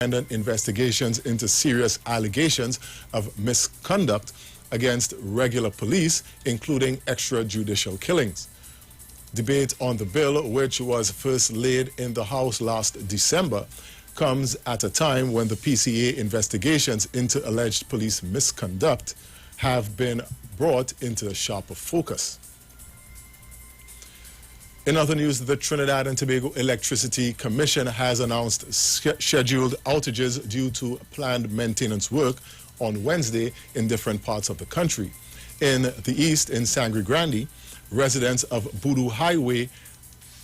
independent investigations into serious allegations of misconduct against regular police, including extrajudicial killings. Debate on the bill, which was first laid in the House last December, comes at a time when the PCA investigations into alleged police misconduct have been brought into sharper focus. In other news, the Trinidad and Tobago Electricity Commission has announced scheduled outages due to planned maintenance work on Wednesday in different parts of the country. In the east, in Sangre Grande, residents of Boodoo Highway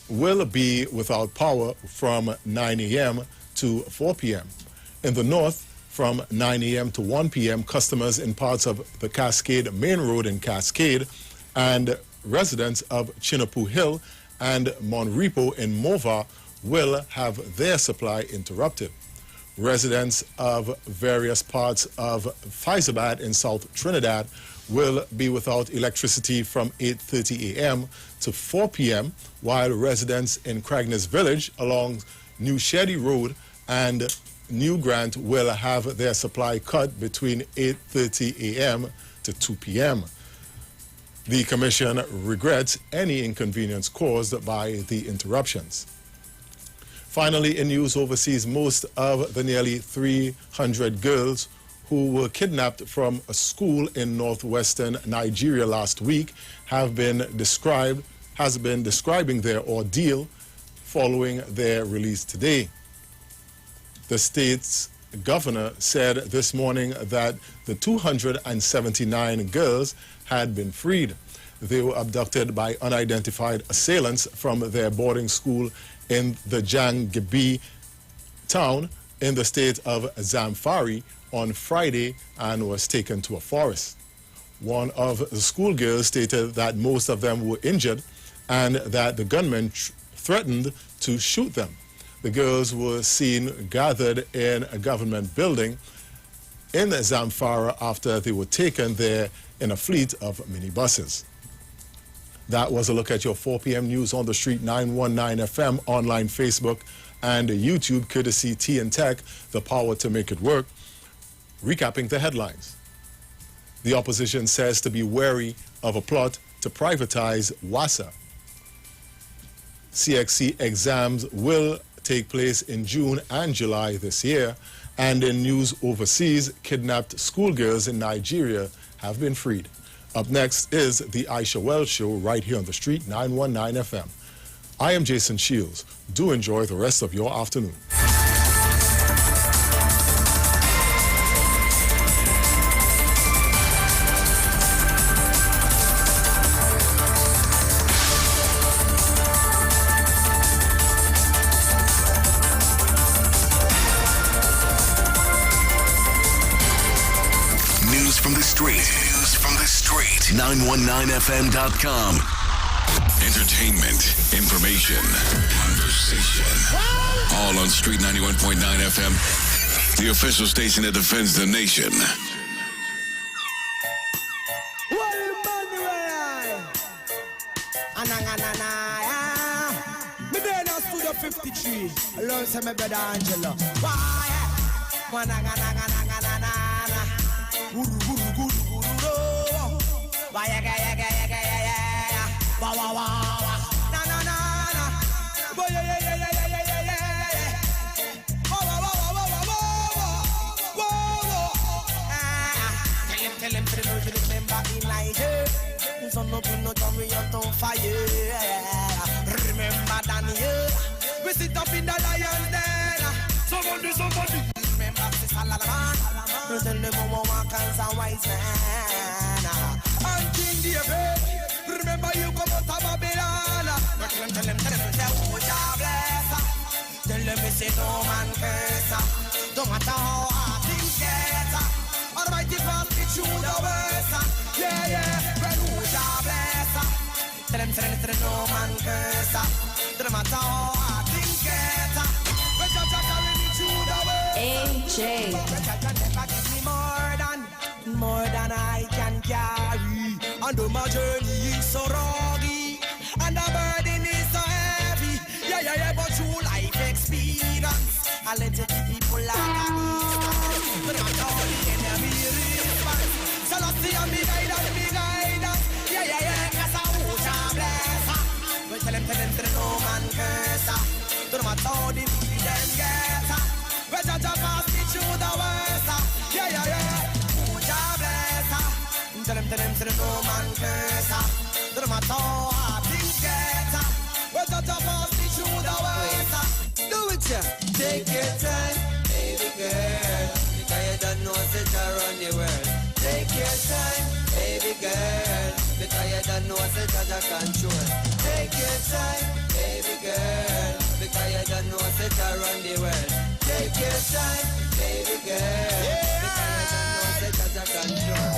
will be without power from 9 a.m. to 4 p.m. In the north, from 9 a.m. to 1 p.m., customers in parts of the Cascade Main Road in Cascade and residents of Chinapoo Hill and Monrepo in Mova will have their supply interrupted. Residents of various parts of Fyzabad in South Trinidad will be without electricity from 8:30 a.m. to 4 p.m., while residents in Cragness Village along New Sheddy Road and New Grant will have their supply cut between 8:30 a.m. to 2 p.m. The Commission regrets any inconvenience caused by the interruptions. Finally, in news overseas, most of the nearly 300 girls who were kidnapped from a school in northwestern Nigeria last week has been describing their ordeal following their release today. The state's governor said this morning that the 279 girls had been freed. They were abducted by unidentified assailants from their boarding school in the Jangibi town in the state of Zamfara on Friday and was taken to a forest. One of the schoolgirls stated that most of them were injured and that the gunmen threatened to shoot them. The girls were seen gathered in a government building in Zamfara after they were taken there in a fleet of minibuses. That was a look at your 4 p.m. news on the street, 919 FM, online, Facebook, and YouTube, courtesy T and Tech, the power to make it work. Recapping the headlines. The opposition says to be wary of a plot to privatize WASA. CXC exams will take place in June and July this year. And in news overseas, kidnapped schoolgirls in Nigeria have been freed. Up next is the Isha Wells Show right here on the street, 919 FM. I am Jason Shields. Do enjoy the rest of your afternoon. News from the street. 919fm.com. Entertainment, information, conversation. All on Street 91.9 FM, the official station that defends the nation. Me there now Studio 53. Alone say my brother Angelo. Tell him to remember Elijah. So no pin no turn me on fire. Remember Daniel. We sit up in the lion's den. Somebody. Remember this Salaman. Tell them how walk and some wise man. And King David. Remember you come out of Babylon. Tell them say who shall bless. Tell them say no man curse. No matter how hard things get. Almighty God be true the worst. Yeah. When who shall bless. Tell them no man curse. No matter how hard things get. When Jah carry me through the worst. AJ. Jah never give me more than I can carry. And though my journey is so rocky, and the burden is so heavy, yeah, but through life experience, I let it people out. how the them get. We judge a pass me through the worst. Yeah, yeah, yeah. Who God bless. Tell them, say no man curse. No matter how hard things get. We judge a pass me through the worst. Do it, yeah. Take your time, baby girl. Because you don't know that you run the world. Take your time, baby girl. Because you don't know that you control. Take your time, baby girl. Because you don't know that you run the world. Take your time, baby girl. Because you don't know that you control.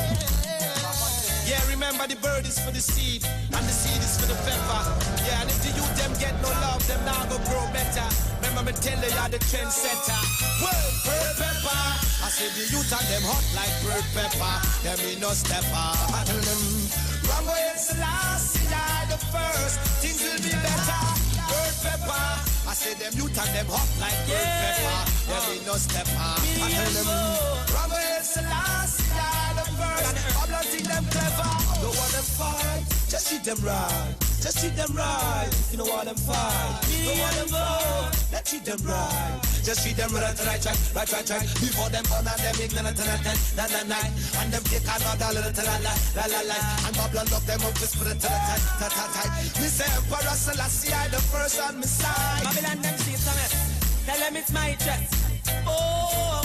Yeah, remember the bird is for the seed, and the seed is for the pepper. Yeah, and if the youth them get no love, them now go grow better. Remember me tell you, you're the trendsetter. Whoa, bird pepper. I say the youth and them hot like bird pepper. Them me no stepper. I tell them, Rambo is the last, I the first. Things will be better. Bird pepper. I say them youth and them hot like bird pepper. Them me no stepper. I tell them, Rambo is the last, I the first. I'm not think them clever. Don't want them fight. Just treat them right. Just treat them right. You know what them fight. Don't want them fight. Let's treat them right. Just treat them right, right. Before them born and them ignorant and and them take another little la. And Babylon lock them up to spirit tight. Me say Emperor Selassie I the first on my side. Babylon them see something. Tell them it's my chest. Oh,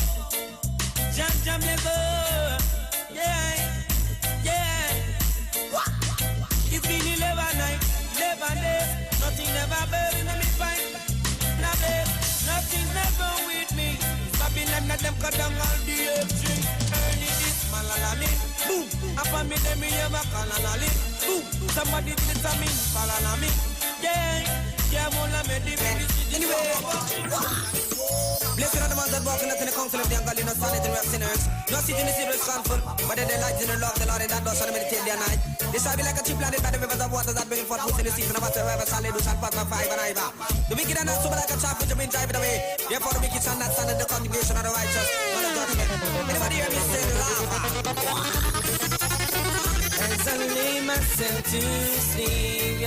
jam level. Yeah. It's been 11 nights, 11 days. Nothing never burns in me fight. Nothing's never with me. Babylon let them cut down all the string. Early this malalali, boom. Upon me them me ever kalalali, boom. Somebody did it to me, kalalami. Yeah, mola me the anyway. Blessed are the ones that walk in the council of the ungodly, no sanity, no sinners. No sit in the serious scornful, but in the light in the love, the Lord in that does, and meditate day and night. This shall be like a cheap landed by the rivers of water that bring forth fruits in the season of whatsoever solid, who shall pass by five and either. The wicked are not so like a chaff which have been driving away. Therefore the wicked shall not stand in the congregation of the righteous. Not a judgment. Anybody hear me say laugh? As I lay myself to sleep,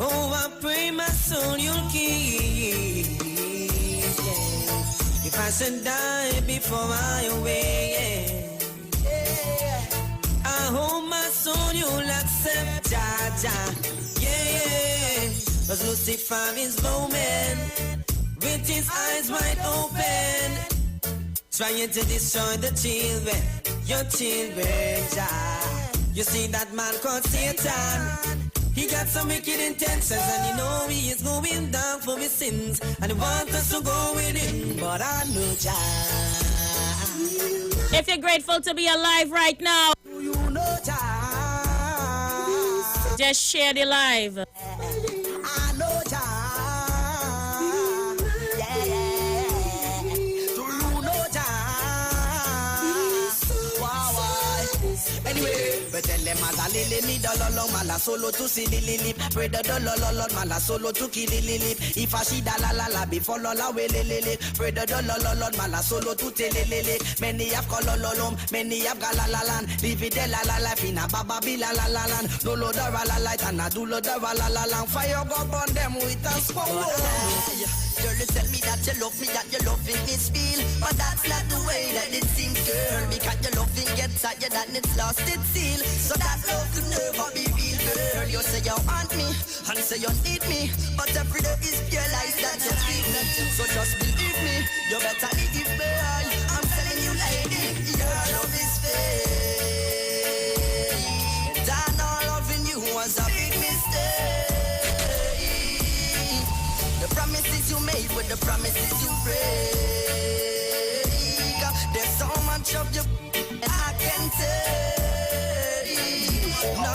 oh, I pray my soul you'll keep. If I should die before I awake, I hope my soul you'll accept, Jah. Yeah. Cause Lucifer is roaming with his eyes wide open, trying to destroy the children, your children, Jah. You see that man called Satan? He got some wicked intentions, and you know he is going down for his sins, and he wants us to go with him, but I know Jah. If you're grateful to be alive right now, You know Jah. just share the live. I know Jah. Yeah. Do you know Jah? Why? Anyway, but tell them mala lele ni dololo mala solo to see lili. Pray the dololo mala solo to kill lili. If I see la la before la we lili. Pray the dololo mala solo to tell lili. Many have kolololom, many have galalalan. Live it la life in a baba bila la land. No lo da la light and a do lo da la lang. Fire go burn them with a smoke. Girl, you tell me that you love me, that you loving me feel, but that's not the way that it seems, girl. Because your loving gets tired and it's lost its seal. So that love could never be real, girl. You say you want me, and say you need me, but every day is pure lies that you treat me. So just believe me, you better leave me. I'm telling you, lady, your love is fake. And all loving you was a big mistake. The promises you made with the promises you break. There's so much of you I can take. No.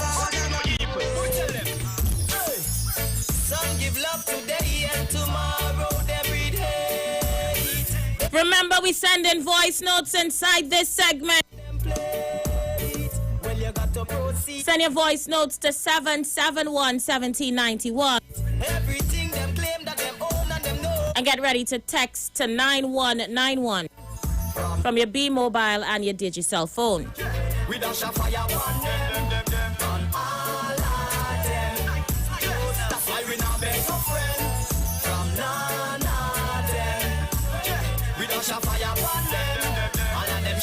Some give love today and tomorrow they breed hate. Remember, we send in voice notes inside this segment. Well, you got to proceed. Send your voice notes to 771-1791. Everything them claim that them own and them know. And get ready to text to 9191 from your B mobile and your Digicel phone. We don't shall fire on them. On all of them. That's why we not beg no friend.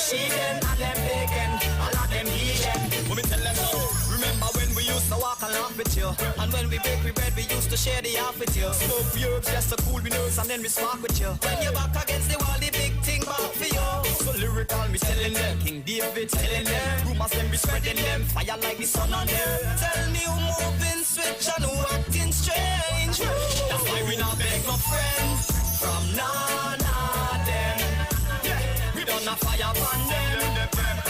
she them and them pagan, all of them heathen. When me tell them now, remember when we used to walk and laugh with you, and when we bake we bread we used to share the half with you. Smoke the herbs just to cool me nerves and then we spark with you. When you're back against the wall, the big thing back for you. So lyrical, me telling them, King David telling them, rumors them be spreading them, fire like the sun on them. Tell me who moving switch and who acting strange. That's why we not beg no friend from none of them. Yeah, we don't have fire on them,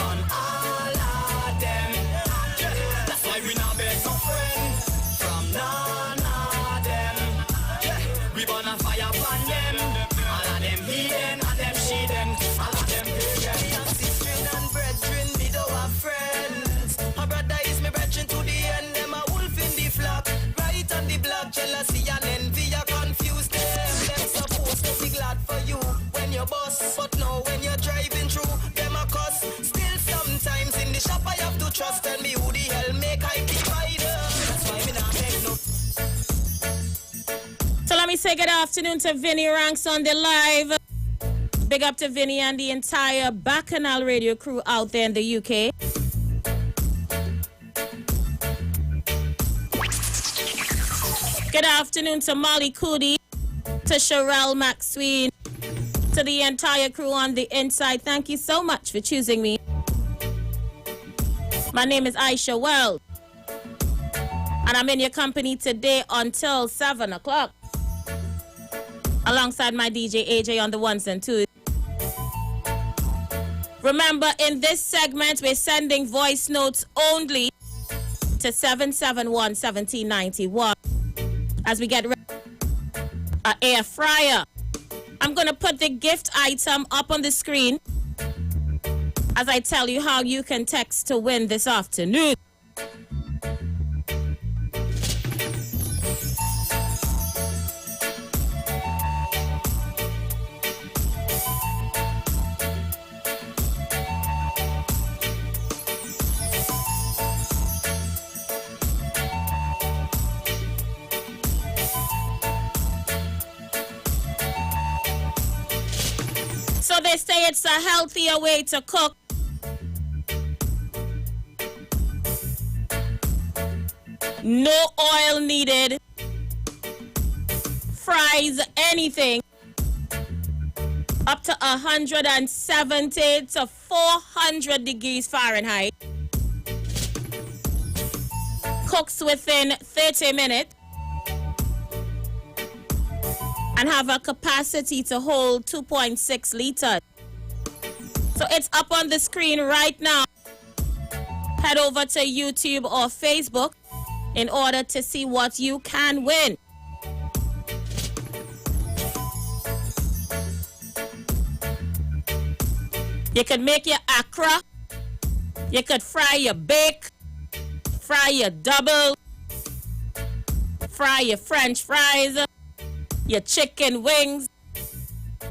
on all of them. Yeah, that's why we not beg no friend from none of them. Yeah, we gonna fire on them, all of them heathen and them sheathen, all of them pagan. Sister and brethren, we don't have friends. My brother is my brethren to the end. Them a wolf in the flock, right on the block. Jealousy and envy a confuse them. Them supposed to be glad for you when you bust, but now when you're driving through, them a cuss. Still sometimes in the shop I have to trust. Tell me who the hell make I keep rider. That's why me not make no. So let me say good afternoon to Vinny Ranks on the live. Big up to Vinny and the entire Bacchanal Radio crew out there in the UK. Good afternoon to Molly Cootie, to Sherelle Maxwell, to the entire crew on the inside. Thank you so much for choosing me. My name is Isha Wells, and I'm in your company today until 7 o'clock, alongside my DJ AJ on the ones and twos. Remember, in this segment, we're sending voice notes only to 771-1791 as we get ready. An air fryer. I'm going to put the gift item up on the screen as I tell you how you can text to win this afternoon. So they say it's a healthier way to cook. No oil needed. Fries anything up to 170 to 400 degrees Fahrenheit. Cooks within 30 minutes. And have a capacity to hold 2.6 liters. So it's up on the screen right now. Head over to YouTube or Facebook in order to see what you can win. You could make your akra. You could fry your bake. Fry your double. Fry your French fries. Your chicken wings.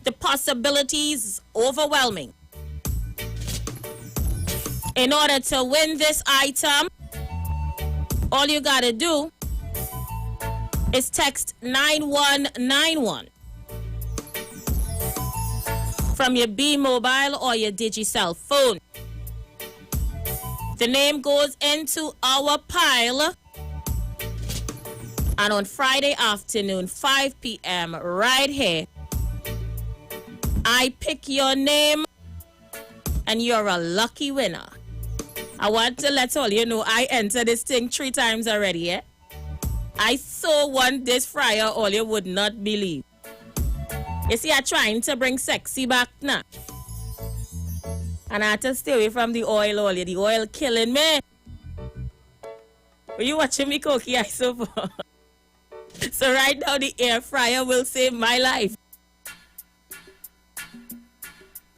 The possibilities is overwhelming. In order to win this item, all you gotta do is text 9191 from your B mobile or your Digicel phone. The name goes into our pile. And on Friday afternoon, 5 p.m., right here, I pick your name, and you're a lucky winner. I want to let all you know I entered this thing 3 times already, yeah? I so want this fryer, all you would not believe. You see, I'm trying to bring sexy back now. And I have to stay away from the oil, all you. The oil killing me. Are you watching me cookie, I so far? So right now, the air fryer will save my life.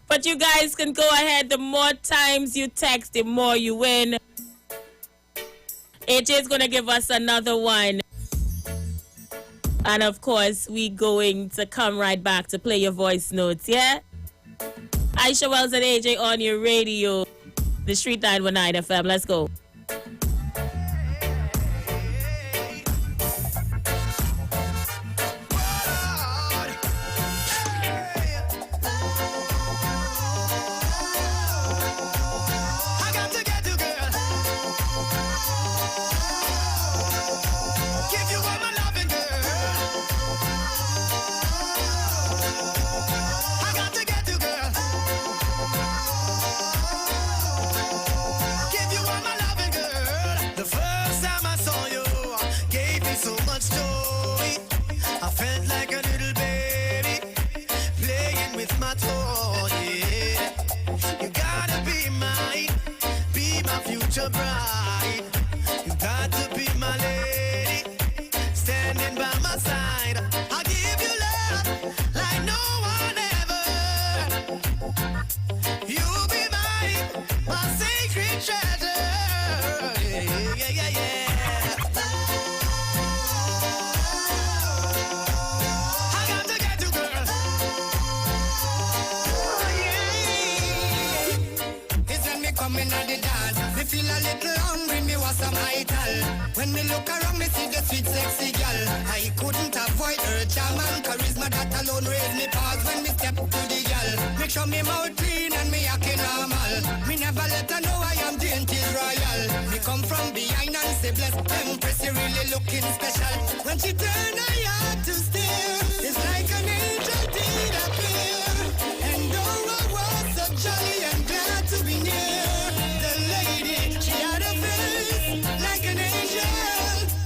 But you guys can go ahead. The more times you text, the more you win. AJ is going to give us another one. And of course, we going to come right back to play your voice notes, yeah? Isha Wells and AJ on your radio. The Street 919 FM. Let's go. coming at the dance. Me feel a little hungry, me want some ital. When me look around, me see the sweet sexy girl. I couldn't avoid her charm and charisma that alone raised me pause when me step to the girl. Make sure me mouth clean and me acting normal. Me never let her know I am dainty royal. Me come from behind and say bless Empress, you really looking special. When she turn her heart to stare, it's like an angel did appear. And though I was so jolly and glad to be near the lady, she had a face like an angel,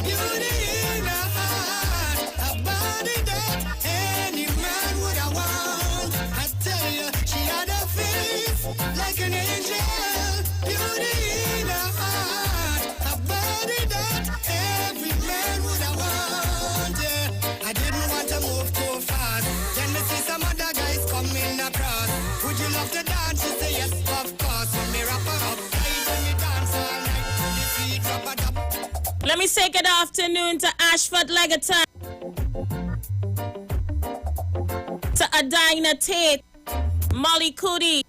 beauty in her heart, a body that any man would have want. I tell you, she had a face like an angel, beauty in her heart, a body that every man would have want. Yeah. I didn't want to move too fast. Then me see some other guys coming across. Would you love to dance? She say yes, of course. When me wrap her up tight and me dance all night. The feet rub it up. Let me say good afternoon to Ashford Legaton, to Adina Tate, Molly Cootie,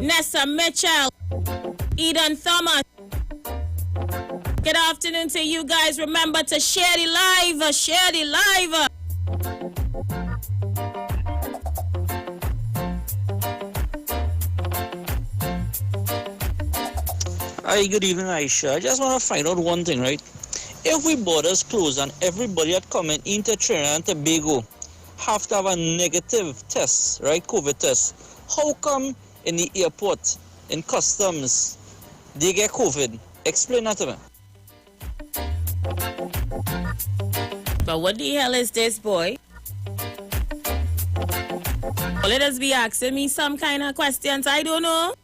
Nessa Mitchell, Eden Thomas. Good afternoon to you guys. Remember to share the live, share the live. Hi, good evening, Aisha. I just want to find out one thing, right? If we borders close and everybody that coming into Trinidad and Tobago have to have a negative test, right, COVID test, how come in the airport, in customs, they get COVID? Explain that to me. But what the hell is this, boy? Let us be asking me some kind of questions I don't know.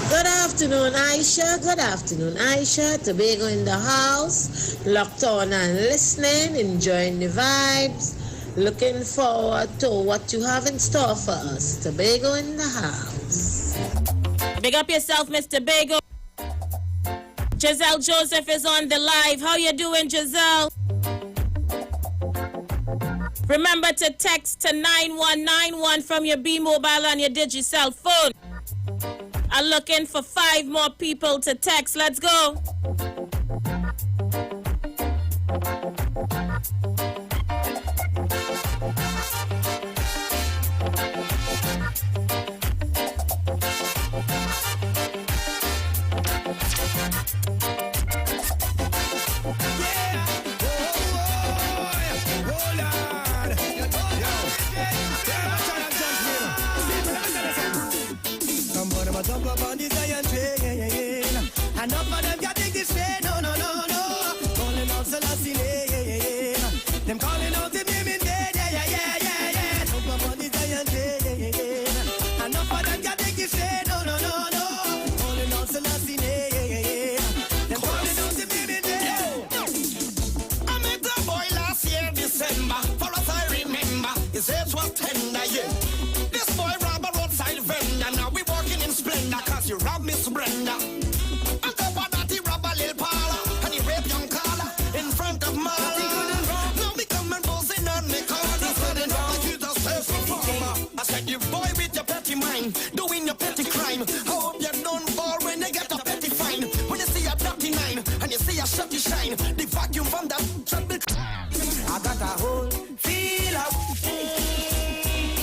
Good afternoon, Aisha. Good afternoon, Aisha. Tobago in the house, locked on and listening, enjoying the vibes. Looking forward to what you have in store for us. Tobago in the house. Big up yourself, Mr. Bago. Giselle Joseph is on the live. How you doing, Giselle? Remember to text to 9191 from your B-Mobile on your Digicel phone. I'm looking for 5 more people to text. Let's go. Jump up on the giant train. Enough of them can't take this train. No, no, no, no. Calling out Selassie, them calling out the name in there. Yeah, yeah, yeah, yeah. Jump up on the giant train. Enough of them can't take this train. No, no, no, no. Calling out Selassie, them calling out the name in there. I met a boy last year, December. For us, I remember. His age was tender, yeah. This boy robbed a roadside vendor. Now we walking in splendor, cause you robbed Miss Brenda. On top of that, he robbed a little parlor, and he raped young Carla in front of Marla. Now me come and buzzing on me corner, sudden like you just say from farmer. I said, you boy with your petty mind, doing your petty crime. I hope you're done for when you get a petty fine. When you see a 39, and you see a shutty shine, the vacuum from that trouble. I got a whole feel out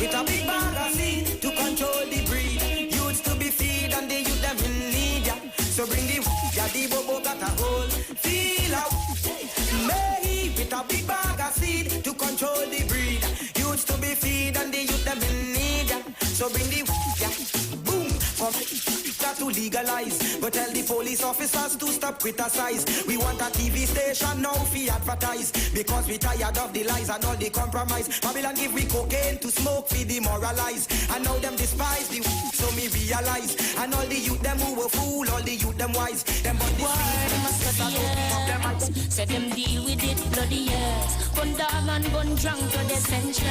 with a big bag of seed to control the breed. Youths to be feed and the youth them in need, yeah. So bring the bobo got a whole feel out. May with a big bag of seed to control the breed. Youths to be feed and the youth them in need, yeah. So bring the boom from that to legalize. But tell the police officers to stop criticize. We want a TV station now for advertise, because we tired of the lies and all the compromise. Babylon give we cocaine to smoke for demoralize, and now them despise the so me realize. And all the youth them who were fool, all the youth them wise. Them but the say them deal with it bloody yes. Gun dog and gun drunk to the century.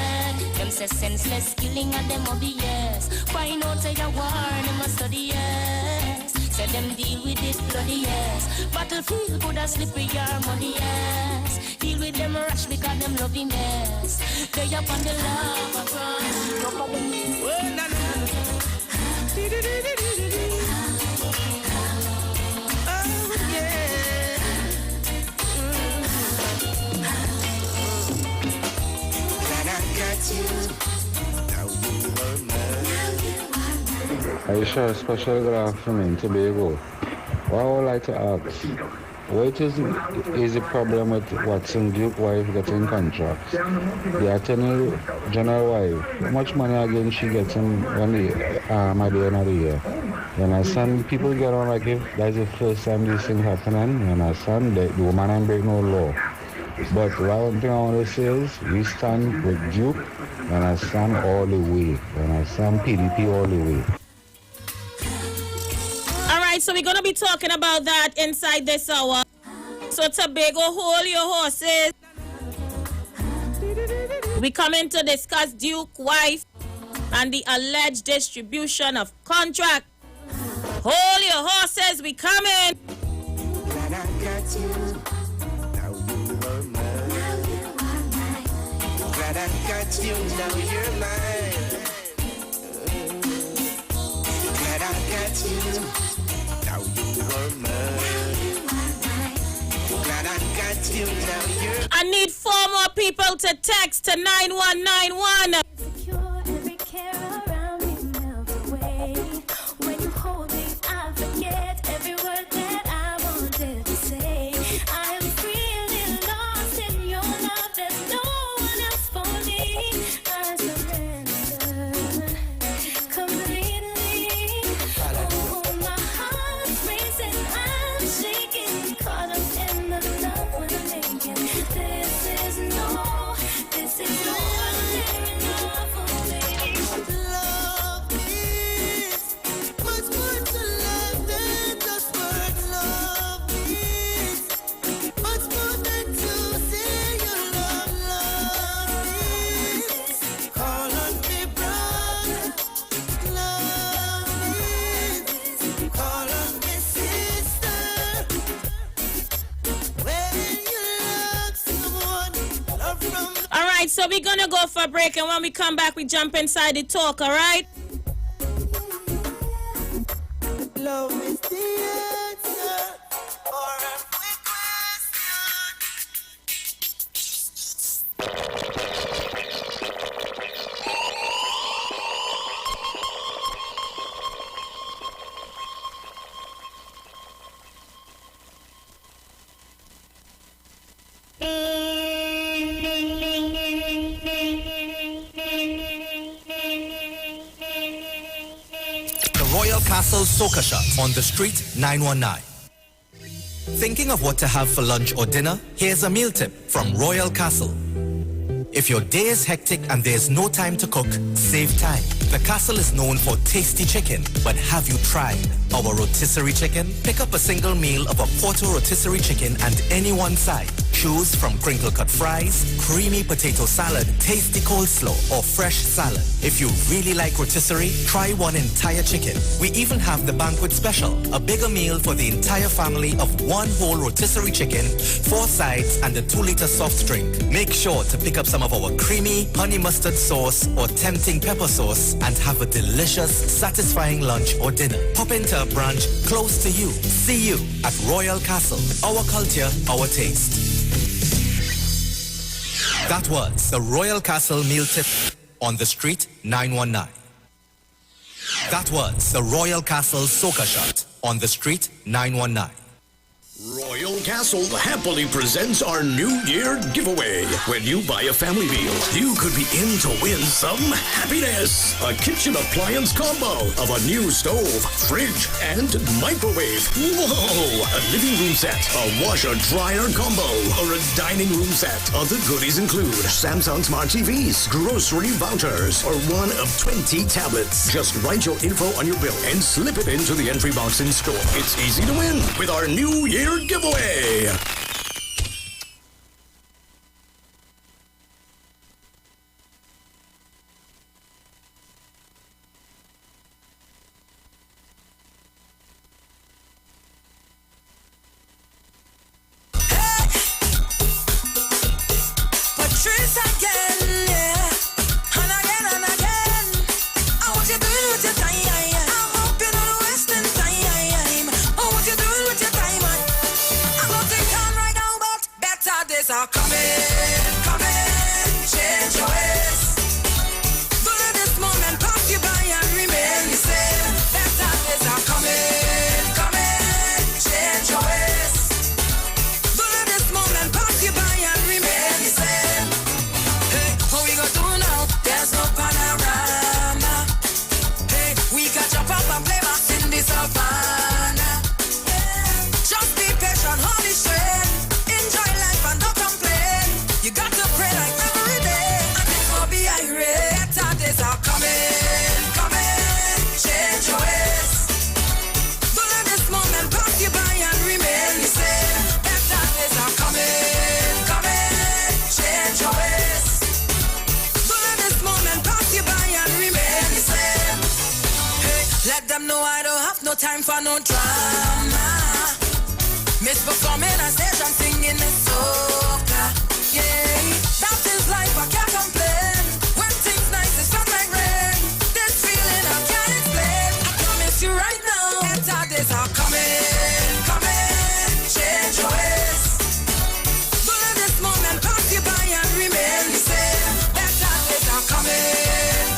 Them say senseless killing and them obvious. Why not say a war, them must study yes. Say them deal with it, bloody yes. Battlefield could have slippery your money, yes. Deal with them rush because them loving yes. They up on the lava front. Oh, na, na, na. Oh, yeah. Glad I got you. Now you are mine. Isha, special good afternoon, Tobago. What I would like to ask, what is the problem with Watson Duke wife getting contracts? The attorney general wife, how much money again she getting when at the end of the year? You understand? People get on like if that's the first time this thing happening, you understand? The woman ain't break no law. But one thing I want to say is, we stand with Duke, you understand, all the way. You understand? PDP all the way. All right, so we're going to be talking about that inside this hour. So Tobago, hold your horses. We come in to discuss Duke wife and the alleged distribution of contract. Hold your horses, we come in. Glad I got you. Now you are mine. Glad I got you. Now you're mine. Glad I got you. Now you are mine. Glad I got you. Now you're. I need 4 more people to text to 9191. Secure every care around me melt away. When you hold me, I forget every word that I wanted to say. I am really lost in your love. There's no one else for me. I surrender completely. Oh, my heart's racing, I'm shaking, caught up in the love we're making. This is no ordinary love for me. Love is much more to love than just words. Love is much more than to say you love. Love is call on me brother. Love is call on me sister. When you love someone, love from the All right, so we're going to go for a break, and when we come back, we jump inside the talk, all right? love is the answer for every question. The Royal Castle Soca Shop on the street 919. Thinking of what to have for lunch or dinner? Here's a meal tip from Royal Castle. If your day is hectic and there's no time to cook, save time. The Castle is known for tasty chicken, but have you tried our rotisserie chicken? Pick up a single meal of a quarter rotisserie chicken and any one side. Choose from crinkle cut fries, creamy potato salad, tasty coleslaw, or fresh salad. If you really like rotisserie, try one entire chicken. We even have the banquet special, a bigger meal for the entire family of one whole rotisserie chicken, 4 sides, and a 2-liter soft drink. Make sure to pick up some of our creamy honey mustard sauce or tempting pepper sauce and have a delicious, satisfying lunch or dinner. Pop into a branch close to you. See you at Royal Castle. Our culture, our taste. That was the Royal Castle meal tip on the street 919. That was the Royal Castle Soca Shot on the street 919. Royal Castle happily presents our New Year giveaway. When you buy a family meal, you could be in to win some happiness. A kitchen appliance combo of a new stove, fridge, and microwave. Whoa! A living room set, a washer-dryer combo, or a dining room set. Other goodies include Samsung Smart TVs, grocery vouchers, or one of 20 tablets. Just write your info on your bill and slip it into the entry box in store. It's easy to win with our New Year giveaway. days are coming, change your ways. Don't let this moment pass you by and remain the same. Better days are coming, change your ways. Don't let this moment pass you by and remain the same. Hey, what we gonna do now? There's no panorama. Hey, we can jump up and play back in the savannah. Just be patient, hold it straight. Enjoy life and don't complain. You got to pray like every day. And things will be irate. Better days are coming, change your ways. Don't let this moment pass you by and remain the same. Better days are coming, change your ways. Don't let this moment pass you by and remain the same. Hey, let them know I don't have no time for no drama. Misperforming on stage and singing the soca. Yeah, that is life, I can't complain. When things nice, it's felt like rain. This feeling I can't explain. I promise you right now, better days are coming, change your ways. Don't let this moment pass you by and remain the same. Better days are coming,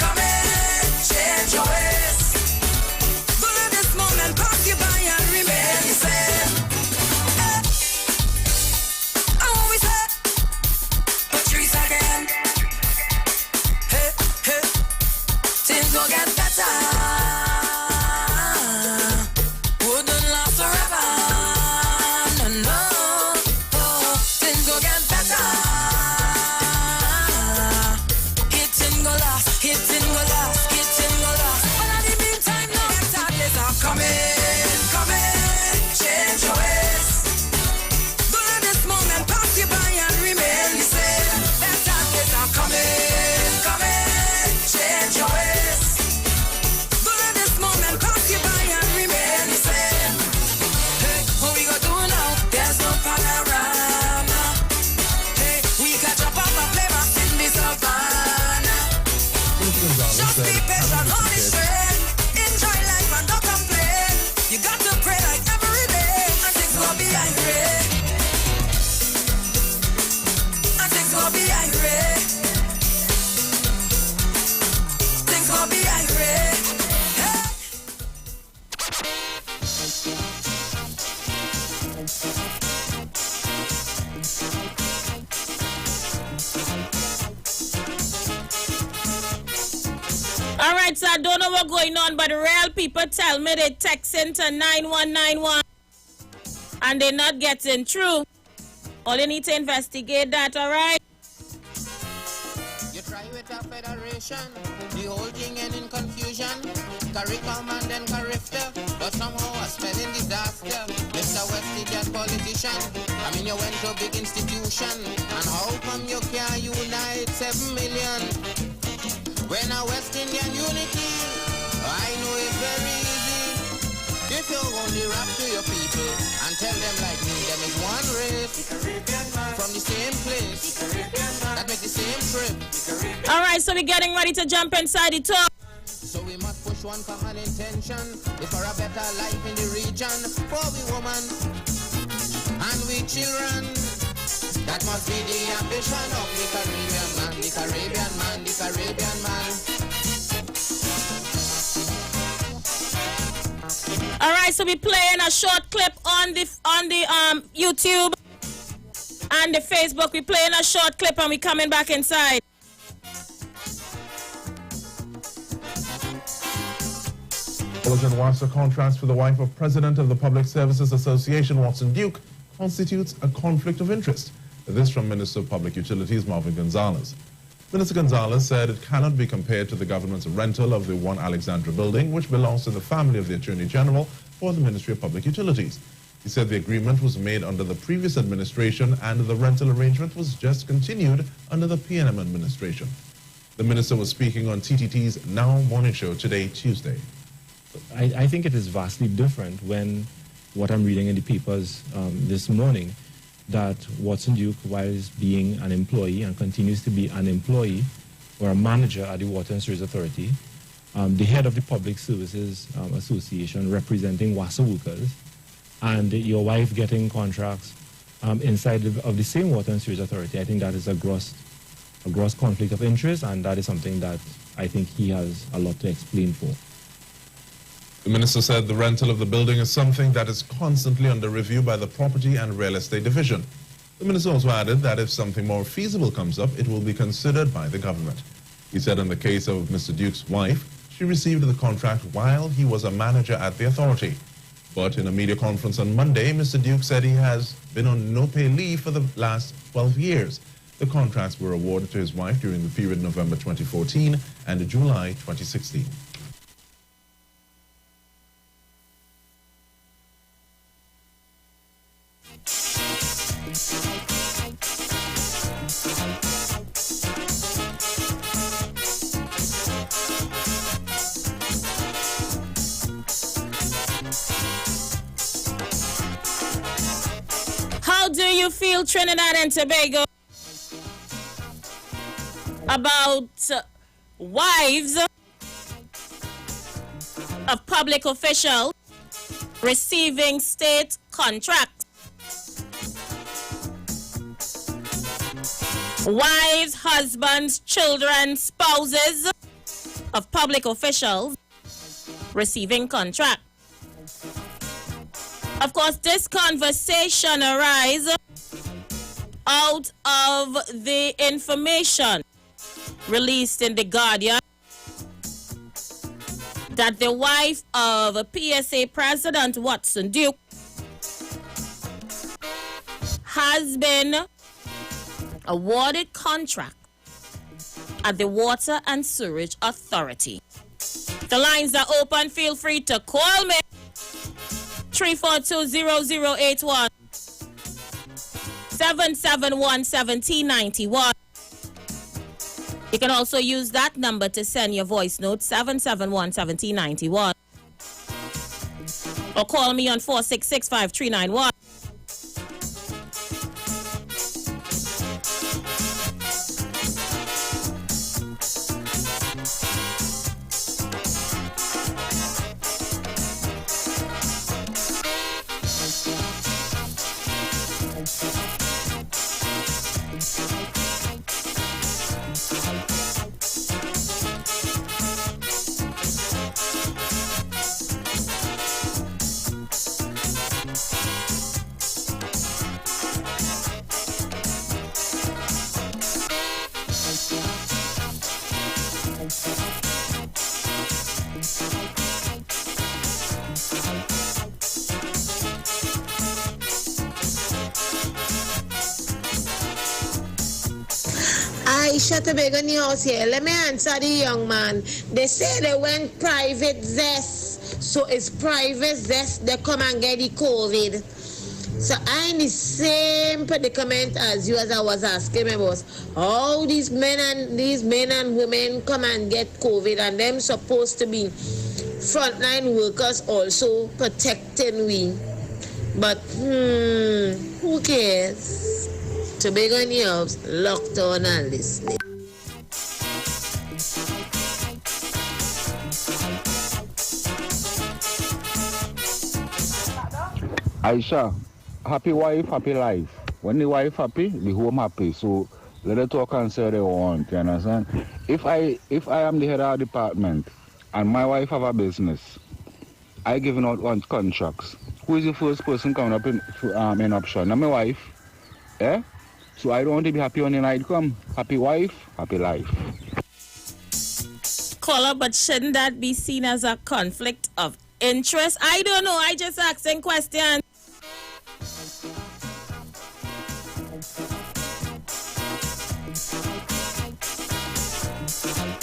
change your ways. Don't let this moment pass you by and remain the same. I always say, Patrice again. Hey, hey, things will get better. Wouldn't last forever. No, no. Oh, things will get better. Hitting go last, hitting go last, hitting go last. But in the meantime, no, better days are coming, change your ways. Don't let this moment pass you by and remain the same. Better days are coming, change your ways. Don't let this moment pass you by and remain the same. Hey, what we gonna do now? There's no panorama. Hey, we can jump up and play back in the savannah. Just be patient, hold it straight. Enjoy life and don't complain. You got to pray like every day. And things will be irate. And things will be irate. Things will be irate. Hey. All right, so I don't know what's going on, but real people tell me they text into 9191 and they're not getting through. All you need to investigate that, all right? You try with a federation, the whole thing end in confusion. Caricom and then Carifta, but somehow a spelling disaster. Mr. West Indian politician, I mean you went to a big institution, and how come you can't unite 7 million? When a West Indian unity, I know it's very easy. If you only rap to your people and tell them like me, them is one race, from the same place, that make the same trip. All right, so we're getting ready to jump inside the talk. So we must push one common intention. It's for a better life in the region, for we women and we children. That must be the ambition of the Caribbean man, the Caribbean man, the Caribbean man. All right, so we're playing a short clip on the YouTube and the Facebook. We're playing a short clip and we're coming back inside. Bulletin Watson contracts for the wife of President of the Public Services Association, Watson Duke, constitutes a conflict of interest. This from Minister of Public Utilities, Marvin Gonzalez. Minister Gonzalez said it cannot be compared to the government's rental of the One Alexandra building, which belongs to the family of the Attorney General for the Ministry of Public Utilities. He said the agreement was made under the previous administration and the rental arrangement was just continued under the PNM administration. The minister was speaking on TTT's Now Morning Show today, Tuesday. I think it is vastly different when what I'm reading in the papers this morning, that Watson Duke, while being an employee and continues to be an employee or a manager at the Water and Sewage Authority, the head of the Public Services Association representing WASA workers, and your wife getting contracts inside of the same Water and Sewage Authority. I think that is a gross conflict of interest, and that is something that I think he has a lot to explain for. The minister said the rental of the building is something that is constantly under review by the Property and Real Estate Division. The minister also added that if something more feasible comes up, it will be considered by the government. He said in the case of Mr. Duke's wife, she received the contract while he was a manager at the authority. But in a media conference on Monday, Mr. Duke said he has been on no-pay leave for the last 12 years. The contracts were awarded to his wife during the period November 2014 and July 2016. How do you feel, Trinidad and Tobago, about wives of public officials receiving state contracts? Wives, husbands, children, spouses of public officials receiving contracts. Of course, this conversation arises out of the information released in The Guardian that the wife of PSA President Watson Duke has been awarded contract at the Water and Sewage Authority. The lines are open. Feel free to call me. 342-0081 771-1791. You can also use that number to send your voice note, 771-1791. Or call me on 466-5391. Isha Tobago News here. Let me answer the young man. They say they went private zest. So it's private zest they come and get the COVID. So I'm in the same predicament as you, as I was asking my boss. How these men and women come and get COVID, and them supposed to be frontline workers also protecting we. But who cares? Tobago News, locked on and listening. Aisha, happy wife, happy life. When the wife happy, the home happy. So let her talk and say they want, you understand? If I am the head of the department and my wife have a business, I giving out one contracts. Who is the first person coming up in option? Not my wife. Eh? So I don't want to be happy when the night come. Happy wife, happy life. Caller, but shouldn't that be seen as a conflict of interest? I don't know. I just asking questions.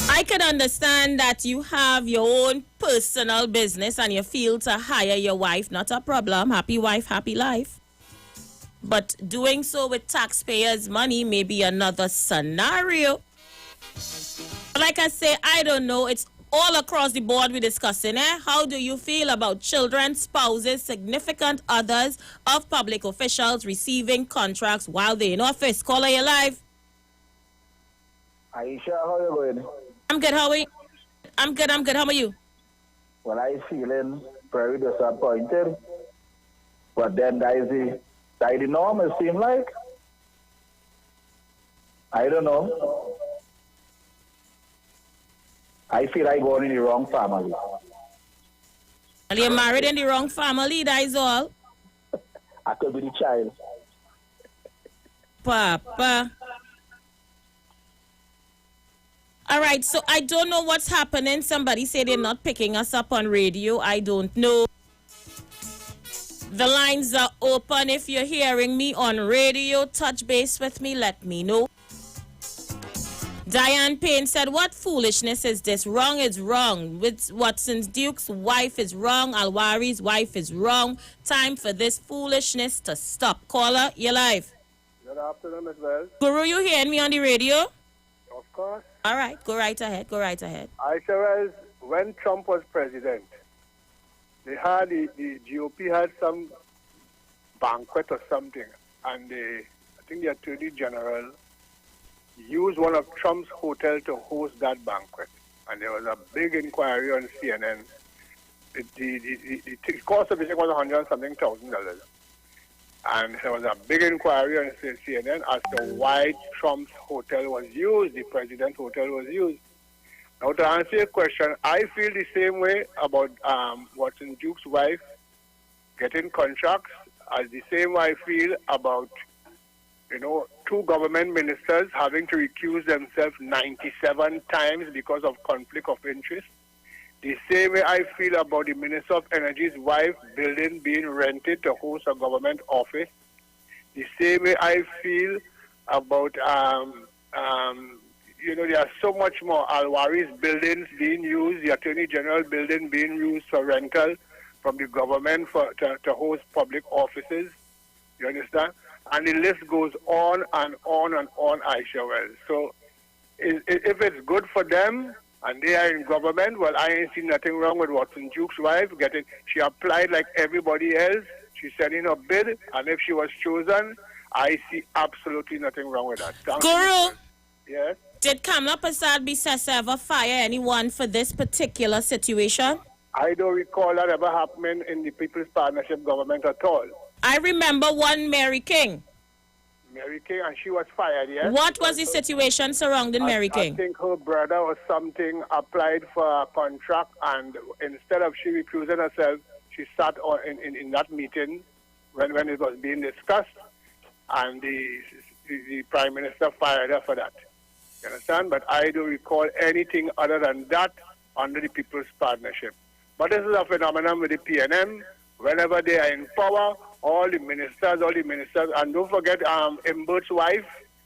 I can understand that you have your own personal business and you feel to hire your wife. Not a problem. Happy wife, happy life. But doing so with taxpayers' money may be another scenario. Like I say, I don't know. It's all across the board we're discussing. How do you feel about children, spouses, significant others of public officials receiving contracts while they're in office? Caller, you live. Aisha, how are you going? I'm good. How are you? I'm good. How are you? Well, I'm feeling very disappointed. But then there is That the norm, it seems like. I don't know. I feel I born in the wrong family. Well, you're married in the wrong family, that is all. I could be the child. Papa. All right, so I don't know what's happening. Somebody said they're not picking us up on radio. I don't know. The lines are open. If you're hearing me on radio, touch base with me, let me know. Diane Payne said, what foolishness is this? Wrong is wrong. With Watson Duke's wife is wrong. Alwari's wife is wrong. Time for this foolishness to stop. Caller, you're live. Good afternoon, Ms. Wells. Guru, you hearing me on the radio? Of course. All right, go right ahead. Go right ahead. Isha Wells, when Trump was president, they had the GOP had some banquet or something, and I think the Attorney General used one of Trump's hotels to host that banquet, and there was a big inquiry on CNN. The cost of it was $100-something thousand, and there was a big inquiry on CNN as to why Trump's hotel was used, the president's hotel was used. Now, to answer your question, I feel the same way about Watson Duke's wife getting contracts as the same way I feel about, two government ministers having to recuse themselves 97 times because of conflict of interest. The same way I feel about the Minister of Energy's wife building being rented to host a government office. The same way I feel about, there are so much more. Alwari's buildings being used, the Attorney General building being used for rental from the government to host public offices. You understand? And the list goes on and on and on, Isha Wells. So if it's good for them and they are in government, well, I ain't seen nothing wrong with Watson Duke's wife getting. She applied like everybody else. She sent in a bid, and if she was chosen, I see absolutely nothing wrong with that. Guru, yes? Did Kamla Prasad Bisesa ever fire anyone for this particular situation? I don't recall that ever happening in the People's Partnership government at all. I remember one Mary King. Mary King, and she was fired, yes? What was the situation surrounding Mary King? I think her brother or something applied for a contract, and instead of she recusing herself, she sat in that meeting when it was being discussed, and the Prime Minister fired her for that. You understand? But I don't recall anything other than that under the People's Partnership. But this is a phenomenon with the PNM. Whenever they are in power, all the ministers, and don't forget Imbert's wife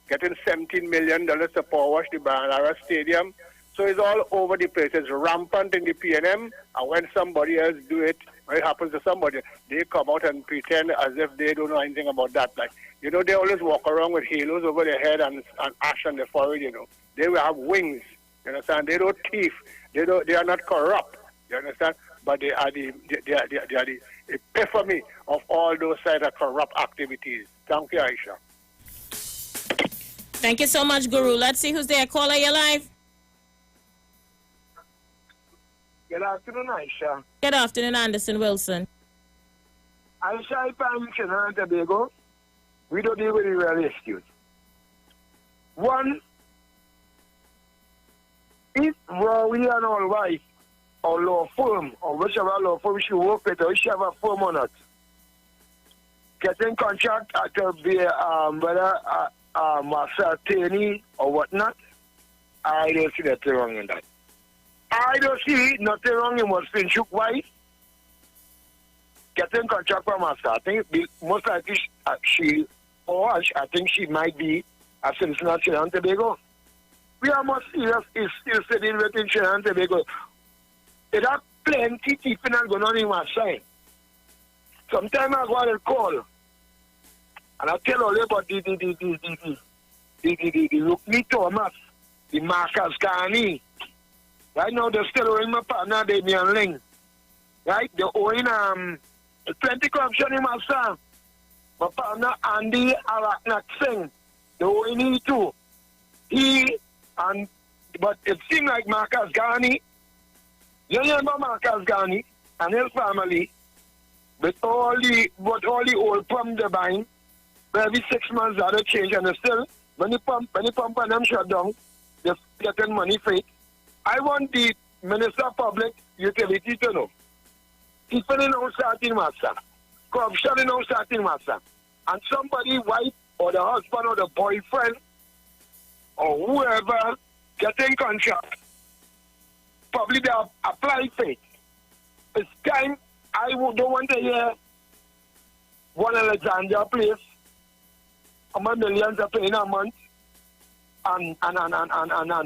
getting $17 million to power wash the Banara Stadium. So it's all over the place. It's rampant in the PNM, and when somebody else do it, when it happens to somebody, they come out and pretend as if they don't know anything about that. Like, they always walk around with halos over their head and ash on their forehead, They will have wings, you understand? They don't thief. They are not corrupt, you understand? But they are the epiphany of all those side of corrupt activities. Thank you, Aisha. Thank you so much, Guru. Let's see who's there. Caller, you're live. Good afternoon, Aisha. Good afternoon, Anderson Wilson. Aisha, if I'm in Trinidad and Tobago, we don't deal with the real issues. One, if we and our wife, or law firm, or whichever law firm she work with, or she have a firm or not, getting contract to be whether master attorney or whatnot, I don't see nothing wrong in that. I don't see nothing wrong in what's been shook wife getting contract for master. I think most likely she might be a citizen of Trinidad and Tobago. We are more serious is still sitting within Trinidad and Tobago. There are plenty people not going on in my side. Sometimes I go and call, and I tell all about the Rukni Thomas, the Marcus Ghani. Right now they're still owing my partner, Damian Ling. Right? They're owing 20 corruption in my son. My partner Andy Araknak Singh. They're owing me too. But it seems like Marcus Ghani. You remember Marcus Ghani and his family, but all the old from the vine, But every 6 months they change, and still, when the pump and them shut down, they're getting money for it. I want the Minister of Public Utility to know. People in our starting master. Corruption in our starting master. And somebody, wife, or the husband, or the boyfriend, or whoever, getting contract. Probably they have applied for it. It's time. I don't want to hear one Alexandria place. How many millions are paying a month? And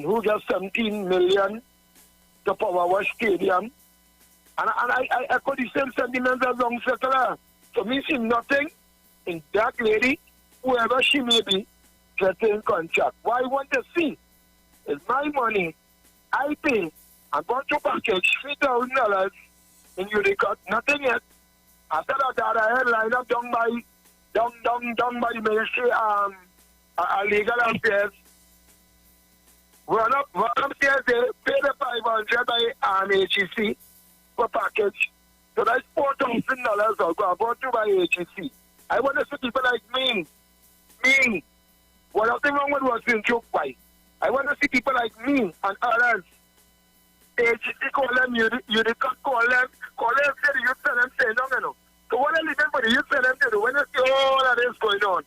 who gets 17 million to Power Wash Stadium? And I echo the same sentiments as Long Settler. To me, see nothing in that lady, whoever she may be, getting contract. What I want to see is my money. I pay. I'm going to package $3,000 in Unicode. Nothing yet. After that, I headline up down by the Ministry Legal Affairs. Run upstairs there, pay the $500 by HEC for package. So that's $4,000 I'll go about to buy HEC. I want to see people like me. What nothing wrong with what's in joke by. I want to see people like me and others. HEC call them, you call them, say the youth tell them, say no. So what are you doing for the youth tell them to do when you see all that is going on?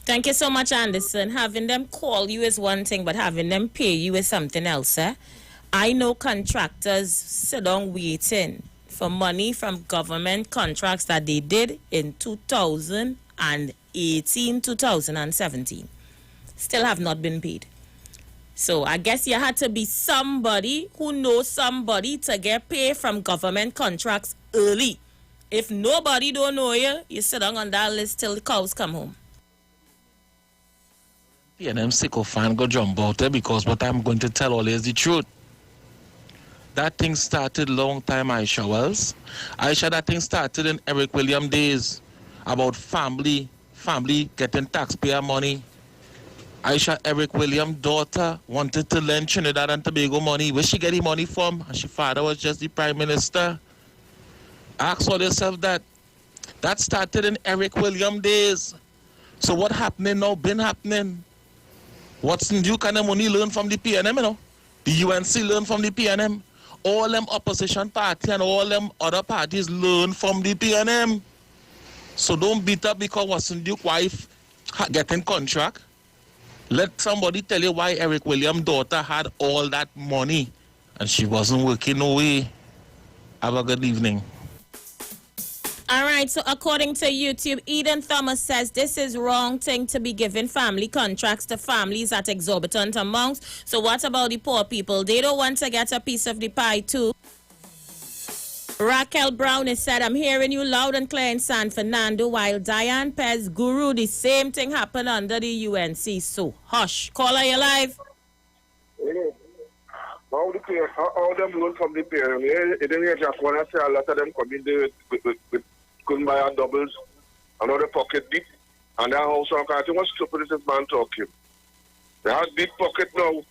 Thank you so much, Anderson. Having them call you is one thing, but having them pay you is something else, eh? I know contractors sit down waiting for money from government contracts that they did in 2018, 2017. Still have not been paid. So I guess you had to be somebody who knows somebody to get paid from government contracts early. If nobody don't know you, you sit down on that list till the cows come home. And I'm sick of fan go jump out there because what I'm going to tell all is the truth. That thing started long time, Isha Wells. Isha, that thing started in Eric Williams days about family getting taxpayer money. Isha, Eric Williams' daughter wanted to lend Trinidad and Tobago money. Where she get the money from? And she father was just the prime minister. Ask all yourself that. That started in Eric Williams days. So what happening now been happening? Watson Duke and the money learn from the PNM, you know? The UNC learn from the PNM. All them opposition party and all them other parties learn from the PNM. So don't beat up because Watson Duke wife getting contract. Let somebody tell you why Eric Williams' daughter had all that money and she wasn't working no way. Have a good evening. All right, so according to YouTube, Eden Thomas says this is wrong thing to be giving family contracts to families at exorbitant amounts. So what about the poor people? They don't want to get a piece of the pie too. Raquel Brown has said, I'm hearing you loud and clear in San Fernando, while Diane Pez Guru, the same thing happened under the UNC. So hush. Caller, you live? Yeah. All them loan from the parent, it didn't just want to say a lot of them come in there with couldn't buy doubles, another pocket deep, and that house on I think what stupid is this man talking. They have deep pocket now.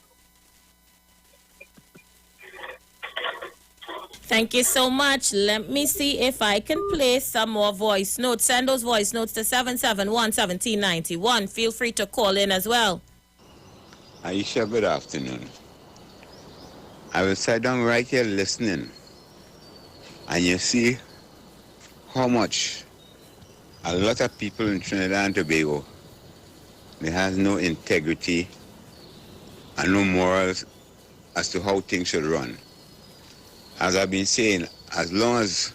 Thank you so much. Let me see if I can play some more voice notes. Send those voice notes to 771-1791. Feel free to call in as well. Aisha, good afternoon. I was sat down right here listening, and you see how much a lot of people in Trinidad and Tobago, they have no integrity and no morals as to how things should run. As I've been saying, as long as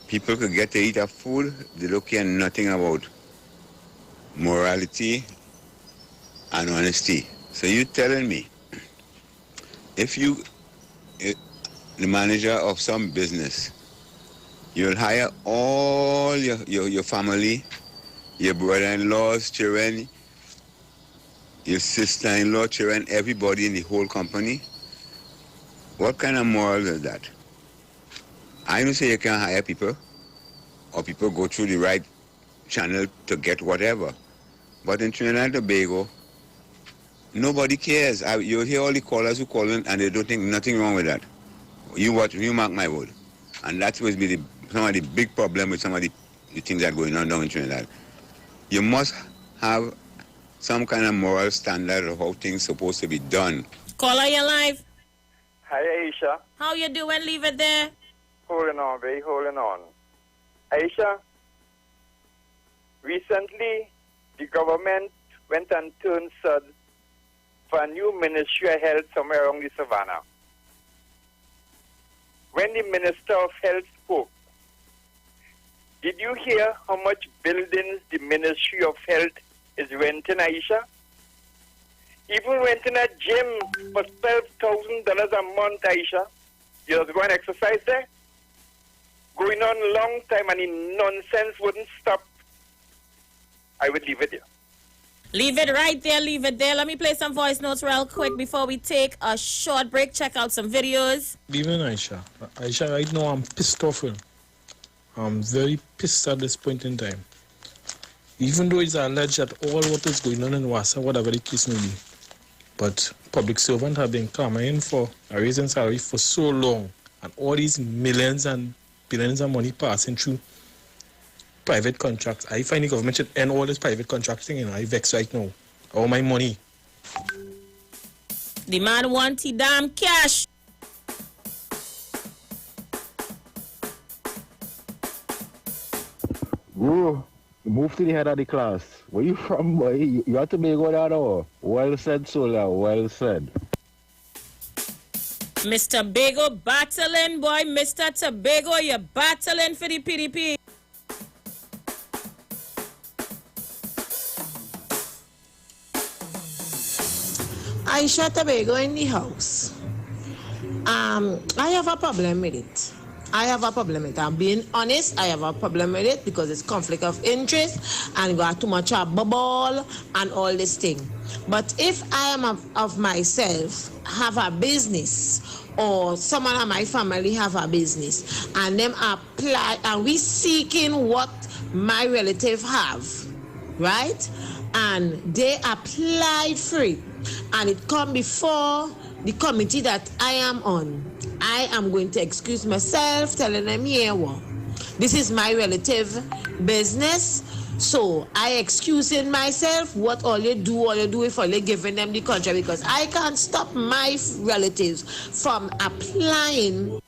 people could get to eat a food, they don't care nothing about morality and honesty. So you telling me, if you, the manager of some business, you'll hire all your family, your brother-in-laws, children, your sister-in-law, children, everybody in the whole company. What kind of moral is that? I don't say you can't hire people, or people go through the right channel to get whatever. But in Trinidad and Tobago, nobody cares. You hear all the callers who call in and they don't think nothing wrong with that. You mark my word. And that will be some of the big problem with some of the things that are going on down in Trinidad. you must have some kind of moral standard of how things supposed to be done. Caller, you live. Hi, Aisha. How you doing? Leave it there. Holding on, babe, holding on. Aisha, recently the government went and turned sud for a new Ministry of Health somewhere around the Savannah. When the Minister of Health spoke, did you hear how much buildings the Ministry of Health is renting, Aisha? Even renting a gym for $12,000 a month, Aisha. You just go and exercise there? Going on a long time and the nonsense wouldn't stop. I would leave it there. Leave it right there, leave it there. Let me play some voice notes real quick before we take a short break. Check out some videos. Even Aisha. Aisha, right now I'm pissed off. I'm very pissed at this point in time. Even though it's alleged that all what is going on in Wassa, whatever the case may be, but public servants have been clamoring for a raise in salary for so long, and all these millions and billions of money passing through private contracts. I find the government should end all this private contracting, I vex right now. All my money. The man wants the damn cash. Bro, move to the head of the class. Where you from, boy? You have to be good at all. Well said, Sola. Well said. Mr. Bago battling, boy. Mr. Tobago, you're battling for the PDP. Isha Tobago in the house. I have a problem with it. I'm being honest. I have a problem with it because it's conflict of interest and got too much of bubble and all this thing. But if I am of myself have a business or someone in my family have a business and them apply and we seeking what my relative have, right? And they applied for it and it come before the committee that I am on, I am going to excuse myself, telling them, here, well, this is my relative business, so I excusing myself. What all you do is only giving them the contract because I can't stop my relatives from applying.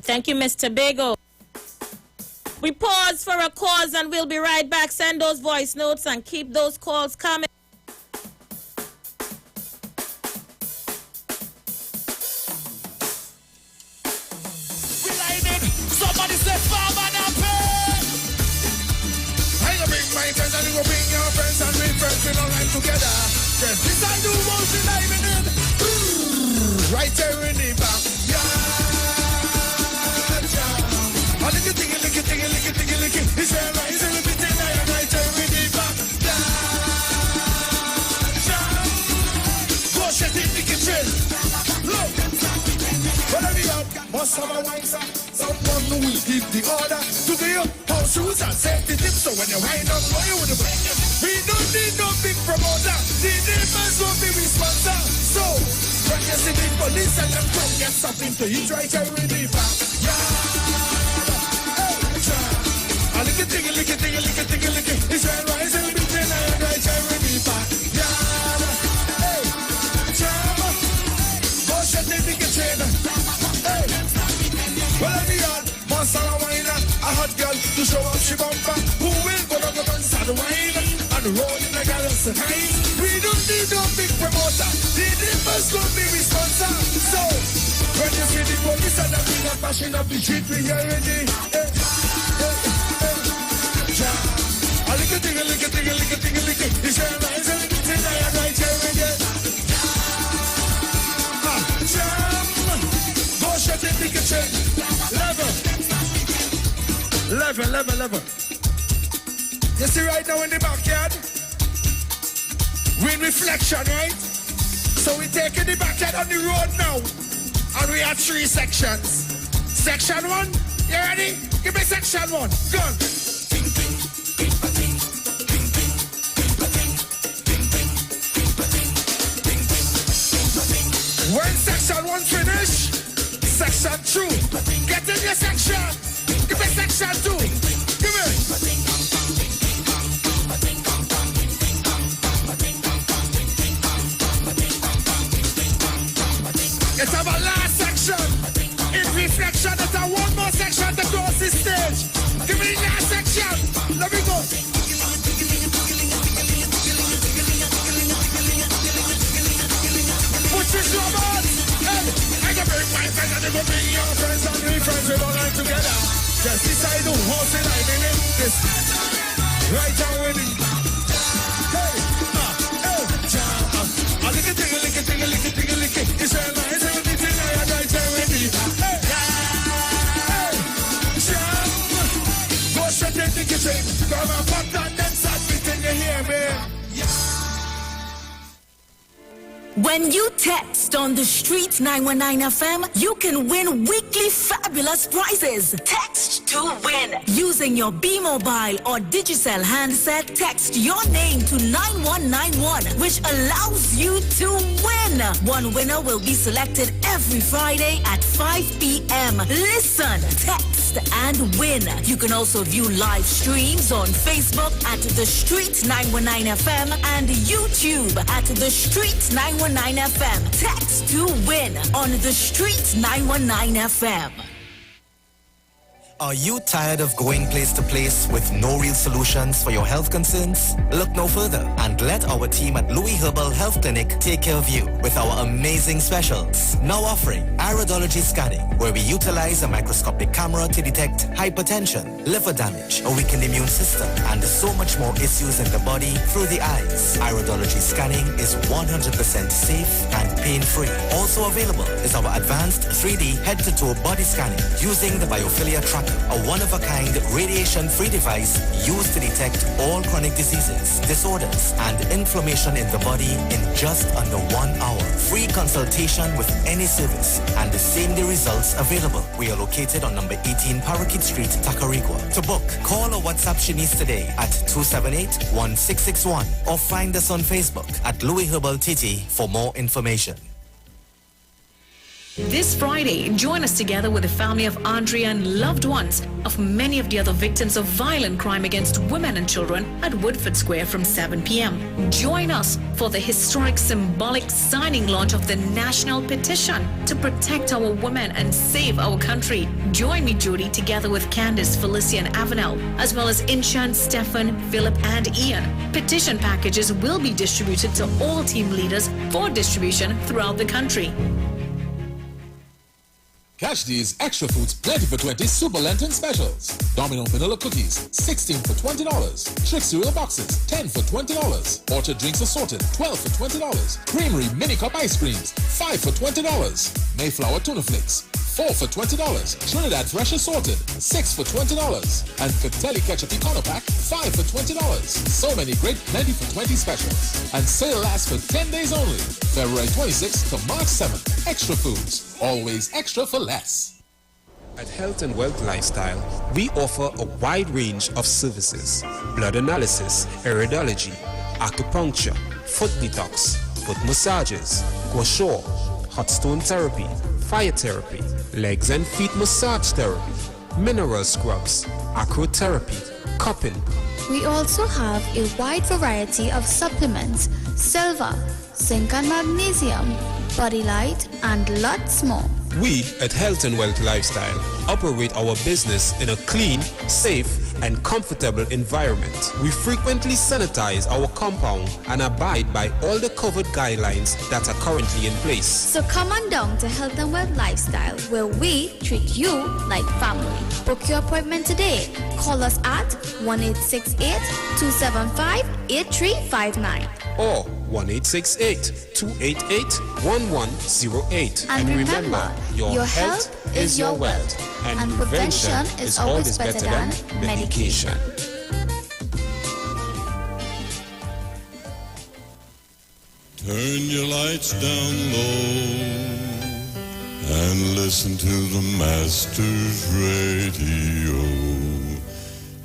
Thank you, Mr. Bago. We pause for a cause and we'll be right back. Send those voice notes and keep those calls coming. Somebody say farmer now pay. I go bring my friends and you go bring your friends and we friends in line together. Yes, this I do once in I minute. Right there in the back. Yeah. I lick it, lick it, lick it, lick it, lick it, lick it. It's a rise and repeat it right there in the back. Yeah. Go shut it, lick it, chill. Look. Whatever you have, must have a wiser. Someone who will give the order to the house shoes and safety tips. So when you wind up, boy, you would bring it. We don't need no big promoter. The neighbors will be responsible. So when you see the police and them come get something to eat right here in the back. Yeah. Hey, yeah. I lick it, lick it, lick it, lick it, lick it, lick it. It's right, rise and be clean and right here in the back. Yeah. Hey, yeah. Go shut the big chain. Hey. Well, every yard, monster and wine, a hot girl to show up she bumper. Who will go down the dance and wine and roll in the gallons and high? We don't need no big promoter. The neighbors will be responsible. So, when you see the police and the people bashing up the street, we are ready. Hey, hey, hey, yeah. A lick it, lick it, lick it, lick it, lick it. It's a rise and it's a lion right here with it. Jam. Go shut it, lick it, check. Level. You see right now in the backyard, we in reflection, right? So we taking the backyard on the road now, and we have 3 sections. Section 1, you ready? Give me section 1. Go on. When section 1 finish, section 2. Get in your section. Give me section 2. Give me. are friends and we friends, we don't like together. Just decide who holds it, I'm in it. This right and winning. Hey, a lick it, ting, a lick it, ting, a lick it, ting, a lick it. It's a nice everything I had right and winning. Hey, jam. Go straight and take it straight. Grab a pop and then start beating you here, man. When you text on the Street 919 FM, you can win weekly fabulous prizes. Text to win. Using your B-Mobile or Digicel handset, text your name to 9191, which allows you to win. One winner will be selected every Friday at 5 p.m. Listen, text and win. You can also view live streams on Facebook at The Street 919 FM and YouTube at The Street 919 FM. Text to win on The Street 919 FM. Are you tired of going place to place with no real solutions for your health concerns? Look no further and let our team at Louis Herbal Health Clinic take care of you with our amazing specials. Now offering iridology scanning, where we utilize a microscopic camera to detect hypertension, liver damage, a weakened immune system, and so much more issues in the body through the eyes. Iridology scanning is 100% safe and pain-free. Also available is our advanced 3D head-to-toe body scanning using the biophilia tracker, a one-of-a-kind radiation-free device used to detect all chronic diseases, disorders, and inflammation in the body in just under 1 hour. Free consultation with any service and the same-day results available. We are located on number 18 Parakeet Street, Tacarigua. To book, call or WhatsApp Shanice today at 278-1661 or find us on Facebook at Louis Herbal TT for more information. This Friday, join us together with the family of Andrea and loved ones of many of the other victims of violent crime against women and children at Woodford Square from 7 p.m. Join us for the historic symbolic signing launch of the national petition to protect our women and save our country. Join me, Judy, together with Candace, Felicia, and Avenel, as well as Inshan, Stefan, Philip, and Ian. Petition packages will be distributed to all team leaders for distribution throughout the country. Catch these extra foods plenty for 20 Super Lenten specials. Domino vanilla cookies, 16 for $20. Trick cereal boxes, 10 for $20. Orchard drinks assorted, 12 for $20. Creamery mini cup ice creams, 5 for $20. Mayflower tuna flakes, 4 for $20. Trinidad fresh assorted, 6 for $20. And Catelli ketchup econo pack, 5 for $20. So many great plenty for 20 specials. And sale lasts for 10 days only. February 26th to March 7th. Extra foods, always extra for less. At Health and Wealth Lifestyle, we offer a wide range of services: blood analysis, iridology, acupuncture, foot detox, foot massages, gua sha, hot stone therapy, fire therapy, legs and feet massage therapy, mineral scrubs, acrotherapy, cupping. We also have a wide variety of supplements: silver, zinc and magnesium, body light, and lots more. We at Health and Wealth Lifestyle operate our business in a clean, safe, and comfortable environment. We frequently sanitize our compound and abide by all the COVID guidelines that are currently in place. So come on down to Health and Wealth Lifestyle, where we treat you like family. Book your appointment today. Call us at 1-868-275-8359 or 1-868-288-1108. And remember, your health is your wealth, and prevention is always better than medication. Turn your lights down low and listen to the Master's Radio.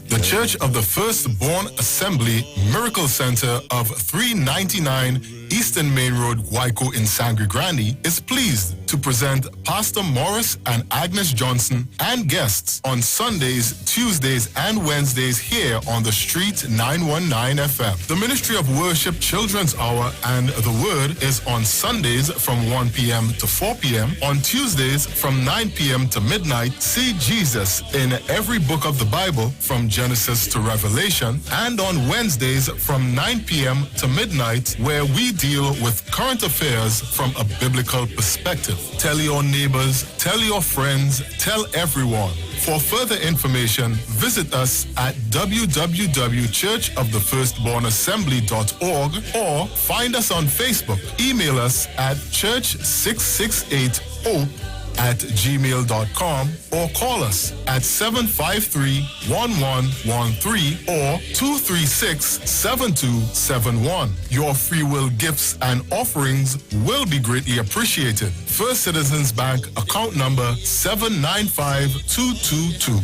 The Church of the Firstborn Assembly Miracle Center of 399 Eastern Main Road, Guayco in Sangre Grande is pleased to present Pastor Morris and Agnes Johnson and guests on Sundays, Tuesdays, and Wednesdays here on the Street 919 FM. The Ministry of Worship Children's Hour and the Word is on Sundays from 1 p.m. to 4 p.m. On Tuesdays from 9 p.m. to midnight, see Jesus in every book of the Bible from Genesis to Revelation. And on Wednesdays from 9 p.m. to midnight, where we deal with current affairs from a biblical perspective. Tell your neighbors, tell your friends, tell everyone. For further information, visit us at www.churchofthefirstbornassembly.org or find us on Facebook. Email us at church668hope@gmail.com or call us at 753-1113 or 236-7271. Your free will gifts and offerings will be greatly appreciated. First Citizens Bank, account number 795222.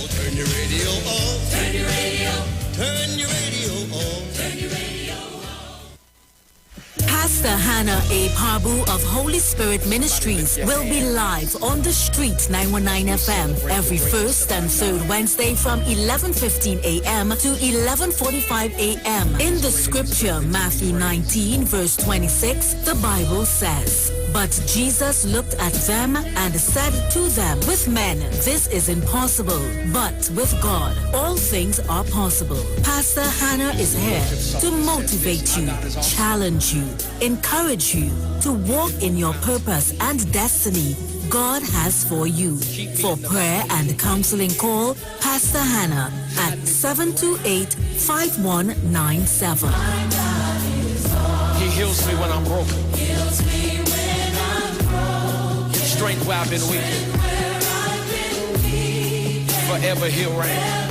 Turn your radio on. Turn your radio. Turn your radio on. Turn your radio. Pastor Hannah A. Parbu of Holy Spirit Ministries will be live on the street 919 FM every first and third Wednesday from 11:15 a.m. to 11:45 a.m. In the scripture, Matthew 19 verse 26, the Bible says, "But Jesus looked at them and said to them, with men this is impossible, but with God all things are possible." Pastor Hannah is here to motivate you, challenge you, encourage you to walk in your purpose and destiny God has for you. For prayer and counseling, call Pastor Hannah at 728-5197. He heals me when I'm broken. Strength where I've been weak. Forever he'll reign.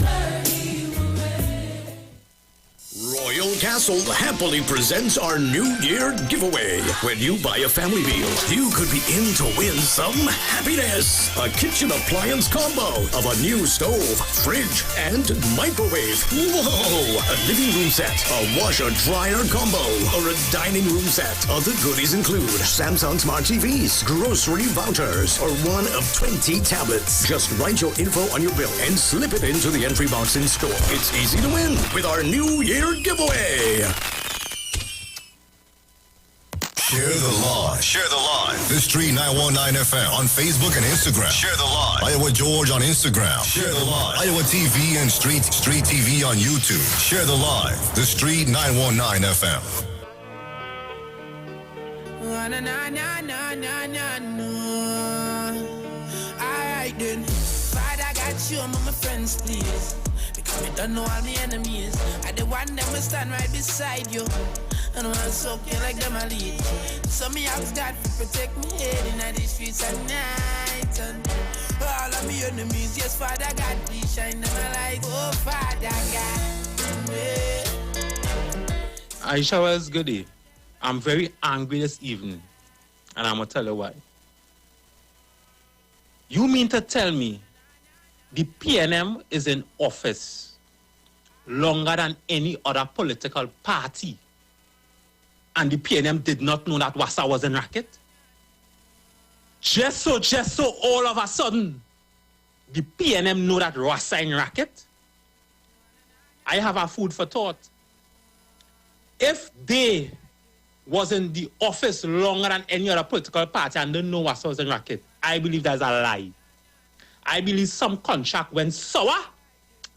Royal Castle happily presents our New Year giveaway. When you buy a family meal, you could be in to win some happiness. A kitchen appliance combo of a new stove, fridge, and microwave. Whoa! A living room set, a washer-dryer combo, or a dining room set. Other goodies include Samsung Smart TVs, grocery vouchers, or one of 20 tablets. Just write your info on your bill and slip it into the entry box in store. It's easy to win with our New Year giveaway. Share the live. Share the live. The Street 919 FM on Facebook and Instagram. Share the live. Iowa George on Instagram. Share the live. Iowa TV and Street TV on YouTube. Share the live. The Street 919 FM. Alright then. Father got you among my friends, please. Because me don't know all my enemies. I the one that will stand right beside you. And want to soak you like them a lead. So me ask God to protect me head in the streets at night. And all of me enemies, yes, Father God, please shine them a light. Oh, Father God. Yeah. Isha Wells, good day. I'm very angry this evening. And I'm going to tell you why. You mean to tell me the PNM is in office longer than any other political party, and the PNM did not know that WASA was in racket? Just so all of a sudden, the PNM know that WASA in racket? I have a food for thought. If they was in the office longer than any other political party and didn't know WASA was in racket, I believe that's a lie. I believe some contract went sour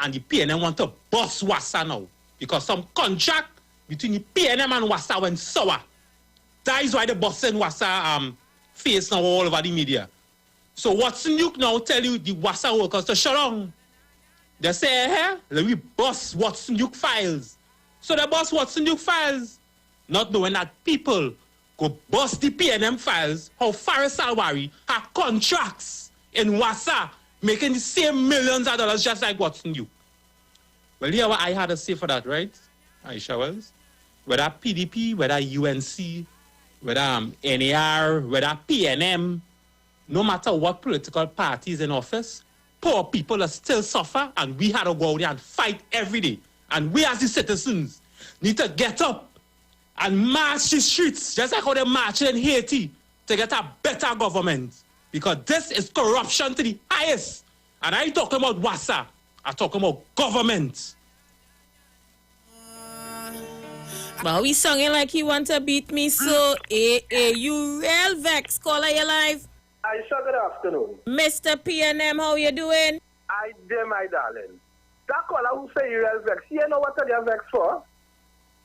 and the PNM want to bust WASA now. Because some contract between the PNM and WASA went sour. That is why the busting WASA face now all over the media. So Watson Duke now tell you the WASA workers to shut down. They say, hey, let me bust Watson Duke files. So they bust Watson Duke files, not knowing that people go bust the PNM files, how Faris Alwari have contracts in WASA making the same millions of dollars just like Watson Duke. Well, you know what I had to say for that, right, Isha Wells? Whether PDP, whether UNC, whether NAR, whether PNM, no matter what political party is in office, poor people are still suffer, and we had to go out there and fight every day. And we as the citizens need to get up and march the streets, just like how they march in Haiti, to get a better government. Because this is corruption to the highest. And I ain't talking about WASA, I'm talking about government. But we singing like you want to beat me, so you real vex. Caller, you live. Isha, good afternoon. Mr. PNM, how you doing? I dare, my darling. That caller who say you real vex, you know what they are vex for?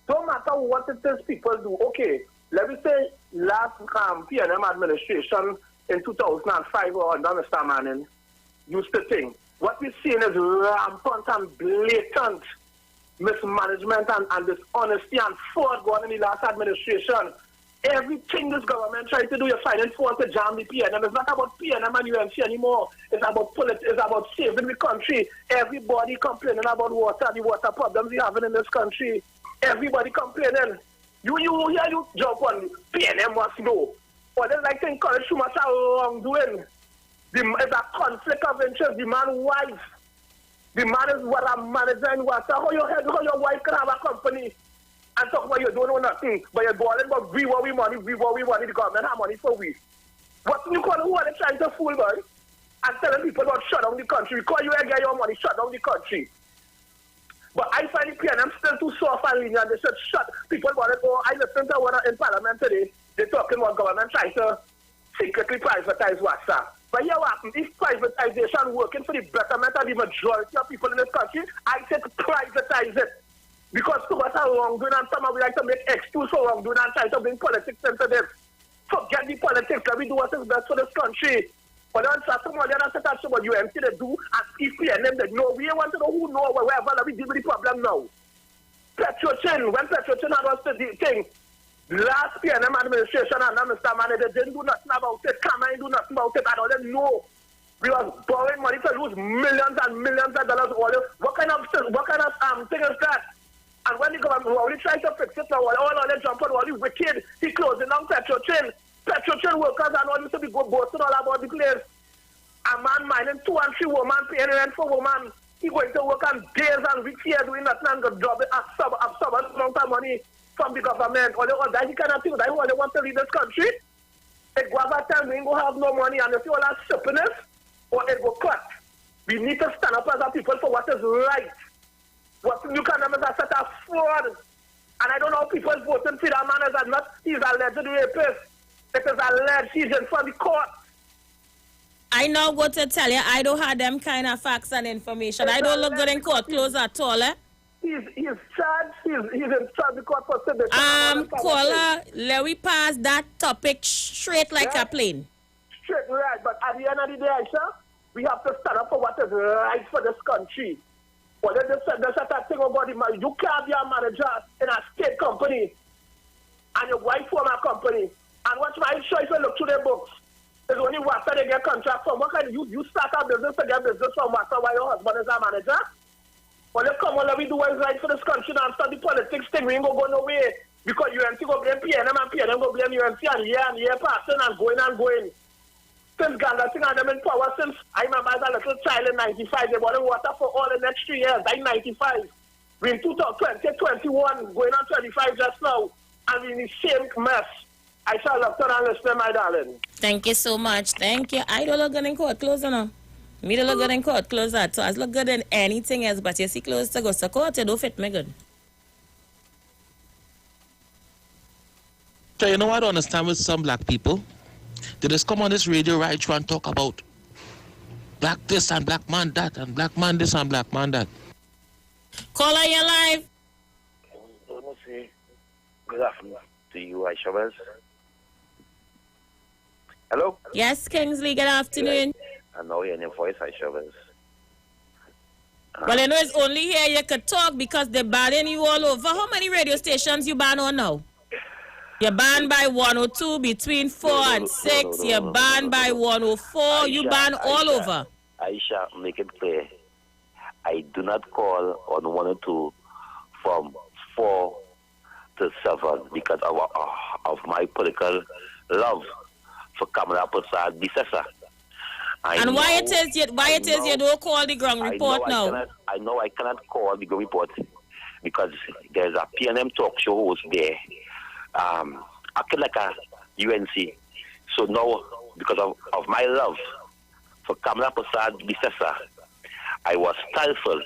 Don't matter what it is people do. Okay, let me say, last PNM administration in 2005 or under Mr. Manning used to think what we're seeing is rampant and blatant mismanagement and dishonesty and fraud going in the last administration. Everything this government tries to do, you're finding fault to jam the PNM. It's not about PNM and UNC anymore. It's about politics. It's about saving the country. Everybody complaining about water, the water problems we having in this country. Everybody complaining. You jump on PNM must know. But then like to encourage too much wrongdoing. It's a conflict of interest. The man wife. The man is what a manager in water. How your wife can have a company and talk about you don't know nothing, but you're boiling about we want money, the government have money for we. What you call who are they trying to fool, boy? And telling people about shut down the country. Because you ain't get your money, shut down the country. But I find the PNM still too soft and lenient. They said shut people about it. Oh, I listened to one in Parliament today. They're talking about government trying to secretly privatize WhatsApp. But here what happens? If privatization working for the betterment of the majority of people in this country, I said privatize it. Because too much are wrongdoing and some of we like to make excuse for wrongdoing and try to bring politics into this. Forget the politics. Let me do what is best for this country. But then somebody else said that's what UMC they do and EPNM they know. We want to know who know wherever. Let me deal with the problem now. Petrochin, when Petrochin had was the thing, last PNM administration and Mr. Manager didn't do nothing about it. Come and do nothing about it. I don't know. We was borrowing money to lose millions and millions of dollars. What kind of thing is that? And when the government only trying to fix it now, all they jump on all the wicked, he closing down Petrochin. Petrochin workers and all used to be boasting all about the place. A man mining 2 and 3 women, paying rent for women. He going to work on days and weeks here doing nothing and got job absorb a amount of money from the government. All that he cannot think that he want to leave this country. It go have a time we ain't going to have no money and if you all that stupidness, or it go cut. We need to stand up as a people for what is right. What you can remember is a set of fraud. And I don't know how people voting for that man is not. He's alleged rapist. It is alleged he's in front of the court. I now go to tell you, I don't have them kind of facts and information. I don't look good in court clothes at all, eh? He's charged. He's in charge of court for sedition. Caller, let me pass that topic straight like a plane. Straight right, but at the end of the day, Aisha, we have to stand up for what is right for this country. Well, there's a thing about it. You can't be a manager in a state company and your wife form a company. And what's my choice to look through their books? There's only water they get contract from. What kind of you start a business to get business from water while your husband is a manager? Well, let's come on, let me do what is right for this country and start the politics thing. We ain't going to go nowhere. Because UNC go blame PNM and PNM go blame UNC and year passing and going. Since Ghana thing and them in power, since I remember as a little child in 95, they bought water for all the next 3 years. I'm 95. We're in 2020, 21, going on 25 just now. And we're in the same mess. I shall love to understand, my darling. Thank you so much. Thank you. I don't look good in court clothes, no. Me don't look good in court clothes at all. I look good in anything else, but you see clothes to go to court, you don't fit me good. So you know what I don't understand with some black people? They just come on this radio right through and talk about black this and black man that and black man this and black man that. Caller, you're live. Good afternoon to you, Isha Wells. Hello? Yes, Kingsley, good afternoon. I know your name voice, Isha Wells. Well, you know it's only here you could talk because they're banning you all over. How many radio stations you ban on now? You're banned by 102 between 4 and 6. You're banned by 104. You ban all over. Aisha, make it clear. I do not call on 102 from 4 to 7 because of my political love for Kamala Prasad Bisesa. And why it is you don't call the ground report now? I know I cannot call the ground report because there's a PNM talk show host there. Acting like a UNC. So now, because of my love for Kamala Prasad Bisesa, I was stifled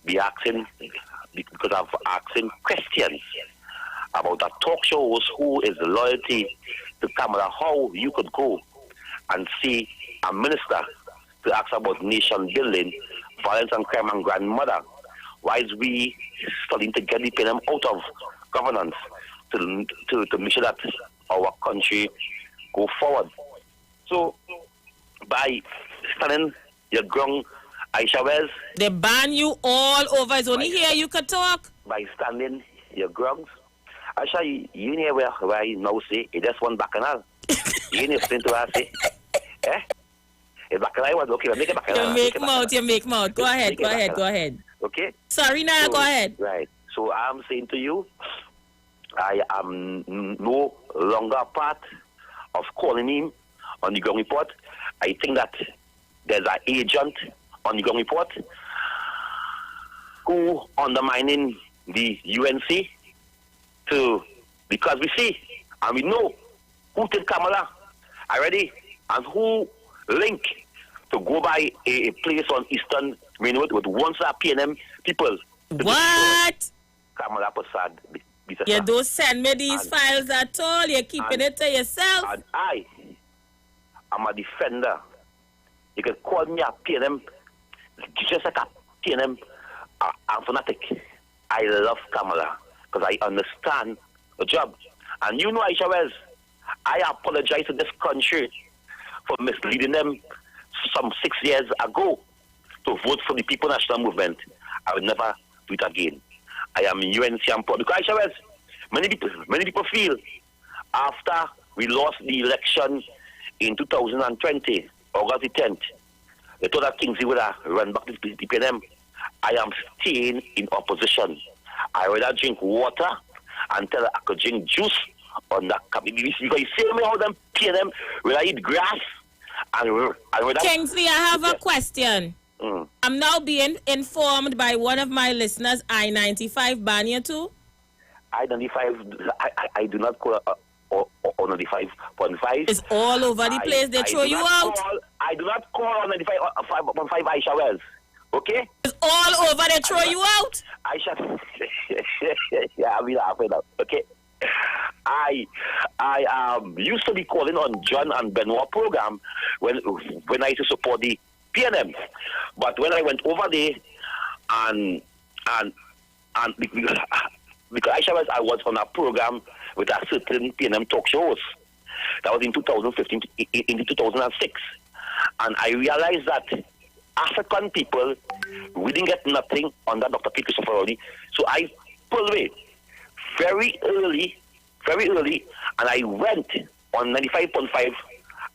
because of asking questions about a talk show host who is loyalty to Kamala, how you could go and see a minister to ask about nation building, violence and crime and grandmother, while we studying to get the PNM out of governance. to make sure that our country go forward. So, by standing your ground, Isha Wells. They ban you all over. It's only here you can talk. By standing your grounds. Isha, you know where I now say, it just one bacchanal. You know what I say? Eh? A bacchanal was okay, make a bacchanal. You make mouth. Go ahead. Okay? Sorry, Naya, so, go ahead. Right. So I'm saying to you, I am no longer part of calling him on the ground report. I think that there's an agent on the ground report who undermining the UNC because we see and we know who did Kamala already and who link to go by a place on Eastern Railroad with one star PNM people. What? Kamala Prasad. You don't send me these files at all. You're keeping it to yourself. And I am a defender. You can call me a PNM, just like a PNM. I'm fanatic. I love Kamala because I understand the job. And you know, Isha Wells, I apologize to this country for misleading them some 6 years ago to vote for the People National Movement. I will never do it again. I am UNC and proud. Because Isha Wells, many people feel after we lost the election in 2020, August the 10th, they thought that Kingsley would have run back to the PNM. I am staying in opposition. I rather drink water until I could drink juice on that cup. Because you see me how them PNM will I eat grass and Kingsley, I have a question. I'm now being informed by one of my listeners, I-95 ban you too? I-95, I do not call on 95.5. It's all over the place. They throw you out. I do not call on 95.5 Isha Wells. Okay? It's all over. They throw you out. Isha, yeah, I'll be laughing now. Okay? I used to be calling on John and Benoit program when I used to support the PNM. But when I went over there and because Isha Wells, I was on a program with a certain PNM talk shows. That was in 2015, in 2006. And I realized that African people, we didn't get nothing under Dr. P. Christopher Rowley. So I pulled away very early, and I went on 95.5,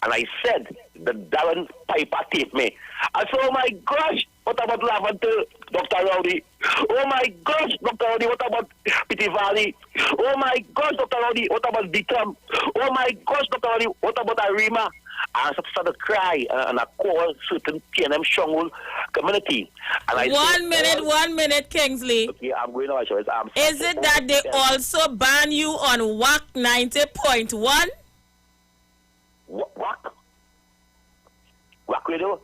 and I said, the Darren Piper taped me. I said, oh my gosh, what about Lavender, Dr. Rowley? Oh my gosh, Dr. Rowley, what about Pity Valley? Oh my gosh, Dr. Rowley, what about Bitam? Oh my gosh, Dr. Rowley, what about Arima? And I started to cry, and I called certain PNM stronghold community. And I said, 1 minute, Kingsley. Okay, I'm going on. Is it that they also ban you on WAC 90.1? WAC Radio?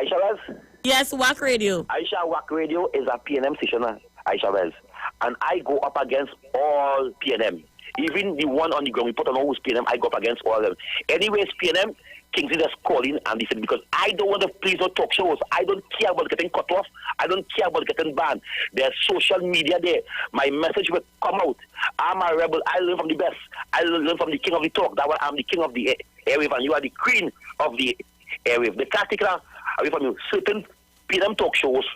Isha Wells? Yes, WAC Radio. Isha, WAC Radio is a PNM station, Isha Wells. And I go up against all PNM. Even the one on the ground report on who's PNM, I go up against all of them. Anyways, PNM, Kingsley just calling and they said, because I don't want to please no talk shows. I don't care about getting cut off. I don't care about getting banned. There's social media there. My message will come out. I'm a rebel. I learn from the best. I learn from the king of the talk. That way I'm the king of the airwave and you are the queen of the airwave. The particular away from you. Certain PNM talk shows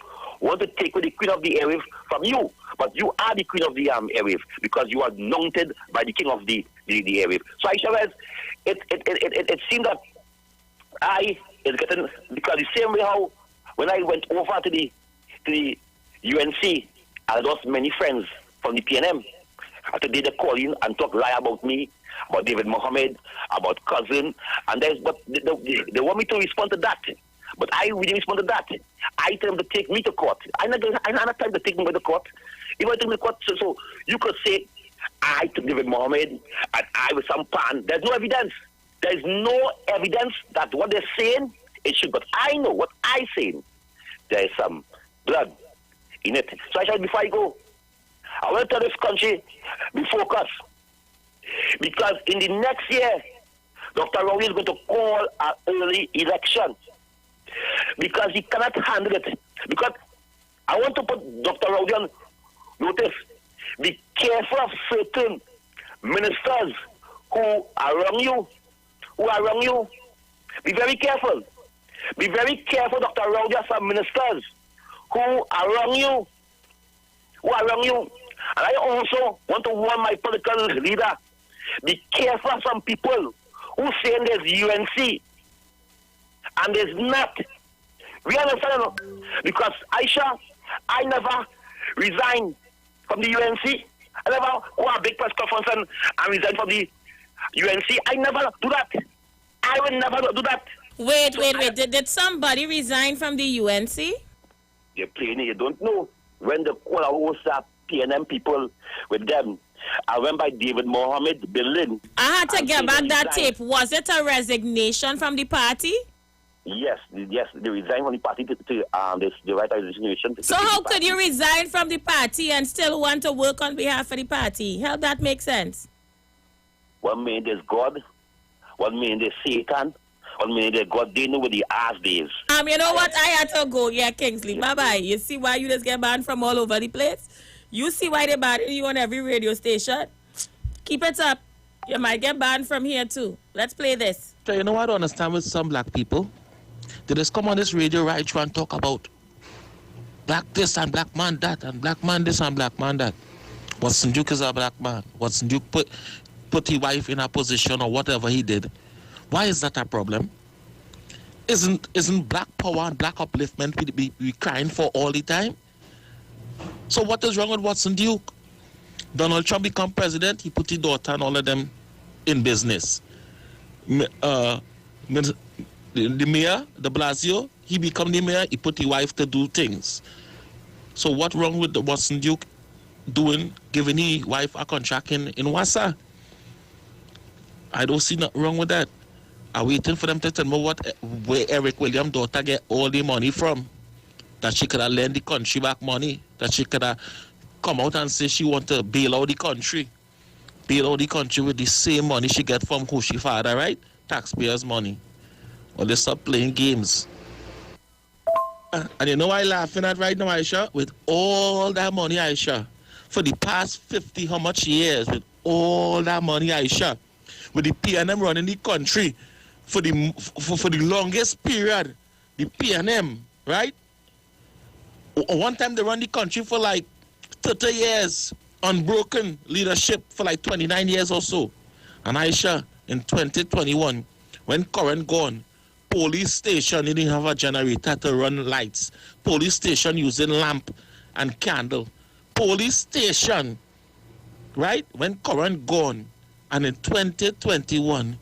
want to take away the queen of the airwave from you. But you are the queen of the airwave because you are anointed by the king of the airwave. So Isha Wells, it seemed that I is getting, because the same way how when I went over to the UNC, I lost many friends from the PNM. After they call in and talk lie about me, about David Mohammed, about cousin, and but they want me to respond to that. But I really respond to that. I tell them to take me to court. I'm not time to take me to the court. If I take me to court, so you could say I took David Mohammed and I with some pan. There's no evidence. There's no evidence that what they're saying is true. But I know what I'm saying. There is some blood in it. So I said, before I go, I want to tell this country, be focused. Because in the next year, Dr. Rowley is going to call an early election. Because he cannot handle it. Because I want to put Dr. Rowley on notice. Be careful of certain ministers who are wrong you. Be very careful. Be very careful, Dr. Rao. There are some ministers who are wrong you. And I also want to warn my political leader, be careful of some people who say there's UNC and there's not. We understand, because Aisha, I never resigned from the UNC. I never go a big press conference and resign from the UNC. I never do that. I will never do that. Wait. Did somebody resign from the UNC? You're playing it. You don't know. When the host are PNM people with them, I went by David Mohammed Berlin. I had to get back that tape. Was it a resignation from the party? Yes, they resigned from the party to the right resignation. So how could you resign from the party and still want to work on behalf of the party? How that make sense? One minute there's God, one minute there's Satan, one minute there's God. They know where the ass is. You know what? I had to go. Yeah, Kingsley. Bye-bye. You see why you just get banned from all over the place? You see why they ban you on every radio station? Keep it up. You might get banned from here too. Let's play this. So you know what I don't understand with some black people? They just come on this radio right through and talk about black this and black man that and black man this and black man that. Watson Duke is a black man. Watson Duke put his wife in a position or whatever he did. Why is that a problem? Isn't black power and black upliftment we crying for all the time? So what is wrong with Watson Duke? Donald Trump become president, he put his daughter and all of them in business. The mayor, de Blasio, he become the mayor, he put his wife to do things. So what wrong with the Watson Duke giving his wife a contract in Wassa? I don't see nothing wrong with that. I'm waiting for them to tell me where Eric Williams' daughter get all the money from. That she could have lent the country back money. That she could have come out and say she want to bail out the country. Bail out the country with the same money she get from who she father, right? Taxpayers' money. Well, they stop playing games. And you know why I'm laughing at right now, Aisha? With all that money, Aisha, for the past 50 how much years, with all that money, Aisha, with the PNM running the country for the longest period, the PNM, right? One time they run the country for like 30 years, unbroken leadership for like 29 years or so. And Aisha, in 2021, when current gone, police station didn't have a generator to run lights. Police station using lamp and candle. Police station, right? When current gone, and in 2021,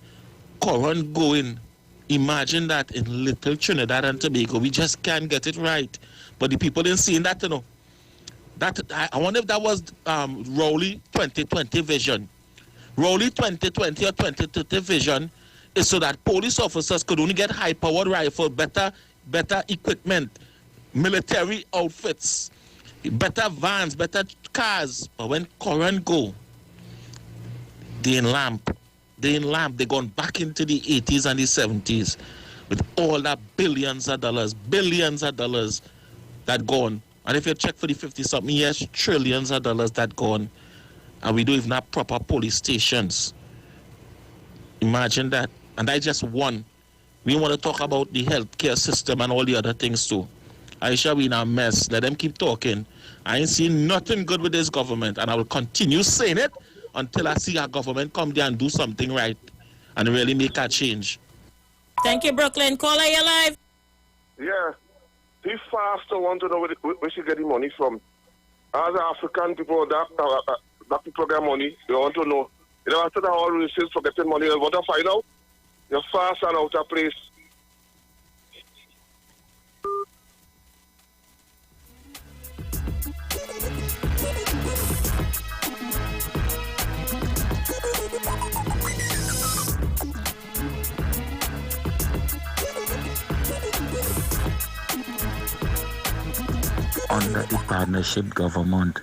current going. Imagine that in little Trinidad and Tobago. We just can't get it right. But the people didn't see that, you know. That I wonder if that was Rowley 2020 vision. Rowley 2020 or 2030 vision is so that police officers could only get high-powered rifle, better equipment, military outfits, better vans, better cars. But when current go, they in lamp. They gone back into the 80s and the 70s with all that billions of dollars that gone. And if you check for the 50-something years, trillions of dollars that gone. And we don't even have proper police stations. Imagine that. And I just one. We want to talk about the healthcare system and all the other things too. Aisha, we in a mess. Let them keep talking. I ain't seen nothing good with this government. And I will continue saying it until I see our government come there and do something right and really make a change. Thank you, Brooklyn. Caller, you live. Yeah. They fast want to know where she get the money from. As African people, that people get money, they want to know. You know, after that all races for getting money, they want to find out. You're fast and out of place. Under the partnership government,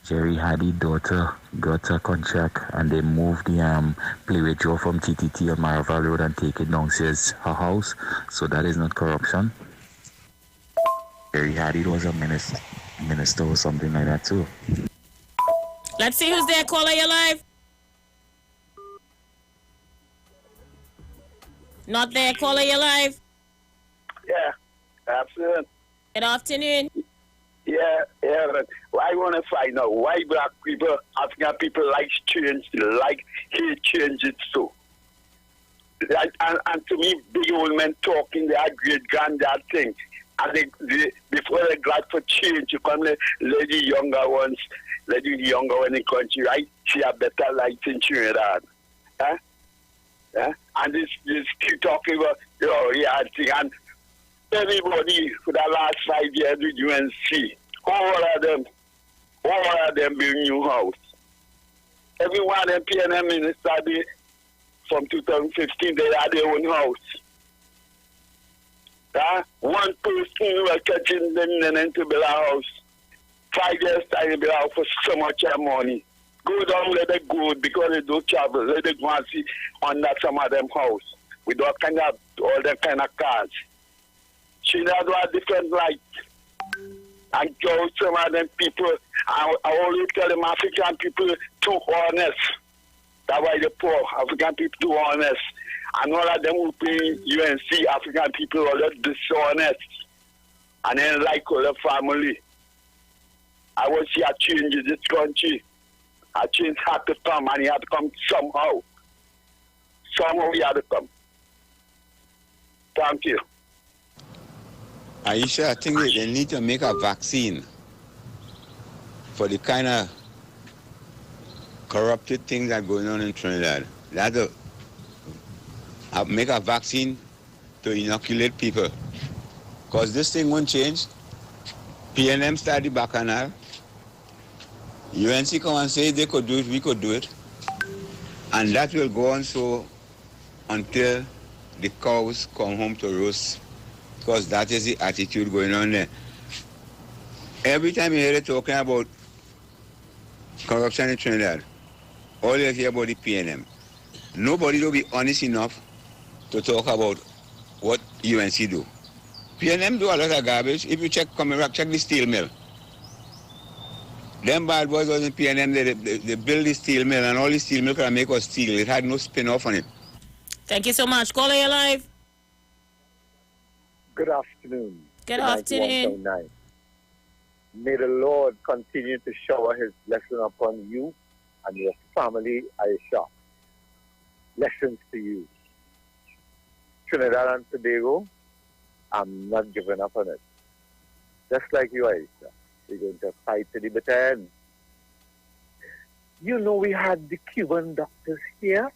Jerry Hardy's daughter got a contract and they moved the play with Joe from TTT on Maraval Road and take it downstairs her house. So that is not corruption. Jerry Hardy was a minister or something like that too. Let's see who's there. Caller, you live. Not there. Caller, you live. Yeah, absolutely. Good afternoon. Yeah, but I want to find out why black people, African people like change, hate change it so. And to me, big old men talking their great granddad thing. And before they glad for change, you come let the younger ones in the country, right? See a better life in Trinidad. Huh? Yeah? And this keep talking about thing. And everybody for the last 5 years with UNC, all of them build new house. Everyone in PNM minister from 2015, they had their own house. One person was catching them to build a house. 5 years time to build a house for so much money. Go down, let it go because they do travel. Let it go and see under some of them house with all them kind of cars. She has a different life. And so some of them people, I always tell them African people too honest. That's why the poor African people too honest. And all of them who pay UNC African people are dishonest. And then like all the family. I want to see a change in this country. A change had to come and it had to come somehow. Somehow he had to come. Thank you. Aisha, I think they need to make a vaccine for the kind of corrupted things that are going on in Trinidad. They have to make a vaccine to inoculate people. Because this thing won't change. PNM started bacchanal. UNC come and say they could do it, we could do it. And that will go on so until the cows come home to roast. Because that is the attitude going on there. Every time you hear it talking about corruption in Trinidad, all you hear about the PNM. Nobody will be honest enough to talk about what UNC do. PNM do a lot of garbage. If you check the steel mill. Them bad boys was in PNM, they build the steel mill and all the steel mill can make us steel. It had no spin-off on it. Thank you so much. Caller, you live. Good afternoon. Good afternoon. May the Lord continue to shower his blessing upon you and your family, Aisha. Blessings to you. Trinidad and Tobago, I'm not giving up on it. Just like you, Aisha. We're going to fight to the bitter end. You know we had the Cuban doctors here,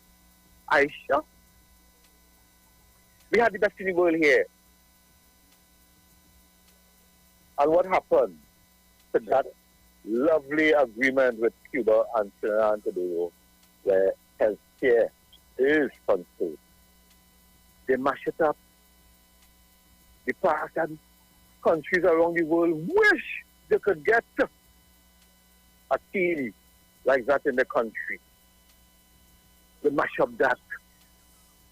Aisha. We had the best in the world here. And what happened to that lovely agreement with Cuba and Trinidad and Tobago, where healthcare is concerned? They mash it up. The past and countries around the world wish they could get a team like that in the country. They mash up that.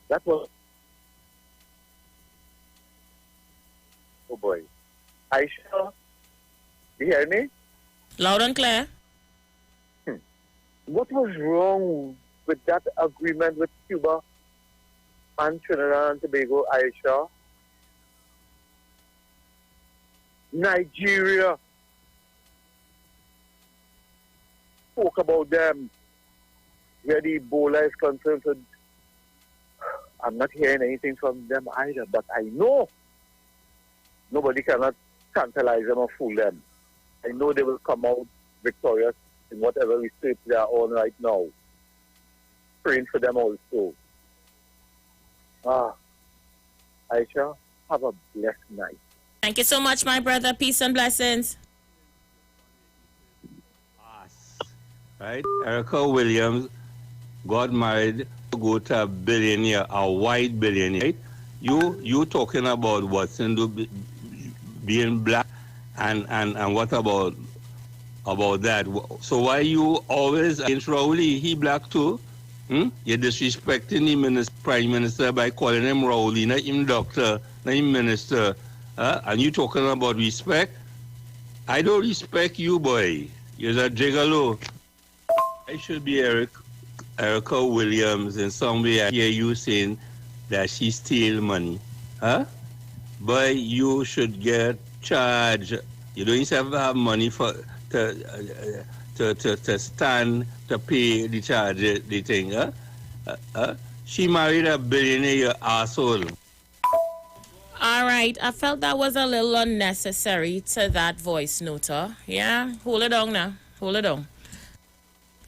That was... Oh boy. Aisha, you hear me? Loud and clear. What was wrong with that agreement with Cuba and Trinidad and Tobago, Aisha? Nigeria spoke about them where the Ebola is concerned. So I'm not hearing anything from them either, but I know nobody cannot tantalize them or fool them. I know they will come out victorious in whatever research they are on right now. Praying for them also. Aisha, have a blessed night. Thank you so much, my brother. Peace and blessings. Right? Erica Williams got married to go to a billionaire, a white billionaire. Right? You talking about Watson being black and what about that? So why you always against Rowley? He black too? You're disrespecting the prime minister by calling him Rowley, not him doctor, not him minister. And you talking about respect? I don't respect you, boy. You're a gigolo. I should be Erica Williams in some way. I hear you saying that she steal money, huh? But you should get charged. You don't have money for to stand to pay the charge, the thing, huh? She married a billionaire asshole. All right, I felt that was a little unnecessary to that voice note. Yeah, hold it on now. Hold it on.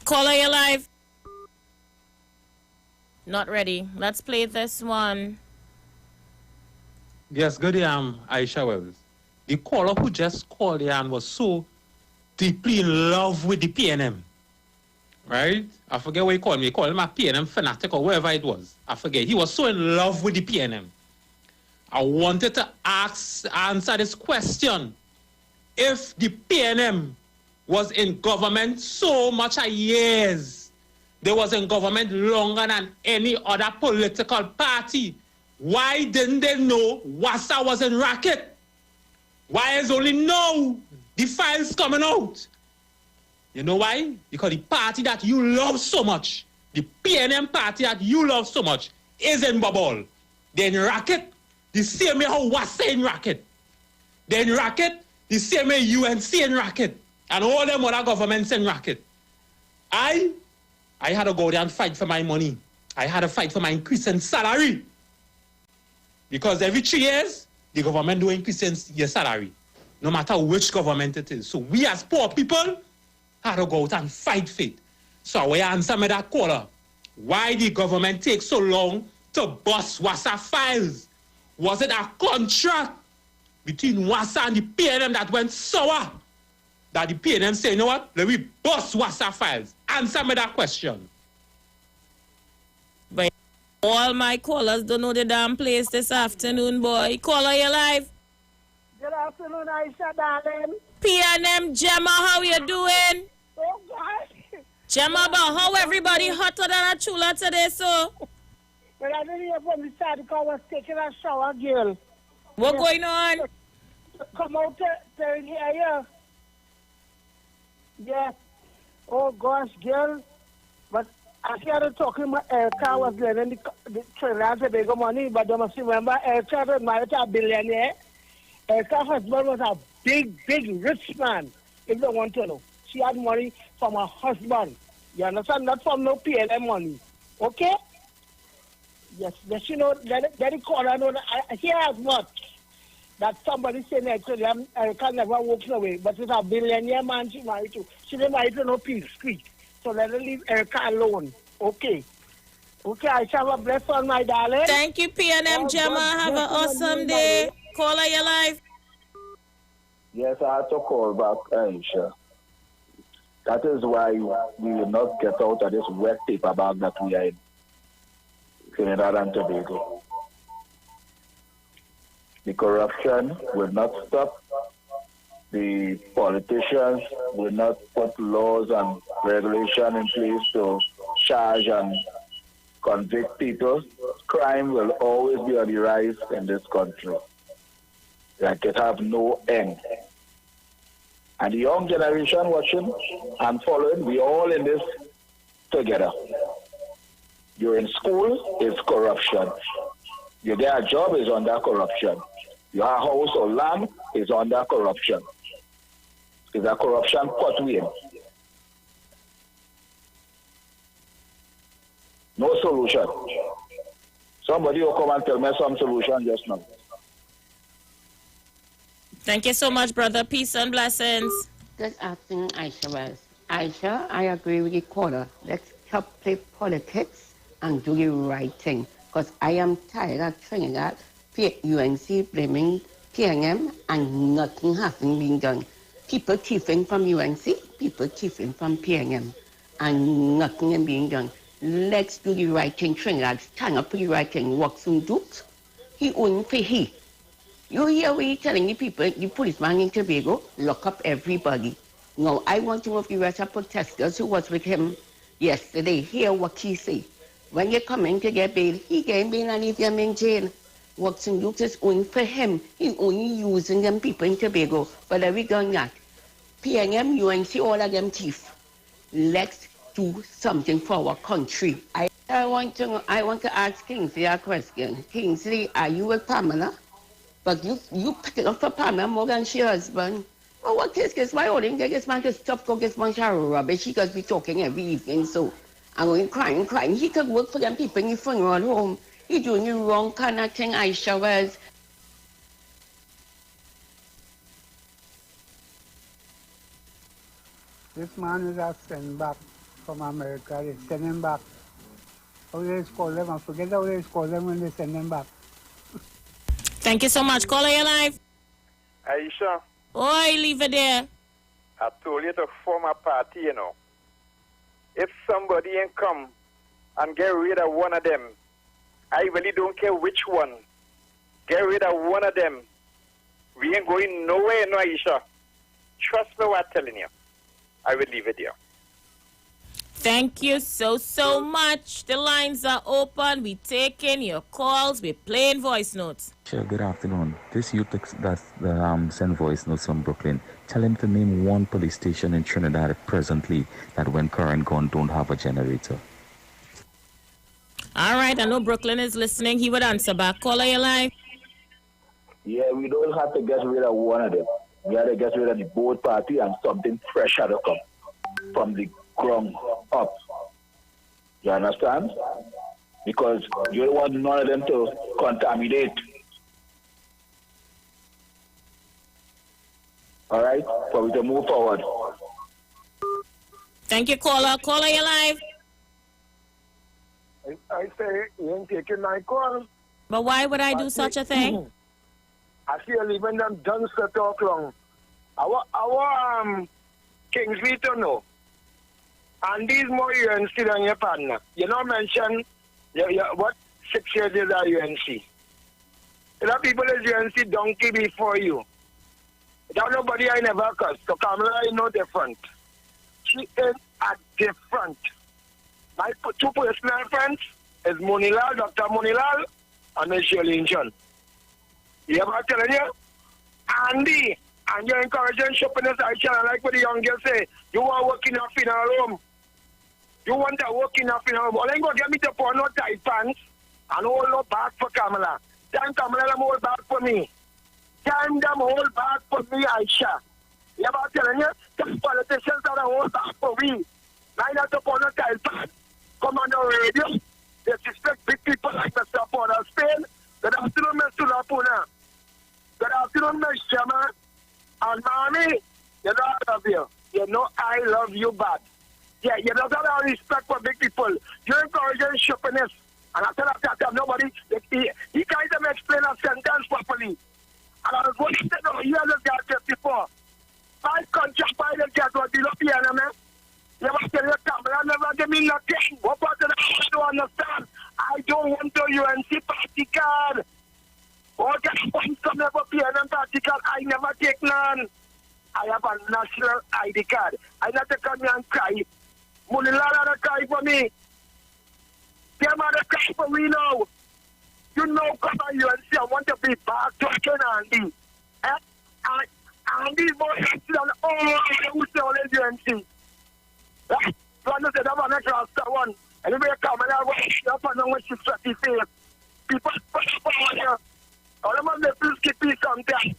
Caller, you live. Not ready. Let's play this one. Yes, good day, Isha Wells. The caller who just called and was so deeply in love with the PNM. Right? I forget what he called me. He called him a PNM fanatic or whatever it was. I forget. He was so in love with the PNM. I wanted to answer this question. If the PNM was in government so much a years, they was in government longer than any other political party, why didn't they know Wassa was in racket? Why is only now the files coming out? You know why? Because the party that you love so much, the PNM party that you love so much, is in bubble. They're in racket, the same way how Wassa in racket. They're in racket, the same way UNC in racket. And all them other governments in racket. I had to go there and fight for my money. I had to fight for my increase in salary. Because every 3 years, the government do increase your salary, no matter which government it is. So we as poor people had to go out and fight for it. So I will answer me that caller. Why the government take so long to bust Wassa files? Was it a contract between Wassa and the PNM that went sour? That the PNM say, you know what, let me bust Wassa files. Answer me that question. But all my callers don't know the damn place this afternoon, boy. Caller, you live. Good afternoon, Aisha, darling. PNM Gemma, how you doing? Oh, God. Gemma, but how everybody hotter than a chula today, so? Well, I didn't hear from the side because I was taking a shower, girl. What going on? Come out to hear you. Yeah. Oh, gosh, girl. But I started talking about Erica was learning the Trinidad and Tobago money, but you must remember Erica was married to a billionaire. Erica's husband was a big, big rich man, if you want to know. She had money from her husband. You understand? Not from no PLM money. Okay? Yes, you know, let it call. I know I hear as much that somebody saying that Erica never walks away, but it's a billionaire man she married to. She didn't marry to no Peel Street. So let her leave Erica alone. Okay. Okay, I shall have a blessed one, my darling. Thank you, PNM Gemma. Have an awesome day. Caller, you live. Yes, I had to call back, Aisha. That is why we will not get out of this wet paper bag that we are in Trinidad and Tobago. The corruption will not stop. The politicians will not put laws and regulation in place to charge and convict people. Crime will always be on the rise in this country. Like it have no end. And the young generation watching and following, we all in this together. You're in school, it's corruption. You get a job, is under corruption. Your house or land is under corruption. It's a corruption pot we in. No solution. Somebody will come and tell me some solution just now. Thank you so much, brother. Peace and blessings. Good afternoon, Isha Wells. Aisha, I agree with the caller. Let's stop play politics and do the right thing. Because I am tired of Trinidad, UNC blaming PNM and nothing having been done. People thieving from UNC, people thieving from PNM, and nothing is being done. Let's do the right thing. Trinidad, stand up for the right thing. Walk some dukes. He own for he. You hear what you're telling the people, the policeman in Tobago, lock up everybody. Now, I want to know if the rest of protesters who was with him yesterday, hear what he say. When you come in to get bail, he get bail and leave them in jail. Watson Dukes is only for him. He's only using them people in Tobago. But have we done that? PNM, UNC, all of them thief. Let's do something for our country. I want to ask Kingsley a question. Kingsley, are you with Pamela? But you pick it up for Pamela more than she husband. Oh, what is my own? Get this man to stop go get bunch of rubbish. He could be talking every evening, so I'm going crying. He could work for them people in the funeral home. He doing the wrong kind of thing, Isha Wells. This man is a send back from America. They send him back. How they call them? I forget how they call them when they send them back. Thank you so much. Caller, you live. Aisha. Oi, leave it there. I told you to form a party, you know. If somebody ain't come and get rid of one of them, I really don't care which one. Get rid of one of them. We ain't going nowhere, no, Aisha. Trust me what I'm telling you. I will leave it here. Thank you so much. The lines are open. We taking your calls. We playing voice notes. Sure, good afternoon. This youth that's send voice notes from Brooklyn. Tell him to name one police station in Trinidad presently that when current gone don't have a generator. All right, I know Brooklyn is listening. He would answer back. Caller, you live. Yeah, we don't have to get rid of one of them. We have to get rid of the both party and something fresh had to come from the ground up. You understand? Because you don't want none of them to contaminate. All right? For we to move forward. Thank you, caller. Caller, you live. I say you ain't taking my call. But why would I do such a thing? I feel even them done to talk long. Our Kingsley to know. And these more UNC than your partner. You know, mention what 6 years is at UNC. There are people is UNC donkey before you. That nobody I never cussed. So Kamala is no different. She is a different. My two personal friends is Monilal, Dr. Monilal, and Miss Shirley John. You ever telling you? Andy, and you're encouraging shopping I channel like what the young girl say. You want to work in a funeral home. You want to work in a funeral home. All I'm going to get me to put no tight pants and hold no back for Kamala. Then Kamala them hold back for me. Then them hold back for me, Aisha. You ever telling you? The politicians are hold back for me. Neither to put no tight pants. Come on the radio. They suspect big people like Mr. Paul of Spain. Good afternoon, Mr. Lapuna. Good afternoon, Miss Gemma. And mommy, you know I love you. You know I love you bad. Yeah, you know that I respect for big people. You're encouraging shoppiness. And after that, nobody, he can't even explain a sentence properly. And I was going to say, no, you have got this before. My contract by the cat was the piano, man. You must tell your camera, never give me nothing. What part of I don't understand? I don't want the UNC party card. Or just want some ever piano party card. I never take none. I have a national ID card. I not to come here and cry. Money Lala cry for me. Them are the cry for me now. You know, come on UNC, I want to be back talking Andy. Andy boy, who say all is UNC. So I said, I'm an extra one. And if you come and I watch up and when she's 30 face, people put up on here. All of them, they feel skippy sometimes.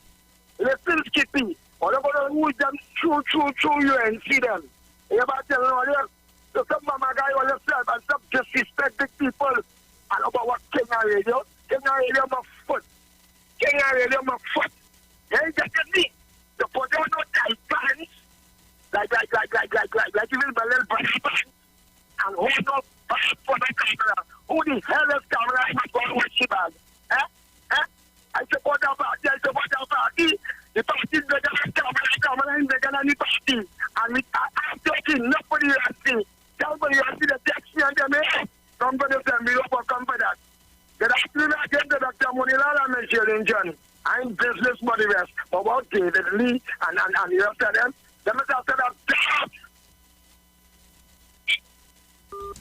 They feel skippy. All of them, who is them true, you and see them. You about telling all them. So some mama guy on yourself and some disrespect big people. And about what Kenya Radio? Kenya Radio, my foot. Kenya Radio, my foot. You ain't getting me. The put on no tight pants. Like even my little brother and hold up back for the camera. Who the hell is camera? I'm not going to watch it, man. I support our party, The party is bigger than camera is bigger than the party. And I'm talking, nobody has seen. Somebody has seen the text me and them here. Somebody send me up or come for that. Good afternoon again to Dr. Monilal and Michelle John. I'm business body rest. But about David Lee and the rest of them, they must have said that.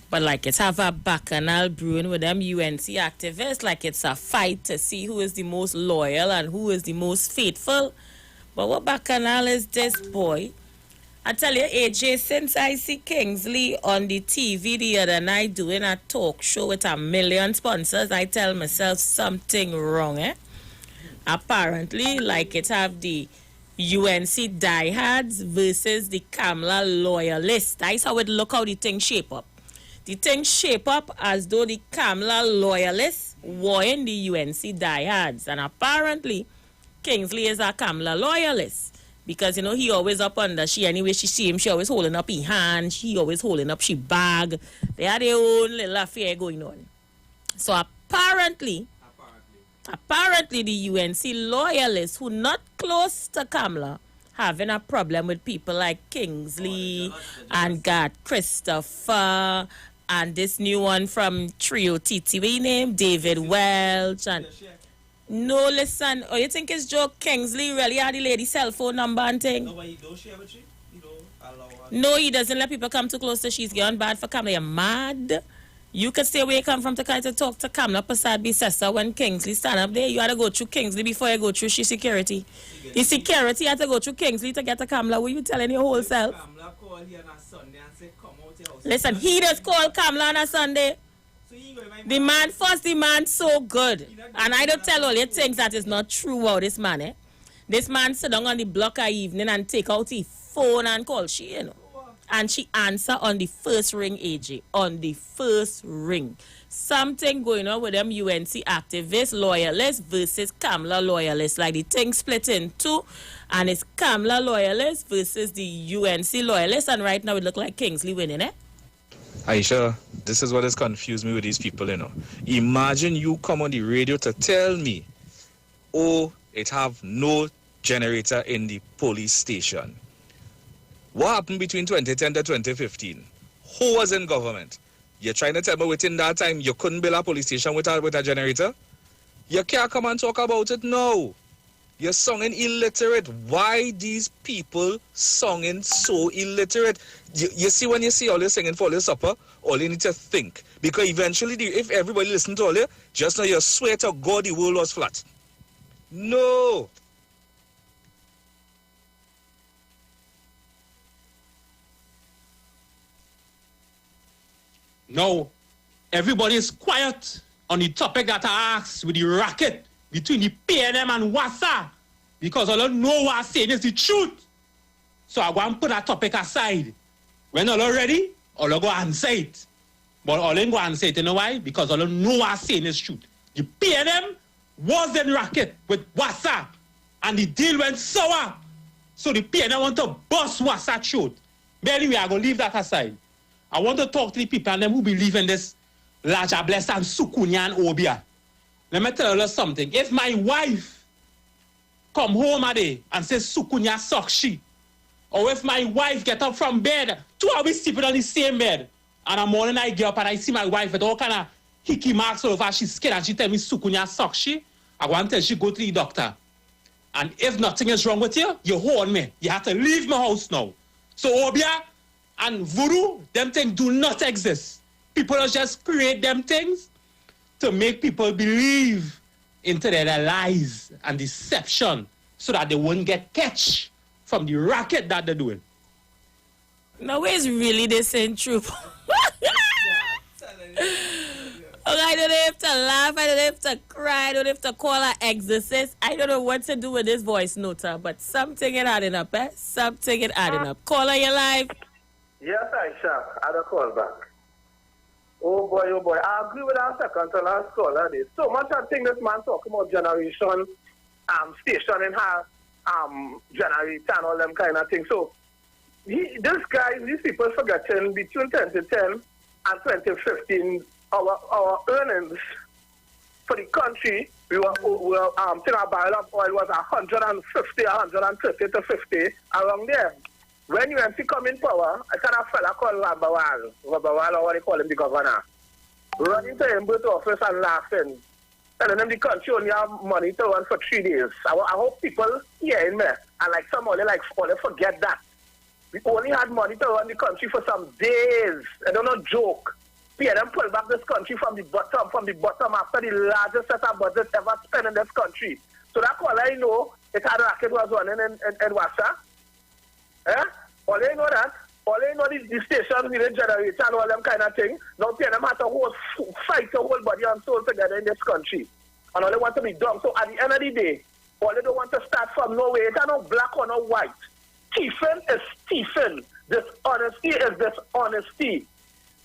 But like it's have a bacchanal brewing with them UNC activists, like it's a fight to see who is the most loyal and who is the most faithful. But what bacchanal is this, boy? I tell you, AJ, since I see Kingsley on the TV the other night doing a talk show with 1 million sponsors, I tell myself something wrong, eh? Apparently, like it have the UNC diehards versus the Kamla loyalists. That's how it look how the thing shape up. The thing shape up as though the Kamla loyalists were in the UNC diehards. And apparently, Kingsley is a Kamla loyalist. Because, you know, he always up under she. Anyway, she see him, she always holding up his hand. She always holding up she bag. They had their own little affair going on. So apparently, the UNC loyalists who not close to Kamla having a problem with people like Kingsley and got Christopher and this new one from Trio TT, we name David Welch and no, listen. Oh, you think it's joke? Kingsley really had the lady's cell phone number and thing? No, but he don't share with you. He don't allow her. No, he doesn't let people come too close to she's getting bad for Kamla. You're mad. You could stay where you come from to kind of talk to Kamla Passad be sister when Kingsley stand up there. You had to go through Kingsley before you go through she security. The security had to go through Kingsley to get to Kamla. What you telling your whole self? Kamla call here on a Sunday and say, come out your house. Listen, he just called Kamla on a Sunday. The man first, the man so good. And I don't tell all your things that is not true about this man, eh? This man sit down on the block a evening and take out his phone and call she, you know. And she answer on the first ring, AJ. On the first ring. Something going on with them UNC activists, loyalists versus Kamla loyalists. Like the thing split in two. And it's Kamla loyalists versus the UNC loyalists. And right now it look like Kingsley winning, eh? Aisha, this is what has confused me with these people, you know. Imagine you come on the radio to tell me, oh, it have no generator in the police station. What happened between 2010 to 2015? Who was in government? You're trying to tell me within that time you couldn't build a police station with a generator? You can't come and talk about it now. You're singing illiterate. Why these people singing so illiterate? You see, when you see all this singing for your supper, all you need to think. Because eventually, if everybody listen to all you, just now you swear to God the world was flat. No. No. Everybody is quiet on the topic that I asked with the racket between the PNM and WASA, because I don't know what I'm saying is the truth. So I go and put that topic aside. When all ready, I'll go answer it. But I'll go answer it, you know why? Because I don't know what I'm saying is truth. The PNM was in racket with WASA, and the deal went sour. So the PNM want to bust WASA truth. But anyway, I'm going to leave that aside. I want to talk to the people and them who believe in this Laja Bless and Sukunya and Obia. Let me tell you something. If my wife come home a day and say Sukunya suck she, or if my wife get up from bed, 2 hours sleeping on the same bed, and a morning I get up and I see my wife with all kind of hickey marks all over she's skin and she tell me Sukunya suck she, I want to tell she go to the doctor. And if nothing is wrong with you, you hold me. You have to leave my house now. So Obia and voodoo, them things do not exist. People just create them things to make people believe into their lies and deception so that they won't get catch from the racket that they're doing. No, it's really the same truth. I don't have to laugh, I don't have to cry, I don't have to call her exorcist. I don't know what to do with this voice note, but something is adding up, eh? Something is adding up. Call her your live. Yes, Aisha, I don't call back. Oh boy, I agree with our second to last caller. There's so much I think this man talking about generation, station in her, generator and all them kind of things. So, these people forgetting between 2010 and 2015, our earnings for the country, we were till our barrel of oil was 150, 130 to 50, around there. When UNC come in power, I kind of fella called Rabawal, or what they call him, the governor, running to him to office and laughing, telling him the country only have money to run for 3 days. I hope people hearing me, and like somebody forget that. We only had money to run the country for some days. I don't know, joke. PNM pull back this country from the bottom after the largest set of budget ever spent in this country. So that's all I know. It had a racket was running in Wasa. Eh? All they know that. All they know is the station with the generator and all them kind of thing. Now PNM have to hold fight the whole body and soul together in this country. And all they want to be done. So at the end of the day, all they don't want to start from nowhere. It's not black or no white. Stephen is Stephen. Dishonesty is dishonesty.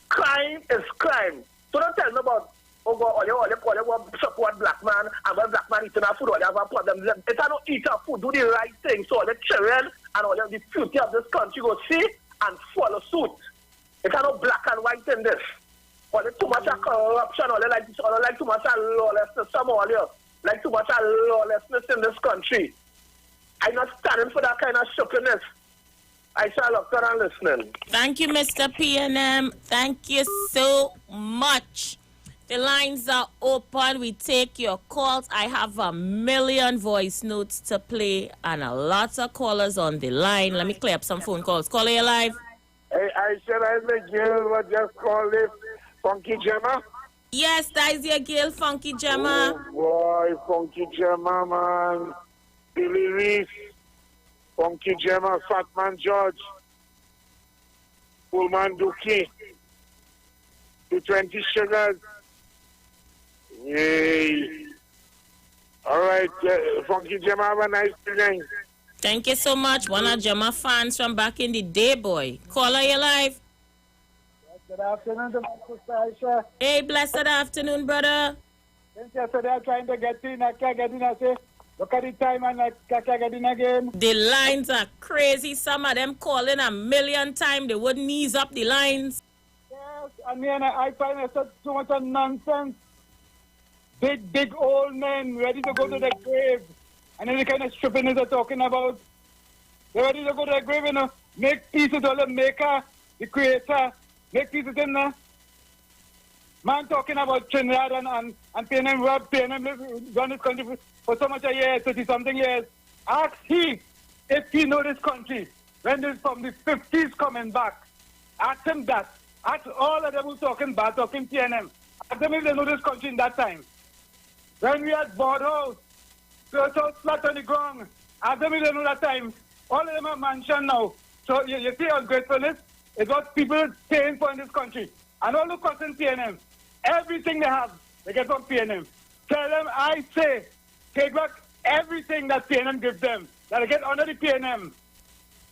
Crime is crime. So don't tell me about all you support black man and when black man eating our food, all you have a problem. It's not eat our food, do the right thing. So all the children and all the future of this country go see and follow suit. It's not black and white in this. All the too much of corruption, all they like too much of lawlessness, some all you like too much of lawlessness in this country. I'm not standing for that kind of stupidness. I shall look and listening. Thank you, Mr. PNM. Thank you so much. The lines are open. We take your calls. I have 1 million voice notes to play and a lot of callers on the line. Let me clear up some phone calls. Caller, you live? Hey, I said I the girl what just called it Funky Gemma. Yes, that is your girl, Funky Gemma. Oh boy, Funky Gemma, man. Billy Reese, Funky Gemma, Fat Man George, Pullman Dookie, 220 Sugars. Yay. All right, Funky Gemma, have a nice evening. Thank you so much. One of Gemma fans from back in the day, boy. Caller, you live? Good afternoon, to my sister Aisha. Hey, blessed afternoon, brother. Since yesterday I'm trying to get in, I can't get in. I say, look at the time and I can't get in again. The lines are crazy. Some of them calling 1 million times. They wouldn't ease up the lines. Yes, and I find it so much of nonsense. Big old men ready to go to the grave. And then the kind of stupidness they're talking about. They're ready to go to the grave, make peace with all the maker, the creator. Make peace with him now. Man talking about Trinidad and PNM run this country for so much a year, 30-something years. Ask he if he know this country. When this from the 50s coming back. Ask him that. Ask all of them who talking bad, talking PNM. Ask them if they know this country in that time. When we had board house, so flat on the ground. Ask them if they know that time. All of them are mansion now. So you see ungratefulness is what people paying for in this country. And all the costs in PNM, everything they have, they get from PNM. Tell them, I say, take back everything that PNM gives them, that they get under the PNM.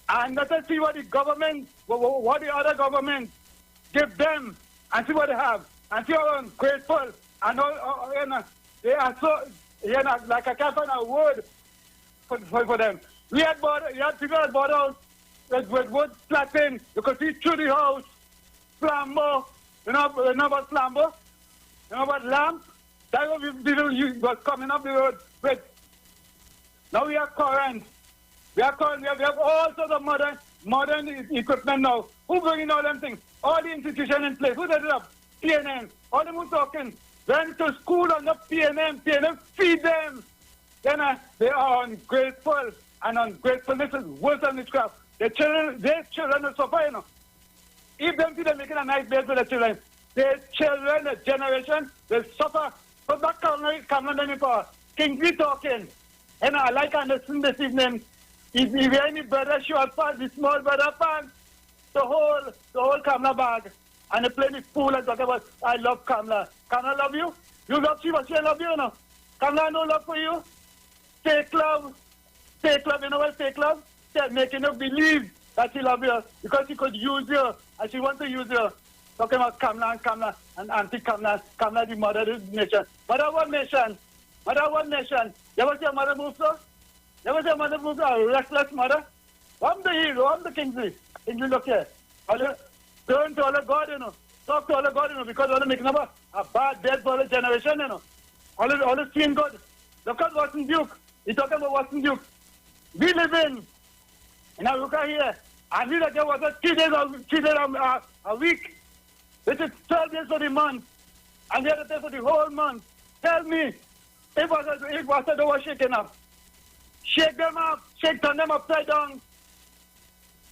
And let us see what the government, what the other government give them, and see what they have. And see how ungrateful. And all, they are so, like I can't find a word for them. We had people at borders with wood flattened. You could see through the house. Flambeau. You know about flambeau? You know about lamp? That's what was coming up the road with. Now we have current. We have all sorts of modern equipment now. Who bringing all them things? All the institutions in place. Who set it up? PNM. All them who talking. Went to school under PNM. PNM feed them. Then they are ungrateful. And ungratefulness is worse than witchcraft. Their children will suffer, If them see them making a nice bed for their children, their children, the generation, will suffer. But that come on power. Kingsley talking. And I like Anderson this evening. If any brother short pants, the small brother pants, the whole Kamla bag. And they play the fool and talk about, I love Kamla. Kamla love you? You love she, but she love you, Kamla no love for you? Fake love. Fake love, you know what fake love? They're making you believe that she love you because she could use you and she wants to use you. Talking about Kamla and anti-Kamla. Kamla the mother of the nation. Mother of what nation? Mother of what nation? You ever see a mother move so? You ever see a mother move so? A restless mother? I'm the hero. I'm the Kingsley. Kingsley, look here. Turn to all of God, Talk to all of God, because all the making up a bad, dead for the generation, All the seeing good. Look at Watson Duke. He's talking about Watson Duke. We live in Aruka here, and we get water 3 days a week, which is 12 days for the month, and the other day for the whole month. Tell me, if water don't was shaken up, shake them up, turn them upside down.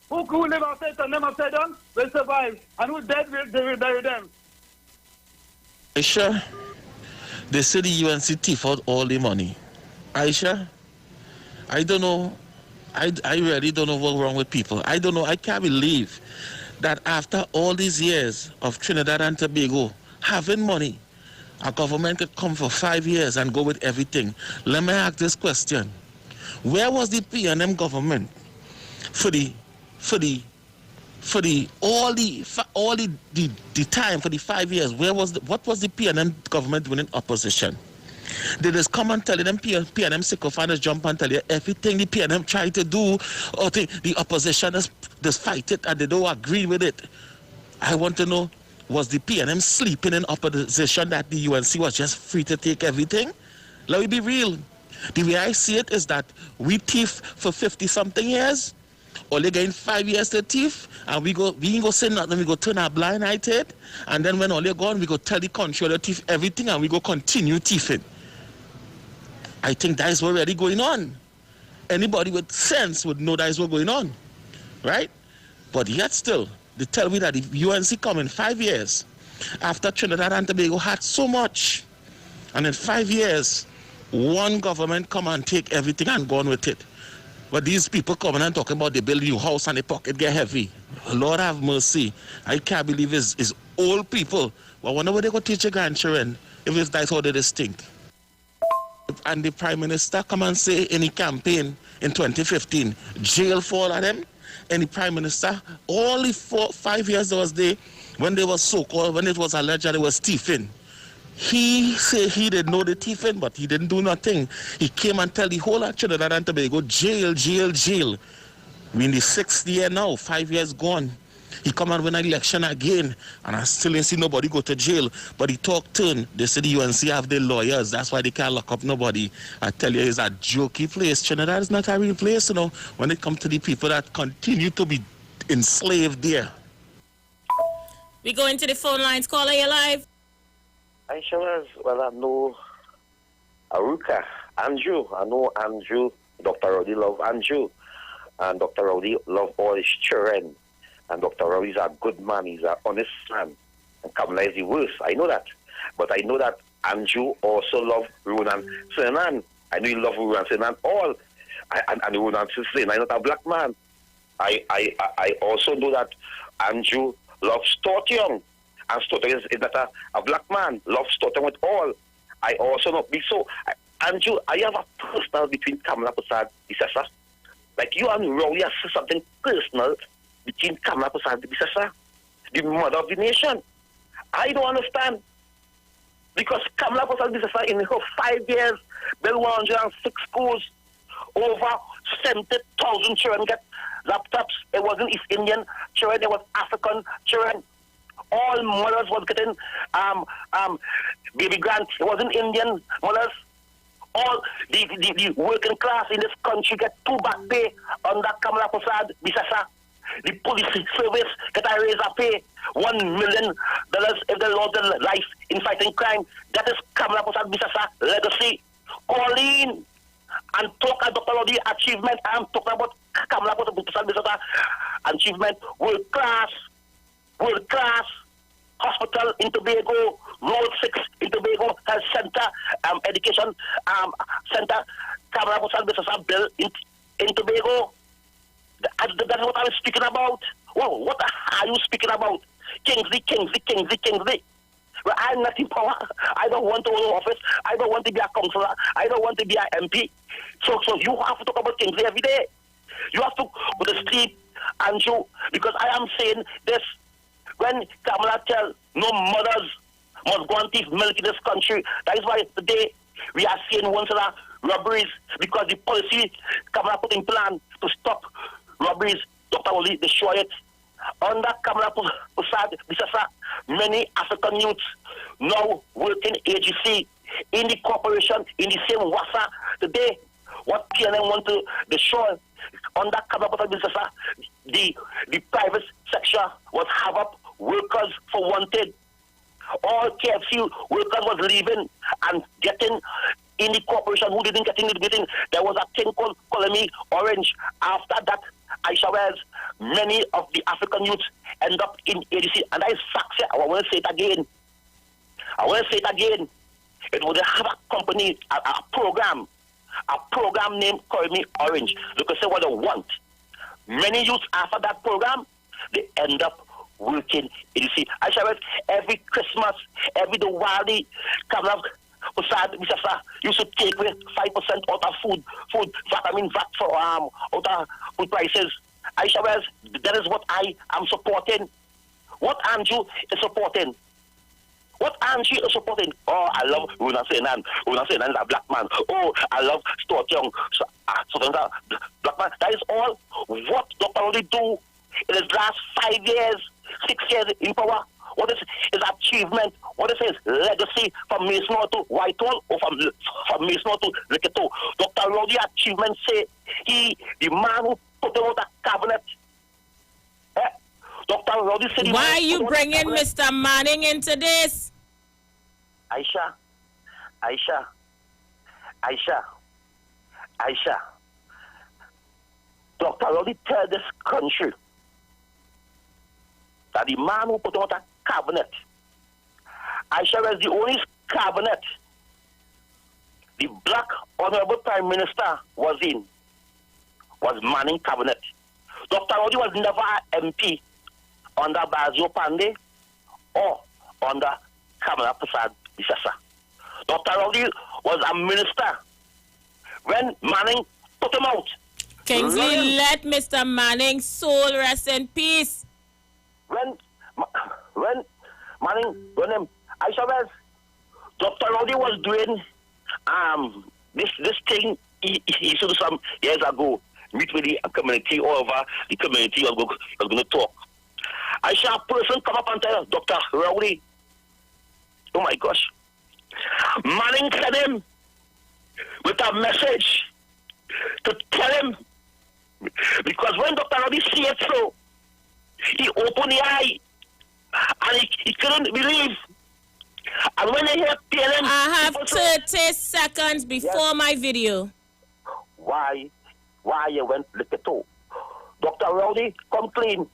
Who live outside, turn them upside down, will survive, and who's dead, they will bury them. Aisha, they say the UNC thief out all the money. Aisha, I don't know I really don't know what's wrong with people. I don't know. I can't believe that after all these years of Trinidad and Tobago having money, our government could come for 5 years and go with everything. Let me ask this question. Where was the PNM government for the time, for the 5 years? What was the PNM government doing in opposition? They just come and tell them PNM sycophants jump and tell you everything the PNM try to do, or the opposition just fight it and they don't agree with it. I want to know, was the PNM sleeping in opposition that the UNC was just free to take everything? Let me be real. The way I see it is that we thief for 50-something years, only getting 5 years to thief, and we ain't go say nothing, we go turn our blind eye to it, and then when all they gone, we go tell the controller thief everything, and we go continue thieving. I think that is what really going on. Anybody with sense would know that is what's going on, right? But yet still, they tell me that if UNC come in 5 years, after Trinidad and Tobago had so much, and in 5 years, one government come and take everything and go on with it. But these people coming and talking about they build new house and the pocket get heavy. Lord have mercy. I can't believe it's old people. Well, I wonder what they go teach your grandchildren if that's how they just think. And the Prime Minister come and say in the campaign in 2015, jail for all of them. And the Prime Minister, all the 5 years that was there, when they was so-called, when it was alleged that they was thieving, he said he didn't know the thieving, but he didn't do nothing. He came and tell the whole of Trinidad and Tobago, jail, jail, jail. We're in the 6th year now, 5 years gone. He come and win an election again, and I still ain't see nobody go to jail. But he talk turn. They say the UNC have their lawyers. That's why they can't lock up nobody. I tell you, it's a jokey place. Trinidad is not a real place, you know, when it comes to the people that continue to be enslaved there. We go into the phone lines. Caller, you live. Isha Wells, well, I know Aruka, Andrew. I know Andrew. Dr. Rowdy love Andrew. And Dr. Rowdy love all his children. And Dr. Rowdy is a good man. He's an honest man. And Kamala is the worst. I know that. But I know that Andrew also love Ronan Senan. I know he love Ronan Senan all. And Ronan Senan is not a black man. I also know that Andrew loves Stott Young. And Stott Young is not a black man. Loves Stott Young with all. I also know. So, Andrew, I have a personal between Kamala Prasad and Bisasa. Like you and Rowdy have something personal between Kamala Prasad and Bisasa, the mother of the nation. I don't understand. Because Kamala Prasad and Bisasa in her 5 years built 106 schools, over 70,000 children get laptops. It wasn't East Indian children, it was African children. All mothers was getting baby grants. It wasn't Indian mothers. All the working class in this country get 2 back pay under Kamala Prasad Bisasa. The police service get a raise of pay $1 million if they lost their life in fighting crime. That is Kamala Prasad Bisasa legacy. Call in and talk about Dr. Rowdy achievement. I'm talking about Kamala Prasad Bisasa achievement. World class hospital in Tobago, Road 6 in Tobago, health center, education center, Kamala Prasad Bisasa bill in Tobago. That's what I'm speaking about. Whoa, what are you speaking about? Kingsley. Well, I'm not in power. I don't want to hold office. I don't want to be a councillor. I don't want to be an MP. So you have to talk about Kingsley every day. You have to go to sleep, Andrew, because I am saying this. When Kamala tell no mothers must go and thief milk in this country, that is why today we are seeing one set of robberies, because the policy Kamala put in plan to stop robberies, Dr. Rowdy destroy it. Under Kamala Prasad Bisasa, many African youths now work in AGC, in the corporation, in the same WASA. Today, what PNM want to destroy, under Kamala Prasad Bisasa, the private sector was have up workers for wanted. All KFC workers was leaving and getting in the corporation who didn't get in the meeting. There was a thing called Colony Orange. After that, Isha Wells, many of the African youths end up in ADC. And that is facts. I want to say it again. It would have a company, a program a program named Call Me Orange. They could say what they want. Many youths after that program, they end up working in the city. Isha Wells, every Christmas, every Diwali, come up, you should take away 5% out of food, VAT for out of food prices. Isha Wells, that is what I am supporting. What Andrew is supporting. What Angie is supporting. Oh, I love Runa Senan. Runa Senan is a black man. Oh, I love Stuart Young. So black man. That is all what Dr. Rowley do in his last 5 years, 6 years in power. What is his achievement? What is his legacy from Mason to Whitehall or from Mason to Ricketo? Dr. Rowley's achievement say he, the man who put out a cabinet. Dr. Rowley said why are you bringing Mr. Manning into this? Isha. Dr. Rowley tell this country that the man who put out a cabinet, Isha was the only cabinet the black honorable prime minister was Manning cabinet. Dr. Rowley was never an MP under Bazio Pandey or under Kamala Prasad Bisasa. Dr. Rowley was a minister when Manning put him out. Kingsley, let Mr. Manning's soul rest in peace. When Manning run him, Isha Wells, Dr. Rowley was doing this thing he should do some years ago. Meet with the community all over the community was going to talk. I saw a person come up and tell Dr. Rowley, oh my gosh, Manning sent him with a message to tell him, because when Dr. Rowley see it so, he opened the eye and he couldn't believe. And when they hear PLM, I have 30 seconds before my video. Why you went Liketo? Dr. Rowley, come clean.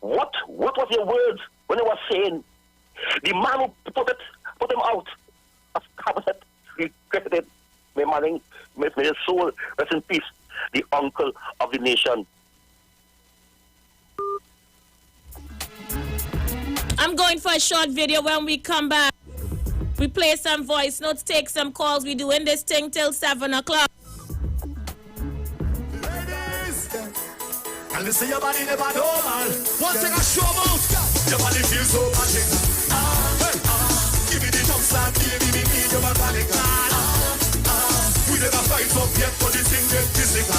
What was your words when he was saying the man who put him out of cabinet, he credited may Manning, may his soul rest in peace, the uncle of the nation. I'm going for a short video. When we come back, we play some voice notes, take some calls. We doing this thing till 7 o'clock. And listen, your body never normal. One thing I show about, your body feels so magical. Give me the jumps and baby, me need your mechanical. We never fight up yet, but the thing get physical.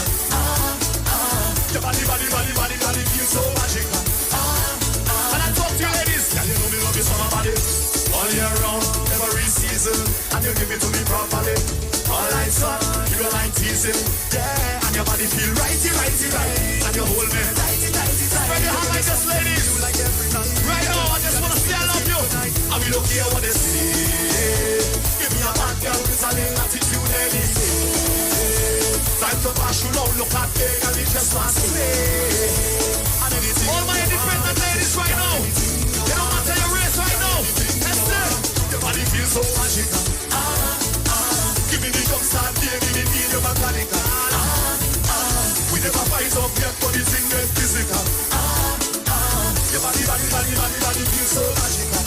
Your body feels so magical. And I talk to you ladies, yeah, you know me love you so body. All year round, every season, and you give it to me properly. All lights on, you don't like teasing, yeah. And your body feel righty, and you hold me tighty. Spread your hand like this, ladies. Right now, I just wanna say I love you, and we don't care what they say. Give me a bad girl with a little attitude any day. Time to bash you now, look at me, and it just wants to play. And anything. All my independent ladies right now, you don't matter your race right now. Esther, your body feels so magical. Give me the jumps and baby, me need your mechanical. We never fight up yet, but the thing get physical. Your body feels so magical.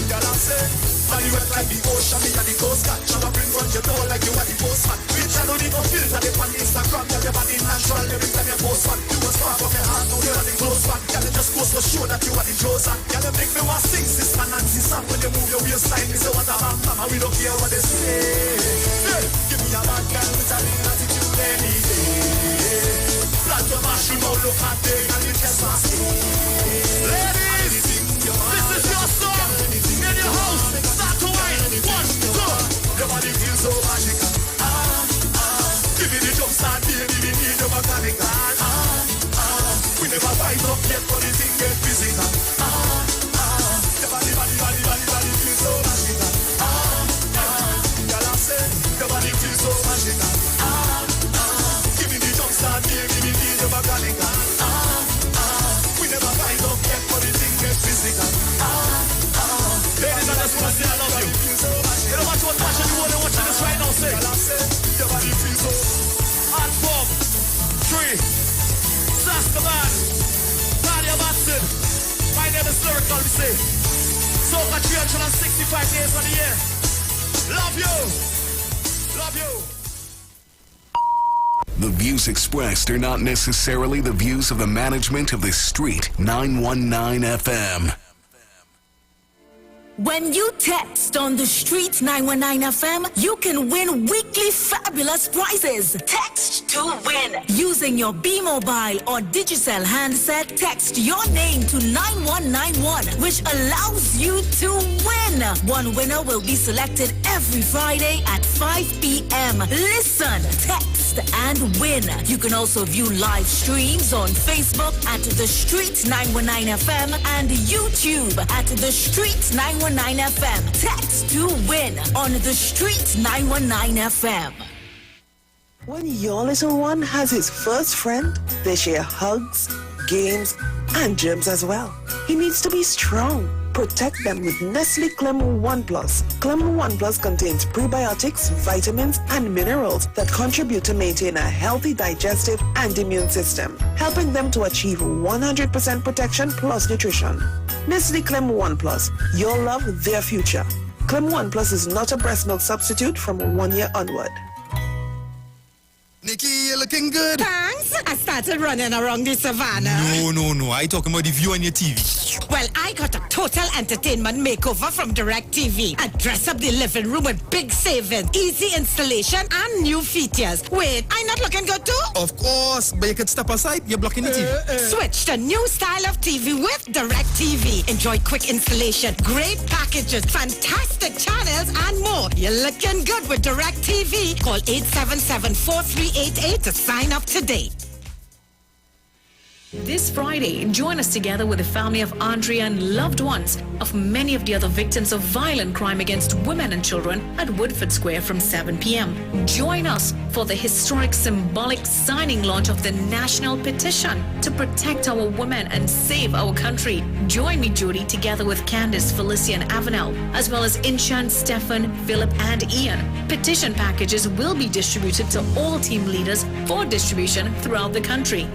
Girl, I say, body wet like the ocean, me and the coast guard. Shut up in front your door like you are the postman. Bitch, I don't need no filter, they on Instagram. Girl, your body natural, every time you post one. You was far from your heart, now you're the close one. Girl, it just goes to show that you are the chosen. Girl, you make me want sing, sister Nancy song. When you move your waistline, me say what a bam, mama, we don't care what they say. Hey, give me a bad girl with a little attitude any day. Plant your mash, you know, look at me, and you just want to stay. Ladies, this is your song. In your house, start to wine. 1, 2. Your body feels so magical. Give me the jumps and baby, we need your mechanical. We never fight up yet, but the thing get physical. Your body feels so magical. Girl, I say, your body feels so magical. Give me the jumps and baby, we need your mechanical. We never fight up yet, but the thing get physical. Ladies, I just want to say I love you. You know what passion you want to watch this right now, listen. My name is Lyrical, we say. Soca 365 days of the year. Love you. Love you. The views expressed are not necessarily the views of the management of the Street 919 FM. When you text on the Street 919 FM, you can win weekly fabulous prizes. Text to win. Using your B-Mobile or Digicel handset, text your name to 9191, which allows you to win. One winner will be selected every Friday at 5 p.m. Listen, text and win. You can also view live streams on Facebook at The Street 919 FM and YouTube at The Street 919 FM. Text to win on The Street 919 FM. When your little one has his first friend, they share hugs, games, and germs as well. He needs to be strong. Protect them with Nestle Clem 1 Plus. Clem 1 Plus contains prebiotics, vitamins, and minerals that contribute to maintain a healthy digestive and immune system, helping them to achieve 100% protection plus nutrition. Nestle Clem 1 Plus, your love, their future. Clem 1 Plus is not a breast milk substitute from 1 year onward. Nikki, you're looking good. Thanks. I started running around the savannah. No. I talking about the view on your TV. Well, I got a total entertainment makeover from Direct TV. I dress up the living room with big savings, easy installation, and new features. Wait, I'm not looking good too? Of course, but you could step aside. You're blocking the TV. Switch to new style of TV with Direct TV. Enjoy quick installation, great packages, fantastic channels, and more. You're looking good with Direct TV. Call 877-4388 to sign up today. This Friday, join us together with the family of Andrea and loved ones of many of the other victims of violent crime against women and children at Woodford Square from 7 p.m. Join us for the historic symbolic signing launch of the national petition to protect our women and save our country. Join me, Judy, together with Candace, Felicia, and Avenel, as well as Inchan, Stefan, Philip, and Ian. Petition packages will be distributed to all team leaders for distribution throughout the country.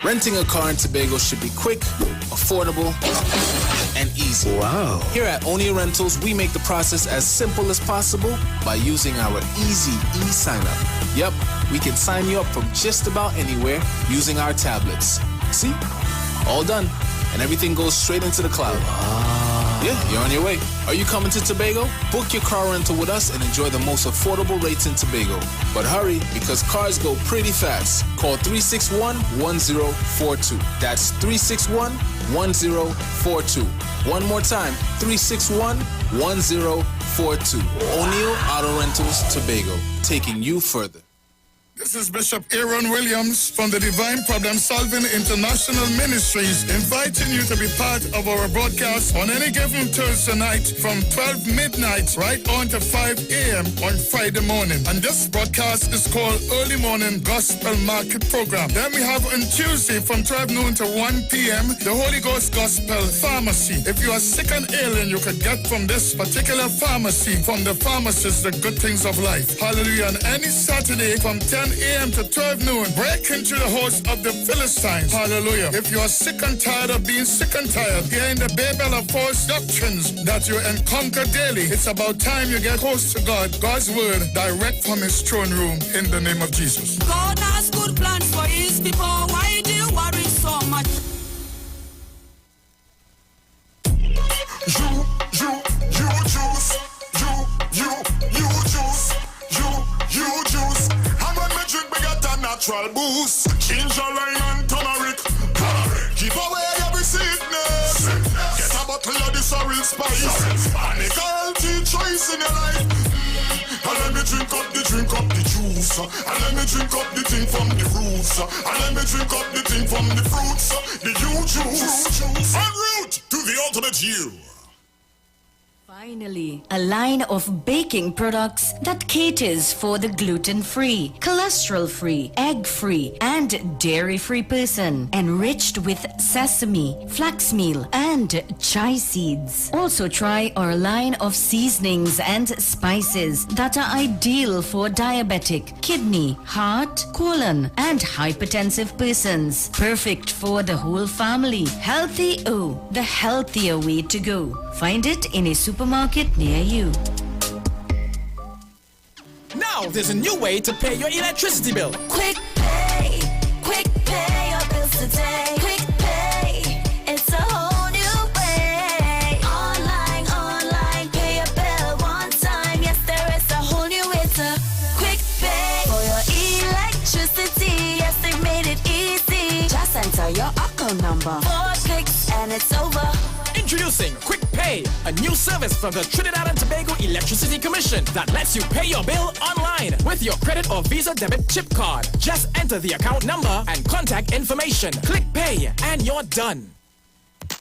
Renting a car in Tobago should be quick, affordable, and easy. Wow. Here at Onia Rentals, we make the process as simple as possible by using our easy e-sign-up. Yep, we can sign you up from just about anywhere using our tablets. See? All done. And everything goes straight into the cloud. Yeah, you're on your way. Are you coming to Tobago? Book your car rental with us and enjoy the most affordable rates in Tobago. But hurry, because cars go pretty fast. Call 361-1042. That's 361-1042. One more time, 361-1042. O'Neill Auto Rentals, Tobago, taking you further. This is Bishop Aaron Williams from the Divine Problem Solving International Ministries, inviting you to be part of our broadcast on any given Thursday night from 12 midnight right on to 5 a.m. on Friday morning. And this broadcast is called Early Morning Gospel Market Program. Then we have on Tuesday from 12 noon to 1 p.m. the Holy Ghost Gospel Pharmacy. If you are sick and ailing, you could get from this particular pharmacy, from the pharmacist, the good things of life. Hallelujah. And any Saturday from 10 a.m. to 12 noon, break into the host of the Philistines. Hallelujah. If you are sick and tired of being sick and tired, hearing the babel of false doctrines that you encounter daily, it's about time you get close to God, God's word, direct from his throne room, in the name of Jesus. God has good plans for his people. Why do you worry so much? You juice. And when we drink, we get a natural boost. Ginger, lime, and turmeric. Keep away every sickness. Get a bottle of this real spice. And a healthy choice in your life. And let me drink up the juice. And let me drink up the thing from the roots. And let me drink up the thing from the fruits. The you juice. En route to the ultimate you. Finally, a line of baking products that caters for the gluten-free, cholesterol-free, egg-free, and dairy-free person, enriched with sesame, flax meal, and chai seeds. Also try our line of seasonings and spices that are ideal for diabetic, kidney, heart, colon, and hypertensive persons. Perfect for the whole family. Healthy O, the healthier way to go. Find it in a supermarket near you. Now there's a new way to pay your electricity bill. Quick pay your bills today. Quick pay, it's a whole new way. Online, pay your bill one time. Yes, there is a whole new way to quick pay for your electricity. Yes, they made it easy. Just enter your account number. 4 clicks and it's over. Introducing Quick Pay, a new service from the Trinidad and Tobago Electricity Commission that lets you pay your bill online with your credit or Visa debit chip card. Just enter the account number and contact information. Click Pay and you're done.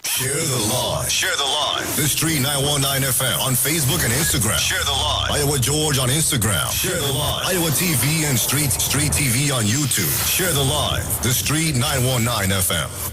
Share the live. Share the live. The Street 919 FM on Facebook and Instagram. Share the live. Iowa George on Instagram. Share the live. Iowa TV and Street TV on YouTube. Share the live. The Street 919 FM.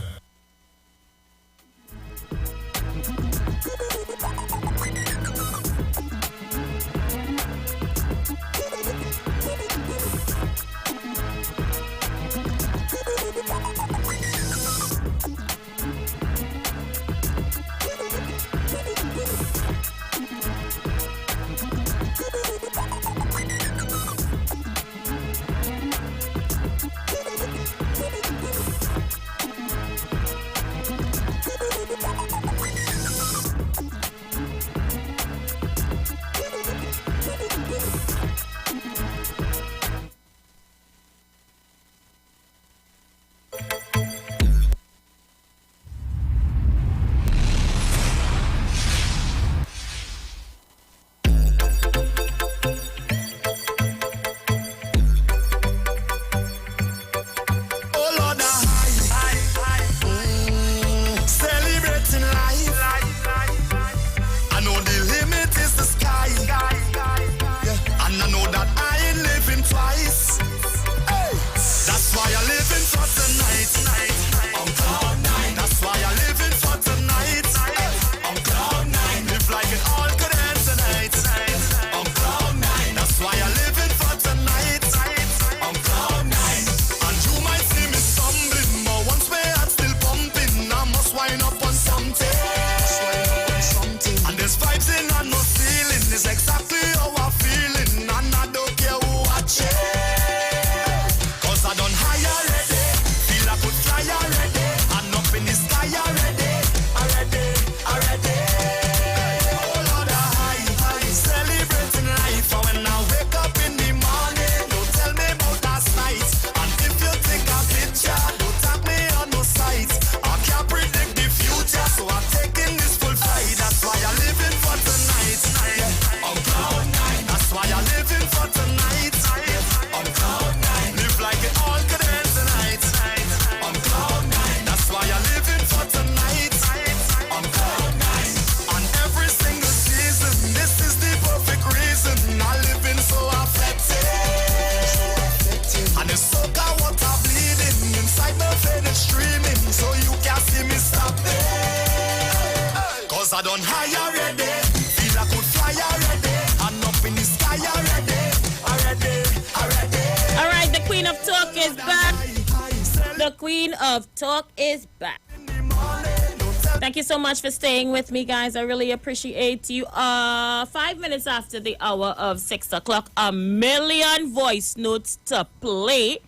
I don't high already. Feel I could fly already. And up in the sky already. All right, the Queen of Talk is back. The Queen of Talk is back. Thank you so much for staying with me, guys. I really appreciate you. 5 minutes after the hour of 6 o'clock, a million voice notes to play.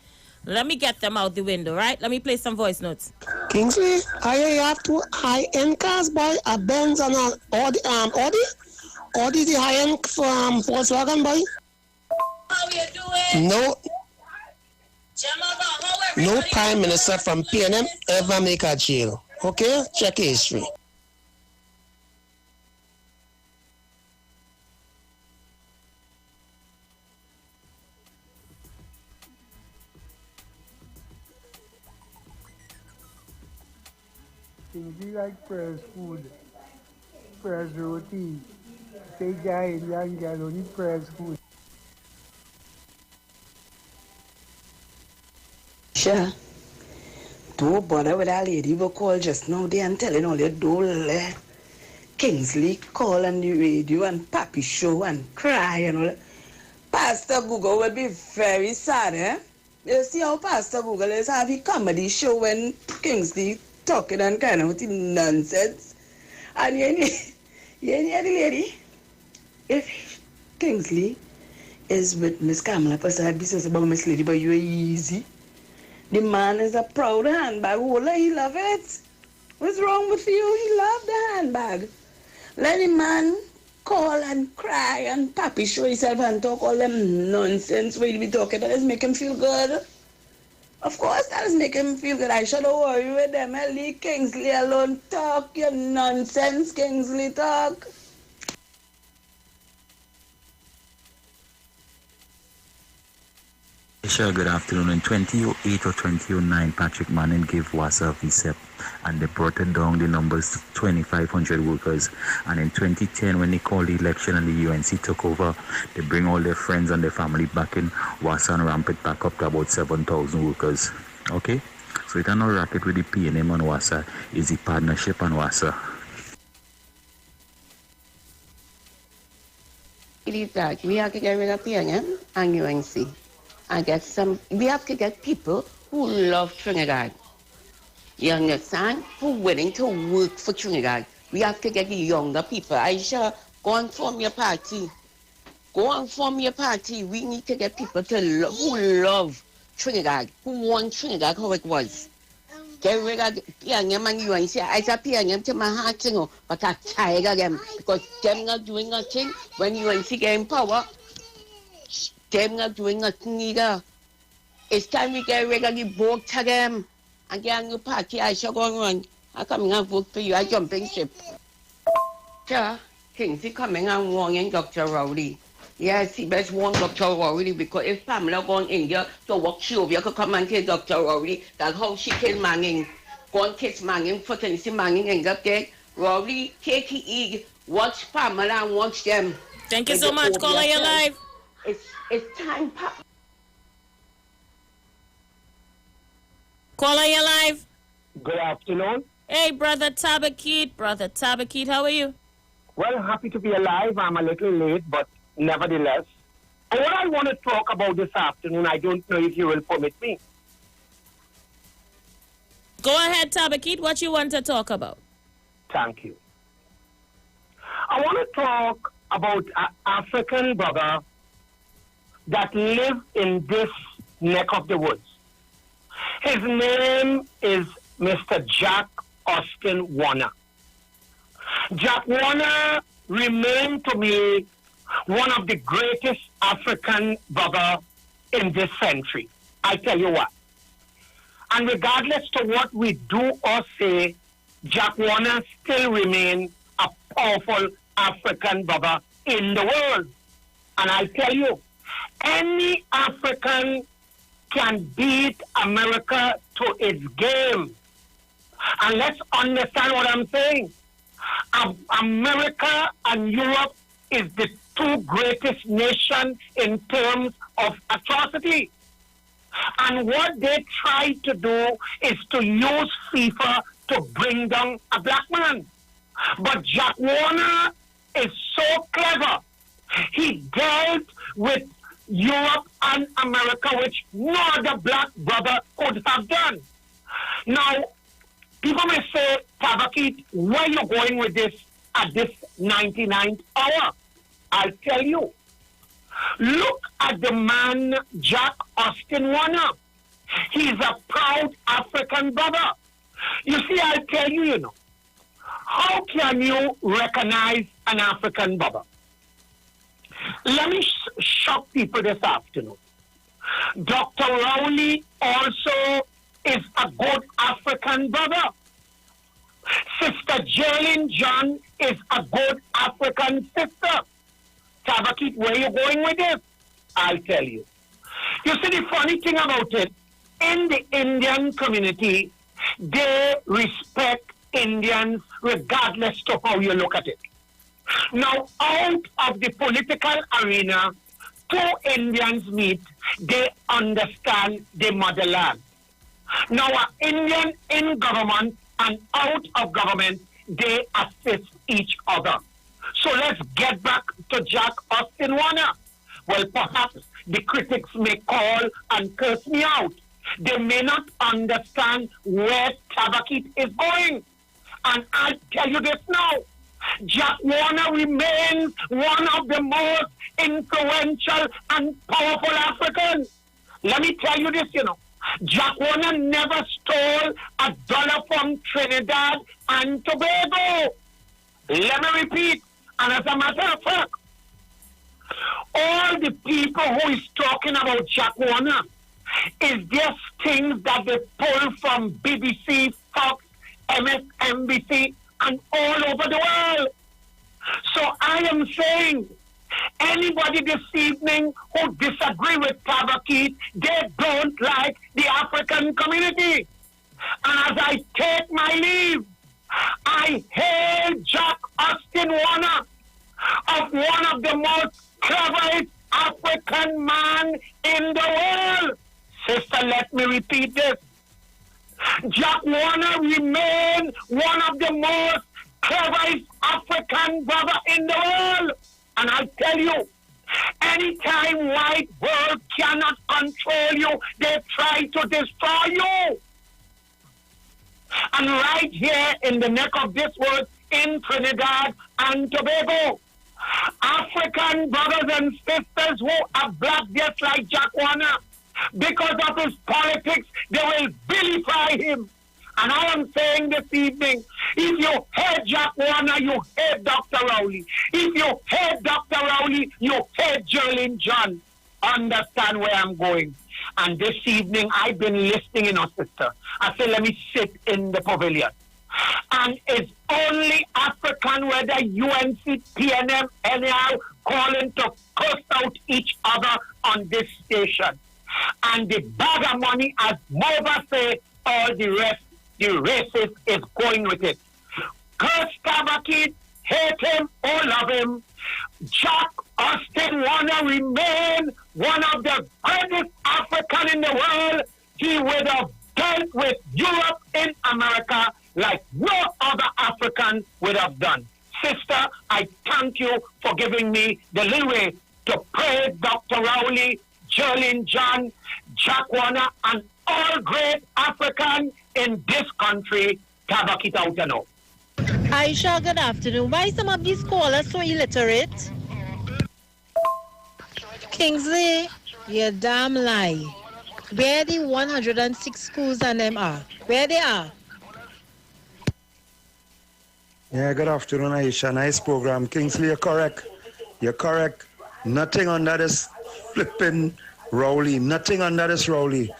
Let me get them out the window, right? Let me play some voice notes. Kingsley, I have two high-end cars by a Benz and an Audi. Audi the high-end from Volkswagen, boy. How you doing? No prime minister from PNM ever make a jail. Okay? Check history. Things like fresh food, fresh roti, Say guy, young girl, only prayers food. Sure. Don't bother with that lady who called just now there and telling all your dole. Kingsley call on the radio and Papi show and cry and all that. Pastor Google will be very sad, eh? You see how Pastor Google is having a comedy show when Kingsley talking and kind of nonsense. And you hear the lady? If Kingsley is with Miss Kamala Prasad, business about Miss Lady, but you're easy. The man is a proud handbag. Ola, he love it. What's wrong with you? He love the handbag. Let the man call and cry and Papi show himself and talk all them nonsense we'll be talking. That is make him feel good. Of course, that is make him feel good. I should have worry with them. Leave Kingsley alone. Talk your nonsense, Kingsley, talk. Sure, good afternoon. In 2008 or 2009, Patrick Manning gave WASA a VSEP and they brought it down the numbers to 2,500 workers. And in 2010, when they called the election and the UNC took over, they bring all their friends and their family back in WASA and ramp it back up to about 7,000 workers. Okay? So it's not racket with the PNM and WASA, it's the partnership and WASA. It is that we have to get rid of PNM and UNC. And get some, we have to get people who love Trinidad. You understand? Who are willing to work for Trinidad. We have to get the younger people. Aisha, go and form your party. Go and form your party. We need to get people to who love Trinidad, who want Trinidad how it was. Get rid of PNM and UNC. I said PNM to my heart, you know, but I'm tired of them because them not doing nothing when UNC get in power. Them not doing nothing either. It's time we get rid of the vote to them and get a new party. I shall go on. I come and vote for you. I jumping ship. Sure, things are coming and warning Dr. Rowley. Yes, he best warn Dr. Rowley because if Pamela gone India to walk Sylvia could come and kill Dr. Rowley, that's how she killed Manning. Go and kiss Manning, foot and see Manning end up dead. Rowley, take it easy. Watch Pamela and watch them. Thank you so much. Caller, you're live. It's time, Papa. Caller, you're live. Good afternoon. Hey, Brother Tabakit. Brother Tabakit, how are you? Well, happy to be alive. I'm a little late, but nevertheless. And what I want to talk about this afternoon, I don't know if you will permit me. Go ahead, Tabakit. What you want to talk about? Thank you. I want to talk about an African brother that live in this neck of the woods. His name is Mr. Jack Austin Warner. Jack Warner remained to me one of the greatest African brother in this century. I tell you what. And regardless to what we do or say, Jack Warner still remains a powerful African brother in the world. And I tell you, any African can beat America to its game. And let's understand what I'm saying. America and Europe is the two greatest nations in terms of atrocity. And what they try to do is to use FIFA to bring down a black man. But Jack Warner is so clever. He dealt with Europe and America, which no other black brother could have done. Now, people may say, Tabakit, where are you going with this at this 99th hour? I'll tell you. Look at the man, Jack Austin Warner. He's a proud African brother. You see, I'll tell you, you know, how can you recognize an African brother? Let me shock people this afternoon. Dr. Rowley also is a good African brother. Sister Jerlyn John is a good African sister. Tabakit, where are you going with this? I'll tell you. You see, the funny thing about it, in the Indian community, they respect Indians regardless of how you look at it. Now, out of the political arena, two Indians meet, they understand the motherland. Now, an Indian in government and out of government, they assist each other. So let's get back to Jack Austin Warner. Well, perhaps the critics may call and curse me out. They may not understand where Tabakit is going. And I'll tell you this now. Jack Warner remains one of the most influential and powerful Africans. Let me tell you this, Jack Warner never stole $1 from Trinidad and Tobago. Let me repeat. And as a matter of fact, all the people who is talking about Jack Warner is just things that they pull from BBC, Fox, MSNBC, and all over the world. So I am saying, anybody this evening who disagree with Tabakit, they don't like the African community. And as I take my leave, I hail Jack Austin Warner of one of the most cleverest African man in the world. Sister, let me repeat this. Jack Warner remains one of the most cleverest African brother in the world. And I tell you, anytime white world cannot control you, they try to destroy you. And right here in the neck of this world, in Trinidad and Tobago, African brothers and sisters who are black just like Jack Warner, because of his politics, they will vilify him. And I am saying this evening, if you hate Jack Warner, you hate Dr. Rowley. If you hate Dr. Rowley, you hate Geraldine John. Understand where I'm going. And this evening, I've been listening, sister. I said, let me sit in the pavilion. And it's only African, whether UNC, PNM, NAR, calling to curse out each other on this station. And the bag of money, as Mova say, all the rest, the racist is going with it. Curse Tabakit, hate him or love him, Jack Austin Warner remain one of the greatest African in the world. He would have dealt with Europe in America like no other African would have done. Sister, I thank you for giving me the leeway to praise Dr. Rowley, Geraldine John, Jack Warner, and all great Africans in this country. Tabakit out and out. Aisha, good afternoon. Why some of these callers so illiterate? Kingsley, you damn lie. Where the 106 schools and them are? Where they are? Yeah, good afternoon, Aisha. Nice program. Kingsley, you're correct. You're correct. Nothing under this flipping Rowley. Nothing under this Rowley.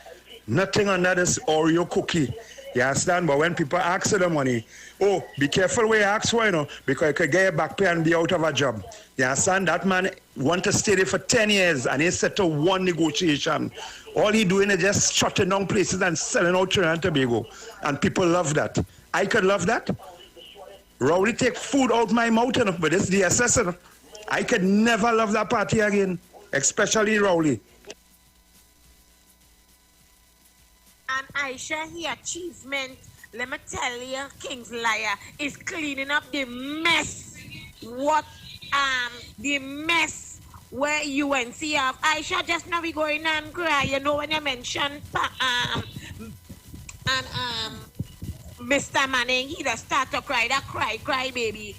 Nothing under this Oreo cookie. You understand? But when people ask for the money, oh, be careful where you ask for, because you could get a back pay and be out of a job. You understand? That man want to stay there for 10 years and he set to one negotiation. All he doing is just shutting down places and selling out Trinidad and Tobago. And people love that. I could love that. Rowley take food out my mouth, but it's the assessor. I could never love that party again, especially Rowley. And Aisha, the achievement, let me tell you, King's Liar, is cleaning up the mess. The mess where UNC have. Aisha, just now we going and cry. You know when you mentioned Mr. Manning, he just start to cry. That cry, baby.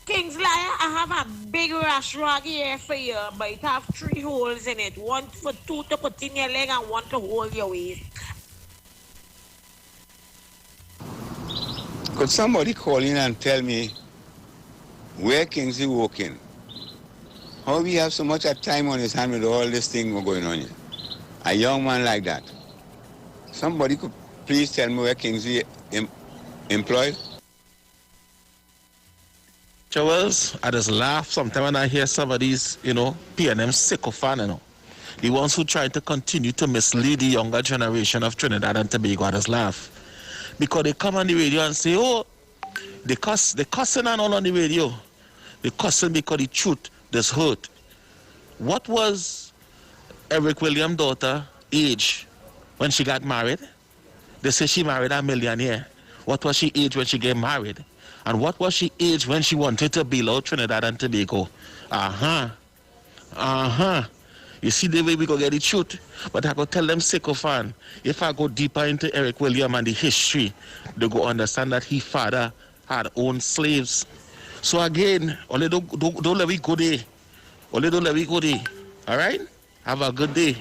King's Liar, I have a big rash rag here for you, but it have 3 holes in it. 1 for 2 to put in your leg and 1 to hold your waist. Could somebody call in and tell me where Kingsley walking? How we have so much time on his hand with all this thing going on here? A young man like that. Somebody could please tell me where Kingsley employed? Isha Wells, I just laugh sometimes when I hear some of these, PNM sycophant, the ones who try to continue to mislead the younger generation of Trinidad and Tobago. I just laugh. Because they come on the radio and say, oh, they cussing and all on the radio. The cussing because the truth does hurt. What was Eric Williams' daughter age when she got married? They say she married a millionaire. What was she age when she get married? And what was she age when she wanted to bail out Trinidad and Tobago? You see the way we go get the truth? But I go tell them sycophant, if I go deeper into Eric Williams and the history, they go understand that his father had owned slaves. So again, only don't let me go there. Only don't let me go there. All right? Have a good day.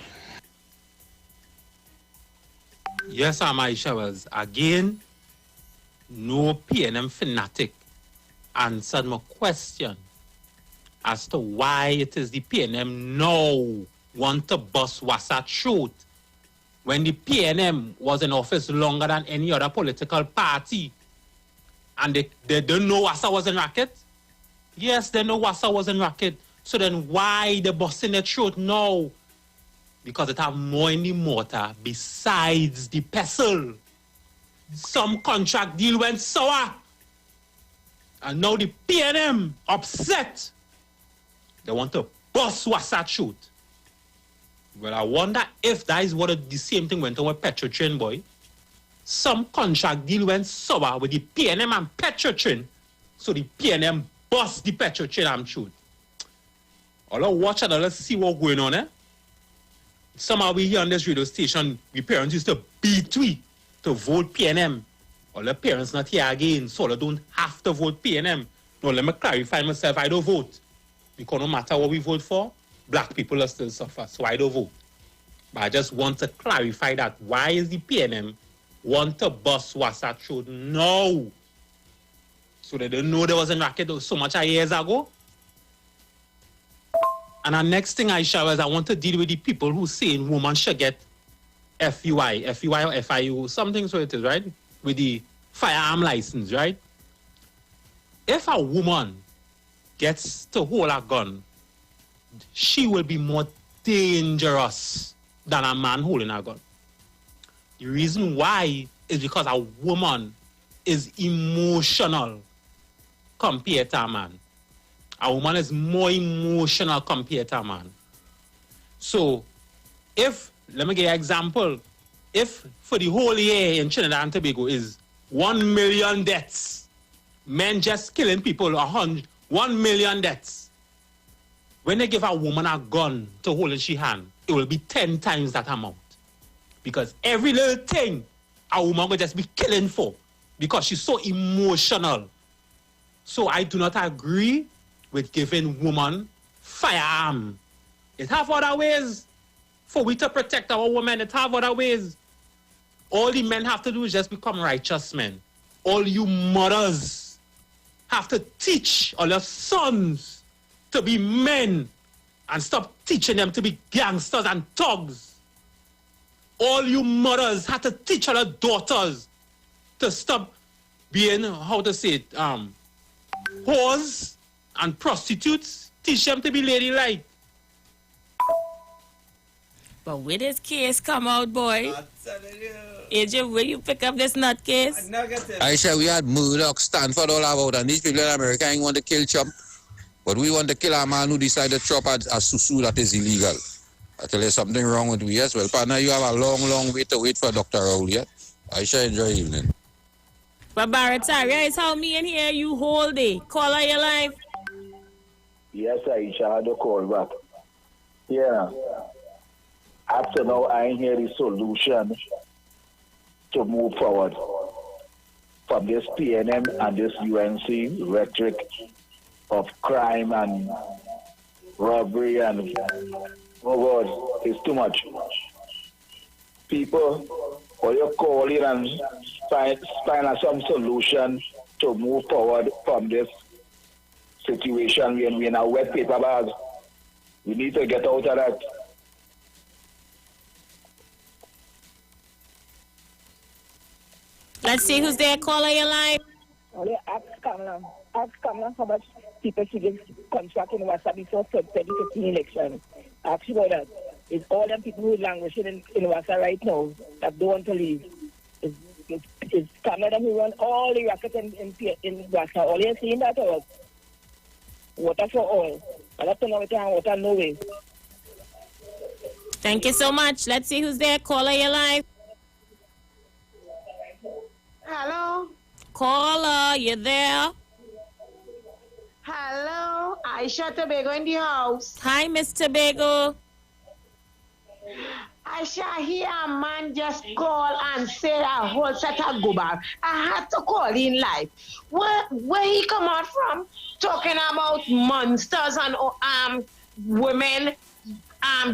Yes, I'm Isha Wells. Again, no PNM fanatic answered my question as to why it is the PNM now want to bust Wassa throat when the PNM was in office longer than any other political party. And they don't know Wassa was in racket? Yes, they know Wassa was in racket. So then why they busting their throat now? Because it have more in the mortar besides the pestle. Some contract deal went sour. And now the PNM upset. They want to bust Wassa throat. Well, I wonder if that is what the same thing went on with Petrotrin, boy. Some contract deal went sour with the PNM and Petrotrin. So the PNM bust the Petrotrin and throat. I'll watch and let's see what's going on, eh? Somehow we here on this radio station, the parents used to beat we to vote PNM. All the parents not here again, so they don't have to vote PNM. No, let me clarify myself, I don't vote. Because no matter what we vote for, black people are still suffer, so I don't vote. But I just want to clarify that why is the PNM want to bust Wassa throat now? So they don't know there was a racket so much years ago? And the next thing, Isha, is I want to deal with the people who saying women should get FUI or FIU, something so it is, right? With the firearm license, right? If a woman gets to hold a gun, she will be more dangerous than a man holding a gun. The reason why is because a woman is emotional compared to a man. A woman is more emotional compared to a man. So, if, let me give you an example, if for the whole year in Trinidad and Tobago is 1 million deaths, men just killing people, 1 million deaths, when they give a woman a gun to hold in she hand, it will be 10 times that amount. Because every little thing a woman will just be killing for because she's so emotional. So I do not agree with giving women firearm. It have other ways for we to protect our women. It have other ways. All the men have to do is just become righteous men. All you mothers have to teach all your sons to be men and stop teaching them to be gangsters and thugs. All you mothers have to teach all your daughters to stop being, how to say it, whores and prostitutes. Teach them to be ladylike. But where this case come out, boy? AJ, where you pick up this nut case? I said we had Murdoch, Stanford all about, and these people in America ain't want to kill Trump. But we want to kill a man who decided to chop a susu that is illegal. I tell you something wrong with we as well. Partner, you have a long, long way to wait for Dr. Raul yet. I shall enjoy evening. But Barataria is how me and here you hold it. Call her your life. Yes, Aisha, I had a call back. Yeah. Up to now, I ain't hear the solution to move forward from this PNM and this UNC rhetoric of crime and robbery and, oh God, it's too much. People, all you call it and find some solution to move forward from this situation when we're in a wet paper bag. We need to get out of that. Let's see who's there. Call her your life. Ask Kamala how much people should give contract in WhatsApp before 2015 election. Ask you about that. It's all them people who are languishing in WhatsApp right now that don't want to leave. It's Kamala who run all the rackets in WhatsApp. All you're seeing that or water for all. I don't know water no way. Thank you so much. Let's see who's there. Caller, you're live. Hello? Caller, you there? Hello? Isha Tobago in the house. Hi, Miss Tobago. Aisha, here a man just call and say a whole set of goodbye. I had to call in live. Where he come out from? Talking about monsters and women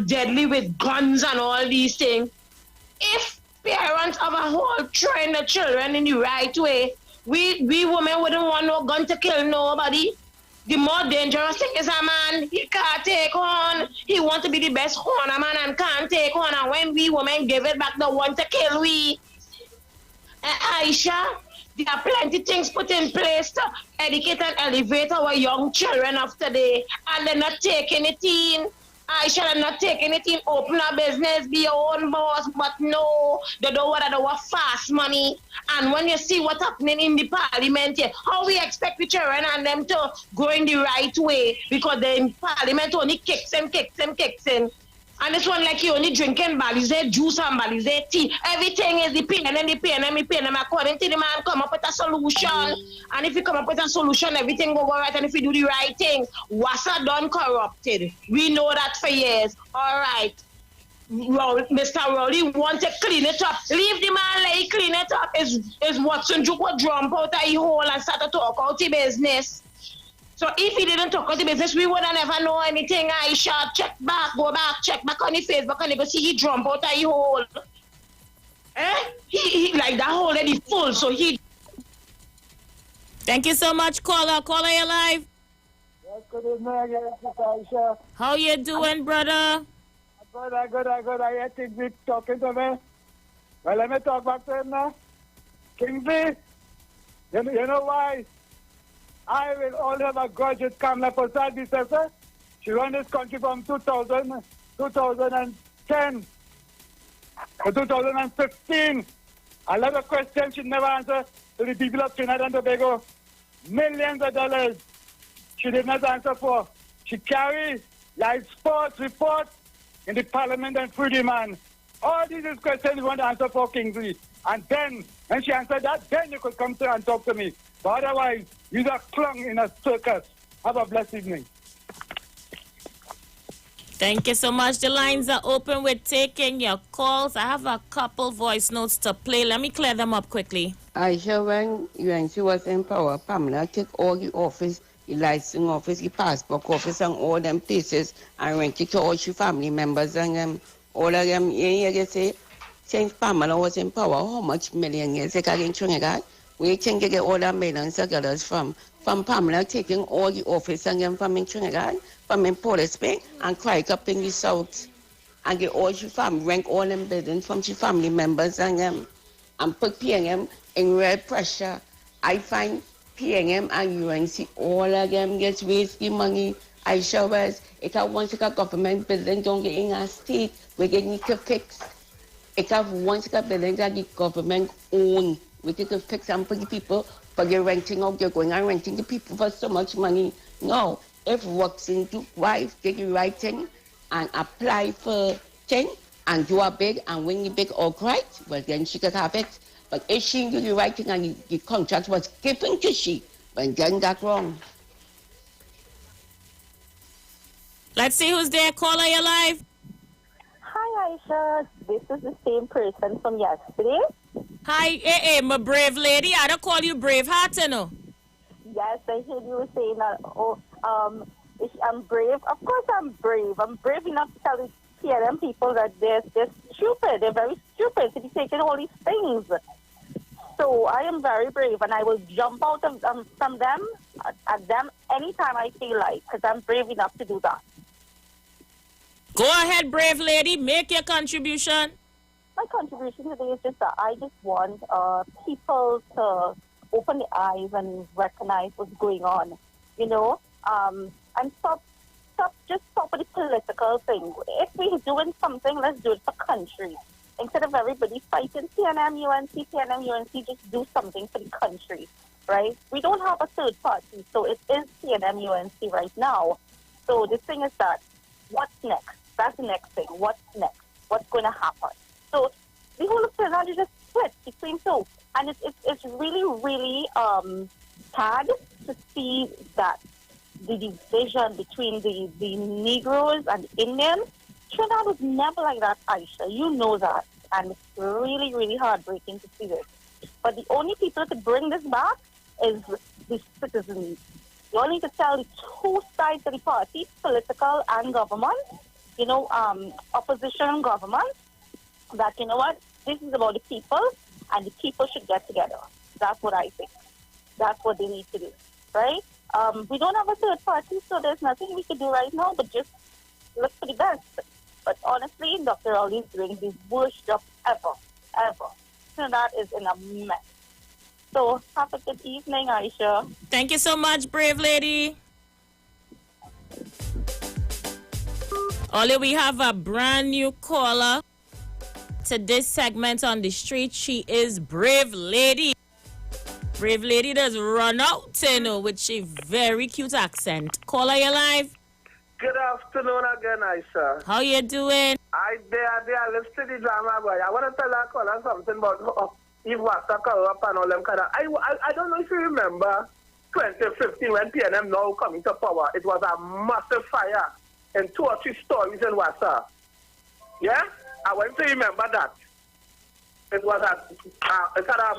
deadly with guns and all these things. If parents of a whole train the children in the right way, we women wouldn't want no gun to kill nobody. The more dangerous thing is a man, he can't take on. He want to be the best hunter man and can't take on. And when we women give it back, they want to kill we. Aisha, there are plenty things put in place to educate and elevate our young children of today. And they're not taking it in. Aisha, they're not taking it in. Open a business, be your own boss. But no, they don't want fast money. And when you see what's happening in the parliament here, how we expect the children and them to go in the right way? Because the parliament only kicks in. And this one like you only drinking balize juice and balize tea. Everything is the PNM. According to the man, come up with a solution. And if you come up with a solution, everything will go right. And if you do the right thing, Wassa done corrupted. We know that for years. All right. Mr. Rowley want to clean it up. Leave the man like clean it up. Is Watson Juko jump out of the hole and start to talk out the business. So if he didn't talk about the business, we would have never know anything. Aisha, check back on the Facebook and you go see he jump out of the hole. He like that hole already full, so he... Thank you so much, caller. Caller, you're live. Yes, good evening again, Aisha. How you doing, brother? Good. I think we talking to me. Well, let me talk back to him now. Kingsley, you know why? I will only have a grudge with Kamala Prasad, sister. She run this country from 2010 to 2015. A lot of questions she never answered to the people of Trinidad and Tobago. Millions of dollars she did not answer for. She carried live sports reports in the parliament and free demand. All these questions you want to answer for, Kingsley. And then, when she answered that, then you could come to and talk to me. But otherwise, you just clung in a circus. Have a blessed evening. Thank you so much. The lines are open. We're taking your calls. I have a couple voice notes to play. Let me clear them up quickly. Aisha, when UNC was in power, Pamela took all the office, the licensing office, the passport office, and all them places, and went to all your family members, and all of them, you say, since Pamela was in power, how much million years they got in Trinidad? We think you get all the millions of dollars from Pamela taking all the office and them from in Trinidad, from in Port of Spain, and crack up in the south. And get all your family, rank all them buildings from your family members and put PNM in real pressure. I find PNM and UNC, all of them gets wasting money. Isha Wells, if I want to get government building, don't get in a state, we get need to fix. If I want to get building that the government own, we need to fix and put the people, but you're renting out, you're going and renting the people for so much money. No, if works into wife, take the right thing and apply for thing and do a big, and when you big all right, well then she could have it. But if she do the right thing and the contract was given to she, well then that's wrong. Let's see who's there. Caller, you're live. Hi, Aisha. This is the same person from yesterday. Hi, my brave lady. I don't call you Braveheart, you know. Yes, I heard you saying that. I'm brave. Of course, I'm brave. I'm brave enough to tell the PNM people that they're stupid. They're very stupid to be taking all these things. So I am very brave, and I will jump out of from them at them anytime I feel like, because I'm brave enough to do that. Go ahead, brave lady. Make your contribution. My contribution today is just that I just want people to open their eyes and recognize what's going on, you know, and stop with the political thing. If we're doing something, let's do it for country. Instead of everybody fighting PNM, UNC, just do something for the country. right? We don't have a third party, so it is PNM UNC right now. So the thing is that, what's next? That's the next thing. What's next? What's going to happen? So the whole of Trinidad is just split between two. And it's really, really sad to see that the division between the Negroes and the Indians. Trinidad was never like that, Aisha. You know that. And it's really, really heartbreaking to see this. But the only people to bring this back is the citizens. You only need to tell the two sides of the party, political and government, opposition and government, that, you know what, this is about the people, and the people should get together. That's what I think. That's what they need to do, right? We don't have a third party, so there's nothing we can do right now but just look for the best. But honestly, Dr. Rowley is doing the worst job ever. Trinidad is in a mess. So have a good evening, Aisha. Thank you so much, brave lady. Ollie, we have a brand new caller to this segment on the street. She is Brave Lady. Brave Lady does run out, with she very cute accent. Caller, you live? Good afternoon again, Isha. How you doing? They are listening to the drama, boy. I want to tell that caller something about if Wasaka up and all them kind of. I don't know if you remember 2015 when PNM now coming to power. It was a massive fire in 2 or 3 stories in Wassa. Yeah? I want to remember that. It was a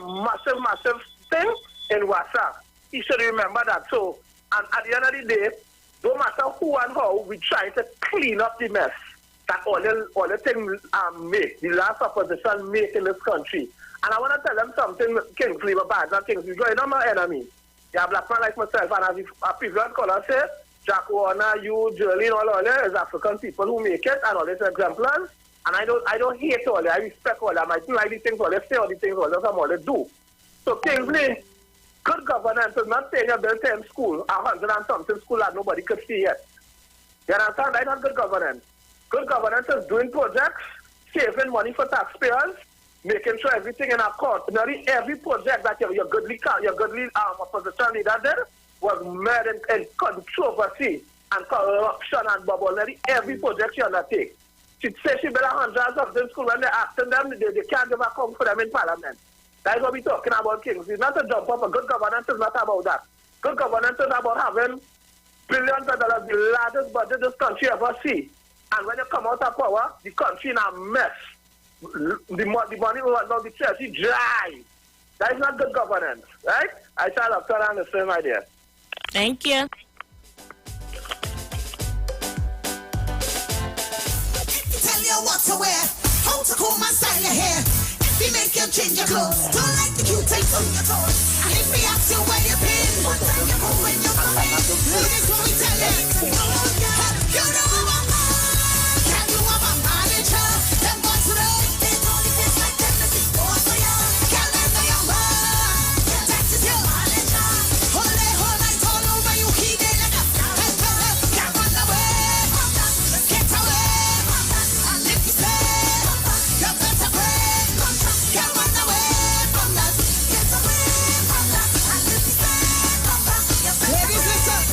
massive thing in Wassa. You should remember that. So, and at the end of the day, no matter who and how, we try to clean up the mess that all the things the last opposition make in this country. And I want to tell them something, Kingsley, but bad, not Kingsley. You're not my enemy. You're a black man like myself, and as a previous caller said, Jack Warner, you, Jolene, all that is African people who make it, and all these exemplars. And I don't hate all that. I respect all that. I might like the things all they say, all the things all that, all they do. So Kingsley, good governance is not saying you're built in school, 100 and something school that nobody could see yet. You understand? That's not good governance. Good governance is doing projects, saving money for taxpayers, making sure everything in accord. Nearly every project that your goodly opposition leader did was made in controversy and corruption and bubble. Nearly every project she undertake. She says she built hundreds of them school when they're asking them, they can't ever come for them in parliament. That's what we're talking about, Kings. It's not a jump up. Good governance is not about that. Good governance is about having billions of dollars, the largest budget this country ever see. And when you come out of power, the country in a mess. The money will not be treasury dry. That is not good governance, right? I shall have to understand my dear. Thank you. Tell you what to wear, how to comb and style your hair. If you make you change your clothes, don't like the cute takes on your toes. And if we ask you where you've been, what time you go when you come in, ladies will be telling. You know I'm a man. Can you have a manager? Them boys today, they told me this like them to be born for you. Can them know your man? That is your manager. Hold night all over you, he did like a can't run away. Get away. And if you say, you better break. Can't run away from that. Get away from that. And if you say, ladies, listen.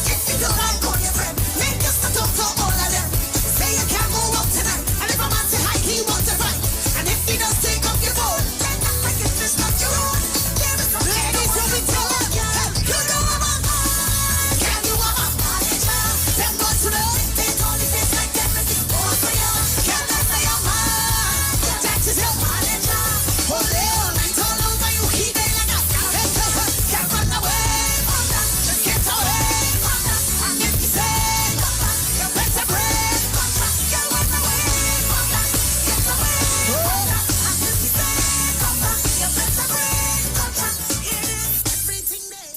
If you don't like all your friends, make us to talk to all of them. Say you can't go out tonight. And if a man say hi, he wants to fight. And if he does take up your phone, then that like it's just not your own. Ladies, what we tell them, you know I'm a man. Can you have a manager? Them boys today, they told me this like them to be born for you. Can them know your man? That is your manager. All night all over you, he day like a can't run away from that. Just get away from that. And if you say, you better break. Can't run away from that. Get away from that. And if you say, you better break. It is everything there.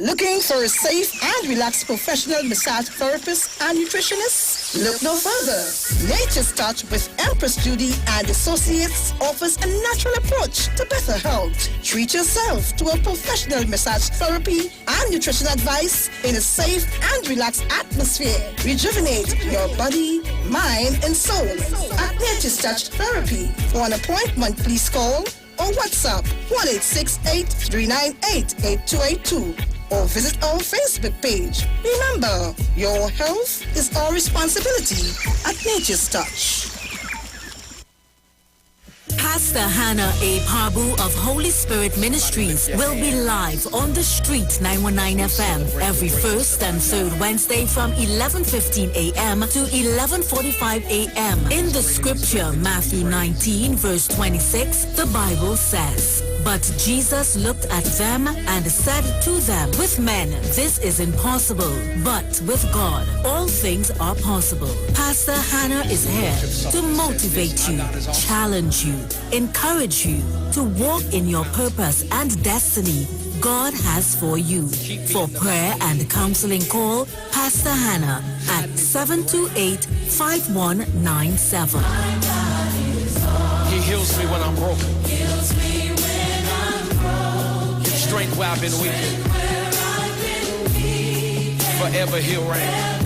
Looking for a safe and relaxed professional massage therapist and nutritionist? Look no further. Nature's Touch with Empress Judy and Associates offers a natural approach to better health. Treat yourself to a professional massage therapy and nutrition advice in a safe and relaxed atmosphere. Rejuvenate your body, mind, and soul at Nature's Touch Therapy. For an appointment, please call or WhatsApp 1-868-398-8282 or visit our Facebook page. Remember, your health is our responsibility at Nature's Touch. Pastor Hannah A. Pabu of Holy Spirit Ministries will be live on the street 919 FM every first and third Wednesday from 11:15 a.m. to 11:45 a.m. In the scripture, Matthew 19 verse 26, the Bible says, "But Jesus looked at them and said to them, with men this is impossible, but with God all things are possible." Pastor Hannah is here to motivate you, challenge you, encourage you to walk in your purpose and destiny God has for you. For prayer and counseling, call Pastor Hannah at 728-5197. He heals me when I'm broken. Gives strength where I've been weak. Forever he'll reign.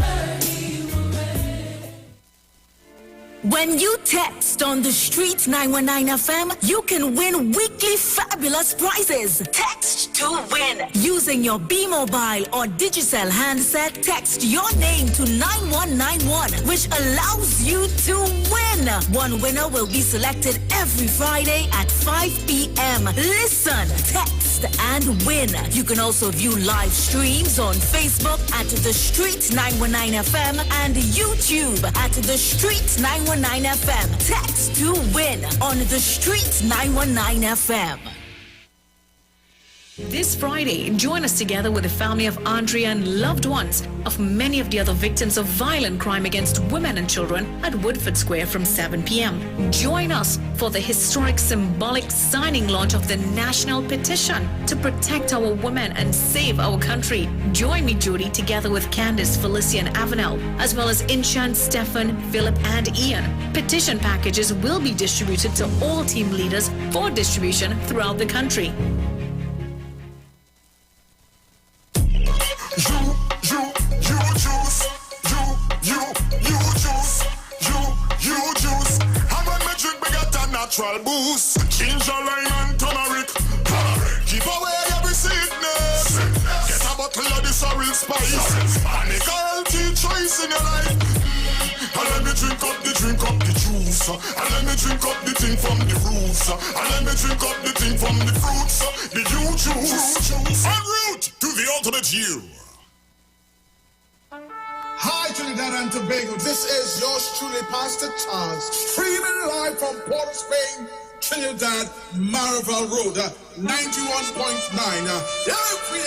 When you text on the street 919 FM, you can win weekly fabulous prizes. Text to win. Using your B Mobile or Digicel handset, text your name to 9191, which allows you to win. One winner will be selected every Friday at 5 p.m. Listen, text and win. You can also view live streams on Facebook at The Street 919 FM and YouTube at The Street 919 FM. Text to win on The Street 919 FM. This Friday, join us together with the family of Andrea and loved ones of many of the other victims of violent crime against women and children at Woodford Square from 7 p.m. Join us for the historic symbolic signing launch of the national petition to protect our women and save our country. Join me, Judy, together with Candace, Felicia, and Avenel, as well as Inchan, Stefan, Philip, and Ian. Petition packages will be distributed to all team leaders for distribution throughout the country. Natural boost, ginger, lime and turmeric. Give away every sickness. Get a bottle of this real spice. And make a healthy choice in your life. And let me drink up the juice. And let me drink up the thing from the roots. And let me drink up the thing from the fruits. The you juice. En route to the ultimate you. Hi, Trinidad and Tobago. This is yours truly, Pastor Charles, streaming live from Port of Spain, Trinidad, Marvel Road, 91.9. Every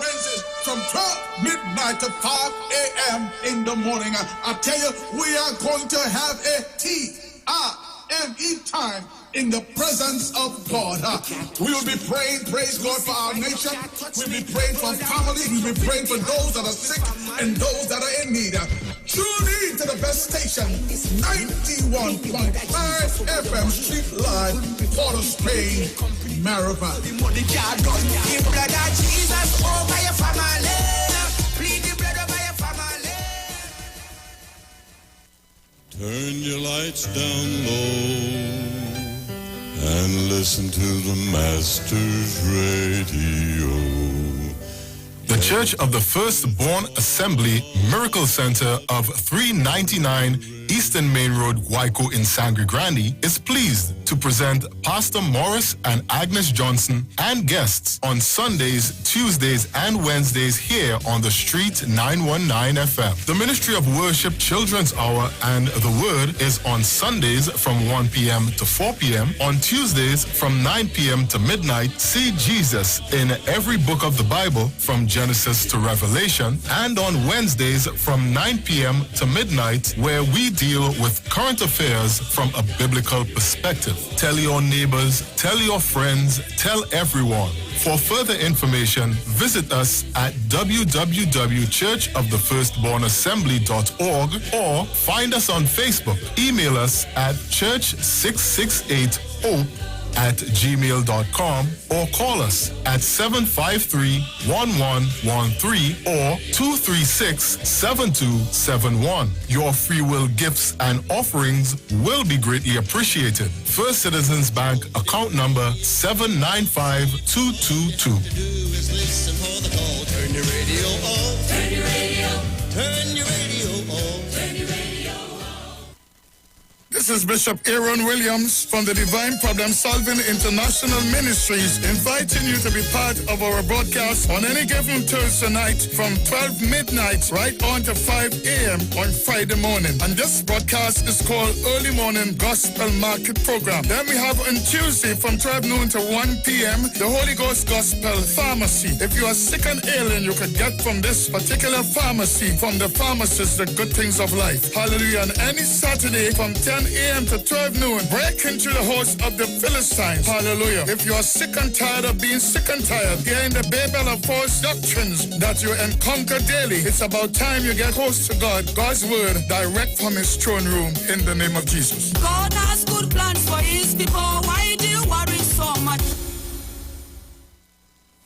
Wednesday from 12 midnight to 5 a.m. in the morning. I tell you, we are going to have a T-I-M-E time in the presence of God. We will be praying, praise God, for our nation. We'll be praying for families. We'll be praying for those that are sick and those that are in need. Tune in to the best station, 91.5 FM Street Live, Port of Spain, Marava. Turn your lights down low and listen to the Master's Radio. The Church of the Firstborn Assembly Miracle Center of 399 Eastern Main Road, Waiko in Sangre Grande is pleased to present Pastor Morris and Agnes Johnson and guests on Sundays, Tuesdays, and Wednesdays here on the Street 919 FM. The Ministry of Worship Children's Hour and the Word is on Sundays from 1 p.m. to 4 p.m. On Tuesdays from 9 p.m. to midnight, see Jesus in every book of the Bible from Genesis to Revelation. And on Wednesdays from 9 p.m. to midnight, where we deal with current affairs from a biblical perspective. Tell your neighbors, tell your friends, tell everyone. For further information, visit us at www.churchofthefirstbornassembly.org or find us on Facebook. Email us at church668hope @gmail.com or call us at 753-1113 or 236-7271. Your free will gifts and offerings will be greatly appreciated. First Citizens Bank account number 795222. Turn your radio on. Turn your radio. Turn your radio on. Turn your radio on. This is Bishop Aaron Williams from the Divine Problem Solving International Ministries, inviting you to be part of our broadcast on any given Thursday night from 12 midnight right on to 5 a.m. on Friday morning. And this broadcast is called Early Morning Gospel Market Program. Then we have on Tuesday from 12 noon to 1 p.m. the Holy Ghost Gospel Pharmacy. If you are sick and ailing, you can get from this particular pharmacy, from the pharmacist, the good things of life. Hallelujah. And any Saturday from 10 a.m. to 12 noon, break into the house of the Philistines. Hallelujah. If you are sick and tired of being sick and tired, hearing the babel of false doctrines that you encounter daily, it's about time you get close to God, God's word, direct from his throne room, in the name of Jesus. God has good plans for his people. Why do you worry so much?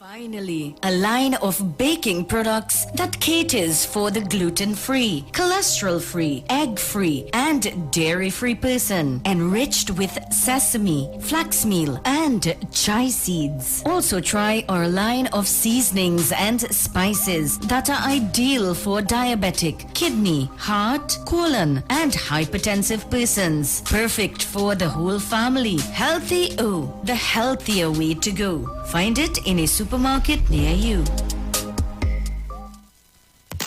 Finally, a line of baking products that caters for the gluten-free, cholesterol-free, egg-free, and dairy-free person, enriched with sesame, flax meal, and chai seeds. Also try our line of seasonings and spices that are ideal for diabetic, kidney, heart, colon, and hypertensive persons. Perfect for the whole family. Healthy O, the healthier way to go. Find it in a supermarket near you.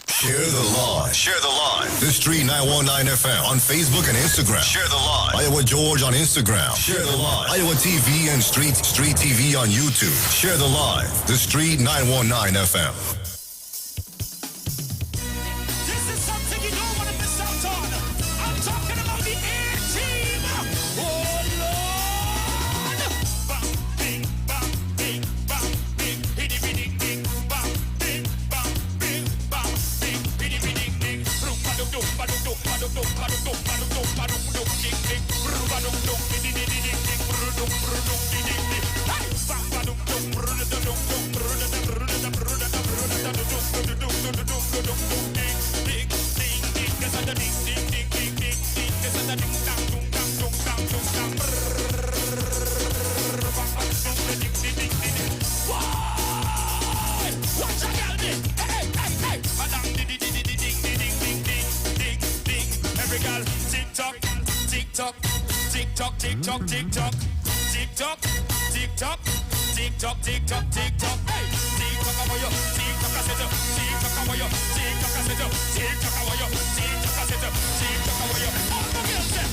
Share the live. Share the live. The Street 919 FM on Facebook and Instagram. Share the live. Iowa George on Instagram. Share the live. Iowa TV and Street TV on YouTube. Share the live. The Street 919 FM. This is something you don't want to miss out on. I'm talking about the A-Team. Oh, Lord. Bang, bing, bang, bing, bang, bing, hiddy, ding, ding, bang, bing, bang, bing, bang, bing, hiddy, ding, ding. Rum, ba-dum, dum, ba-dum, dum, ba-dum, dum, ba-dum, dum, ba-dum, dum, ba-dum, dum, ding, ding. Rum, ba-dum, dum, ding, ding, ding, ding, ding, ding, ding, ding, ding. Hey! Bang, ba-dum, dum, dum, dum, dum, Tick-tock, tick-tock, tick-tock, tick-tock, tick-tock, tick-tock, tick-tock, tick-tock, tick-tock. Hey, tick-tock, how are you? Tick-tock, I said, tick-tock, how are you? Tick-tock, I said, tick-tock, how are you? Tick-tock, I said, tick-tock, how are you? All the girls there.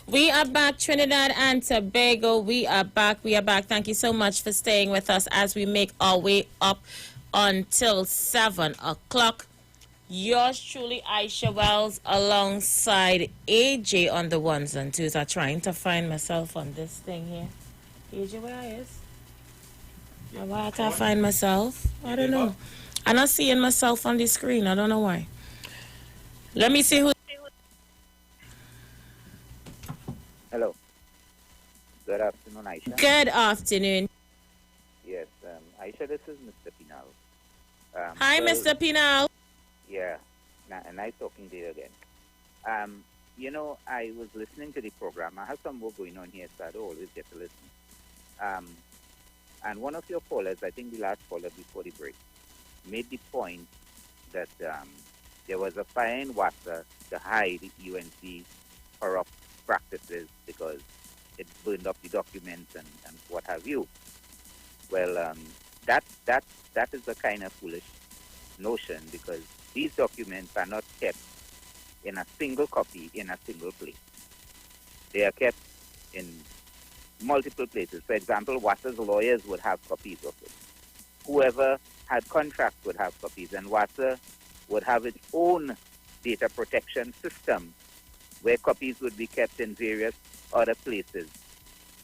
We are back, Trinidad and Tobago. We are back. Thank you so much for staying with us as we make our way up until 7 o'clock. Yours truly, Isha Wells, alongside AJ on the ones and twos. I'm trying to find myself on this thing here. AJ, where is? Why I can't find myself? I don't know. I'm not seeing myself on the screen. I don't know why. Let me see who. Hello. Good afternoon, Aisha. Good afternoon. Aisha, this is Mr. Pinal. Hi, well, Mr. Pinal. Yeah, nice talking to you again. You know, I was listening to the program. I have some work going on here, so I don't always get to listen. And one of your callers, I think the last caller before the break, made the point that there was a fire in Wassa to hide UNC corrupt practices because it burned up the documents and what have you. Well, that is a kind of foolish notion because these documents are not kept in a single copy in a single place. They are kept in multiple places. For example, Wassa's lawyers would have copies of it. Whoever had contracts would have copies, and Wassa would have its own data protection system where copies would be kept in various other places.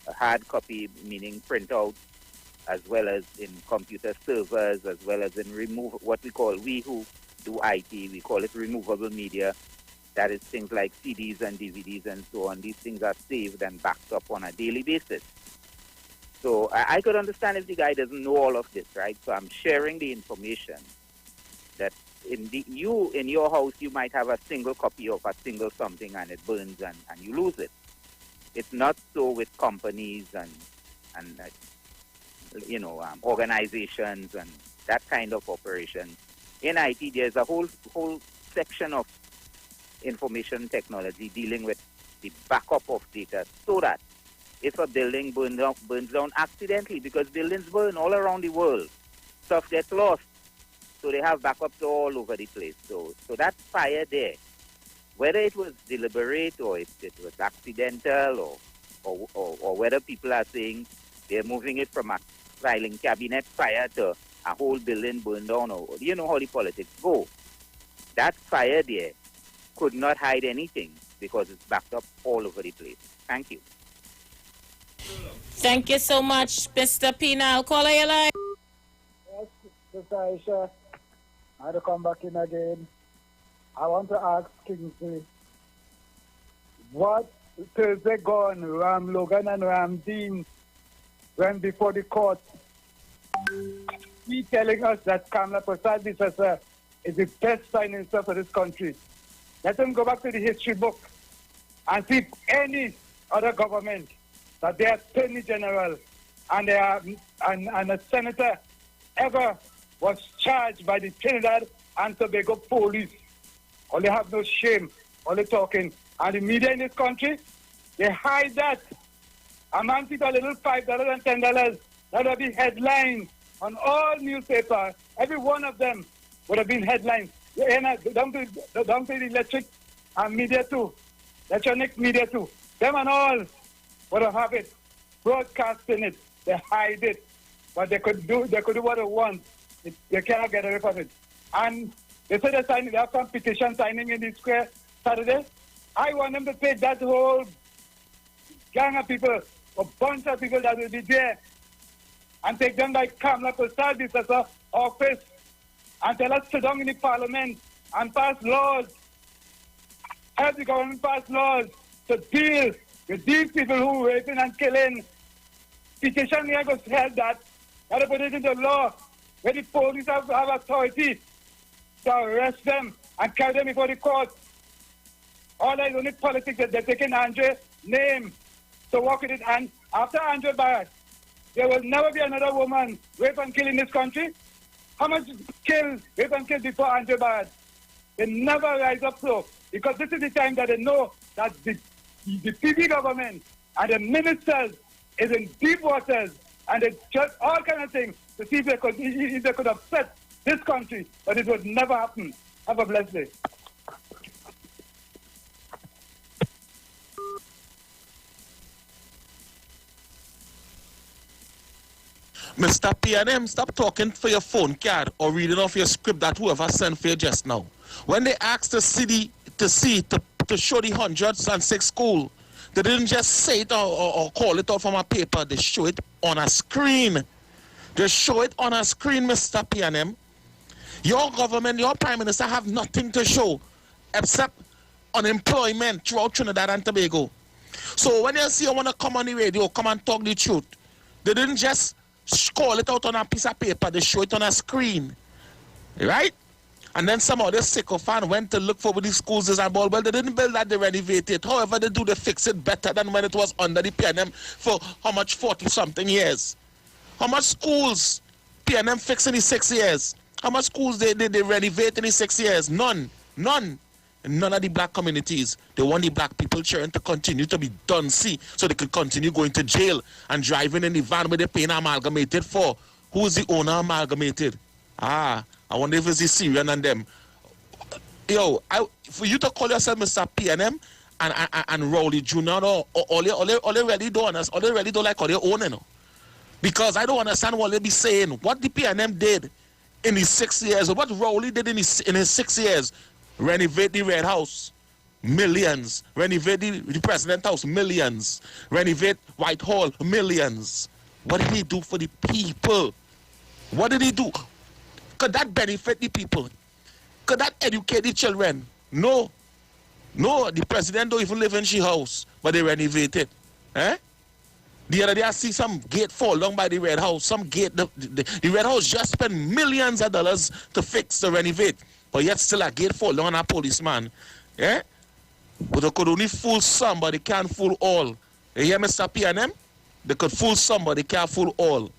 A hard copy, meaning printouts, as well as in computer servers, as well as in what we who do IT, we call it removable media. That is things like CDs and DVDs and so on. These things are saved and backed up on a daily basis. So I could understand if the guy doesn't know all of this, right? So I'm sharing the information that in your house, you might have a single copy of a single something and it burns and you lose it. It's not so with companies and organizations and that kind of operation. In IT, there's a whole section of information technology dealing with the backup of data so that if a building burns down accidentally, because buildings burn all around the world, stuff gets lost. So they have backups all over the place. So that fire there, whether it was deliberate or if it was accidental or whether people are saying they're moving it from a filing cabinet fire to a whole building burned down, or you know how the politics go. That fire there could not hide anything because it's backed up all over the place. Thank you. Thank you so much, Mr. Pinal. Caller, your line. Yes, Sister Aisha. I had to come back in again. I want to ask Kingsley, what Thursday gone, Ram Logan and Ram Dean went before the court. He telling us that Kamala Prasad Bisasa is the best prime minister for this country. Let them go back to the history book and see any other government that their attorney general and a senator ever was charged by the Trinidad and Tobago police. Or they have no shame, only talking. And the media in this country, they hide that. A man took a little $5 and $10. That would be headlines on all newspapers. Every one of them would have been headlines. Down to the electric and media too. Electronic media too. Them and all would have it. Broadcasting it. They hide it. But they could do what they want. They cannot get away from it. And they said they have some petition signing in the square Saturday. I want them to take that whole gang of people, a bunch of people that will be there, and take them like Kamala Prasad Bisasa office and tell us to sit down in the parliament and pass laws, help the government pass laws to deal with these people who are raping and killing. Petition here goes held that they put it into law where the police have authority to arrest them and carry them before the court. All that is only politics that they're taking Andre's name to work with it. And after Andre Barrett, there will never be another woman raped and killed in this country. How much rape and killed before Andre Barrett? They never rise up so, because this is the time that they know that the PB government and the ministers is in deep waters, and they just all kind of things to see if they could upset this country, but it would never happen. Have a blessed day. Mr. P&M, stop talking for your phone card or reading off your script that whoever sent for you just now. When they asked the city to show the 106 school, they didn't just say it or call it out from a paper. They show it on a screen. They show it on a screen, Mr. P&M. Your government, your prime minister have nothing to show except unemployment throughout Trinidad and Tobago. So when you see you want to come on the radio, come and talk the truth. They didn't just call it out on a piece of paper, they show it on a screen. Right? And then some other sycophant went to look for where the schools is and well, they didn't build that, they renovated it. However, they fix it better than when it was under the PNM for how much, 40-something years. How much schools PNM fixed in the 6 years? How much schools they renovate in the 6 years? None. None of the black communities. They want the black people trying to continue to be done, see, so they could continue going to jail and driving in the van where they're paying amalgamated for. Who's the owner amalgamated? I wonder if it's the Syrian and them. Yo, for you to call yourself Mr. PNM and Rowley Jr. or all they really don't like all they own, you know. Because I don't understand what they be saying. What the PNM did in his 6 years, or what Rowley did in his 6 years. Renovate the Red House, millions. Renovate the President House, millions. Renovate Whitehall, millions. What did he do for the people? What did he do? Could that benefit the people? Could that educate the children? No. No, the president don't even live in she house, but they renovate it. Eh? The other day I see some gate fall down by the Red House. Some gate, the Red House just spent millions of dollars to fix, to renovate. But yet still a gate fall down on a policeman. Yeah? But they could only fool some, but they can't fool all. You hear Mr. PNM? They could fool some, but they can't fool all.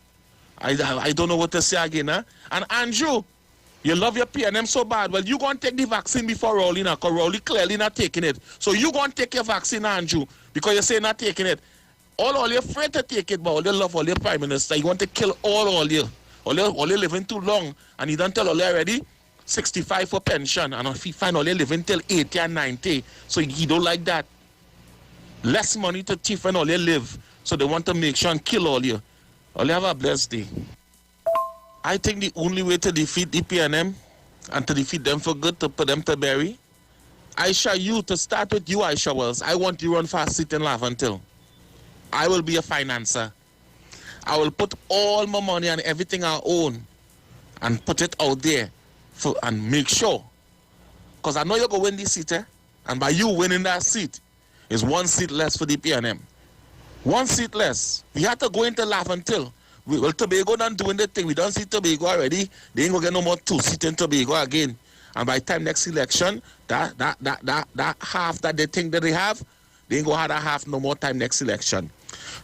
I don't know what to say again, huh? And Andrew, you love your PNM so bad. Well, you going to take the vaccine before Rowley now, because Rowley clearly not taking it. So you going to take your vaccine, Andrew, because you say not taking it. All you're afraid to take it, but all you love all your prime minister. You want to kill all you. All you living too long. And you don't tell all you already 65 for pension. And if you find all you living till 80 and 90. So he don't like that. Less money to thief and all you live. So they want to make sure and kill all you. All you have a blessed day. I think the only way to defeat the PNM and to defeat them for good, to put them to bury, to start with you, Isha Wells. I want you to run for a seat in Laventille. I will be a financer. I will put all my money and everything I own and put it out there and make sure. Because I know you're going to win this seat, eh? And by you winning that seat, is one seat less for the PNM. One seat less. We have to go into Laventille. Well, Tobago done doing the thing. We don't see Tobago already. They ain't going to get no more 2 seats in Tobago again. And by the time next election, that half that they think that they have, they ain't going to have that half no more time next election.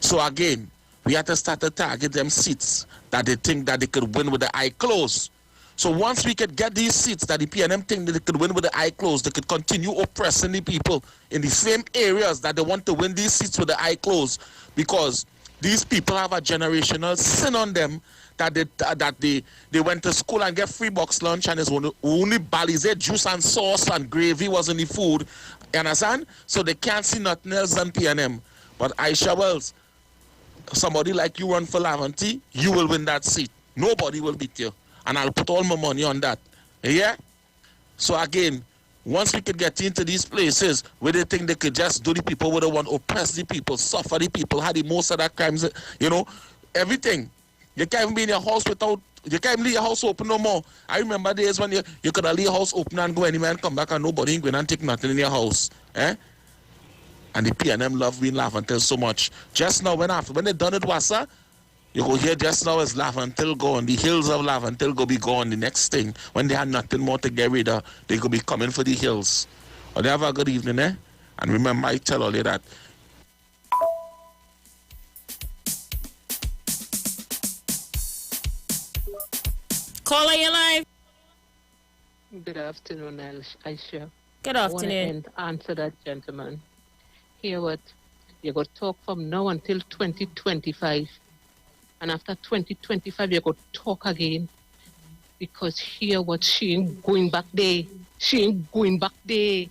So again, we have to start to target them seats that they think that they could win with the eye closed. So once we could get these seats that the PNM think that they could win with the eye closed, they could continue oppressing the people in the same areas that they want to win these seats with the eye closed, because these people have a generational sin on them that they went to school and get free box lunch and it's only balize juice and sauce and gravy was in the food. You understand? So they can't see nothing else than PNM. But Isha Wells, somebody like you run for Laventille, you will win that seat. Nobody will beat you. And I'll put all my money on that. Yeah? So again, once we could get into these places where they think they could just do the people where they want to oppress the people, suffer the people, have the most of that crimes, you know, everything. You can't even be in your house you can't even leave your house open no more. I remember days when you could leave your house open and go anywhere and come back and nobody ain't going and take nothing in your house. Eh? And the PNM love being Laventille so much. Just now, when they done it, Wassa, you go here just now is Laventille gone. The hills of Laventille go be gone. The next thing, when they have nothing more to get rid of, they go be coming for the hills. Or they have a good evening, eh? And remember, I tell all you that. Caller, you live. Good afternoon, Aisha. Good afternoon. I want to answer that gentleman. Hear what? You got to talk from now until 2025. And after 2025, you got to talk again. Because hear what? She ain't going back there. She ain't going back there.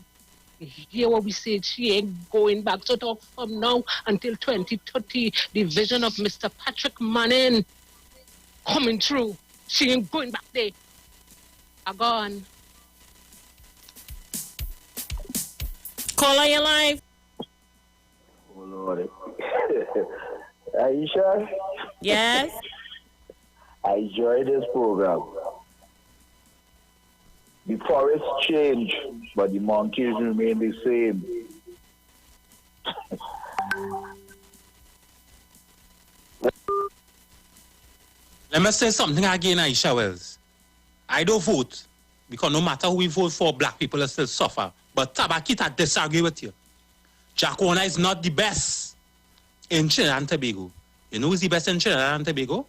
You hear what we said? She ain't going back. So talk from now until 2030. The vision of Mr. Patrick Manning coming true. She ain't going back there. I gone. Caller, you live. Oh, Lord. Aisha? Yes? I enjoy this program. The forests change, but the monkeys remain the same. Let me say something again, Isha Wells. I don't vote because no matter who we vote for, black people will still suffer. But Tabakita disagree with you. Jack Warner is not the best in Trinidad and Tobago. You know who's the best in Trinidad and Tobago?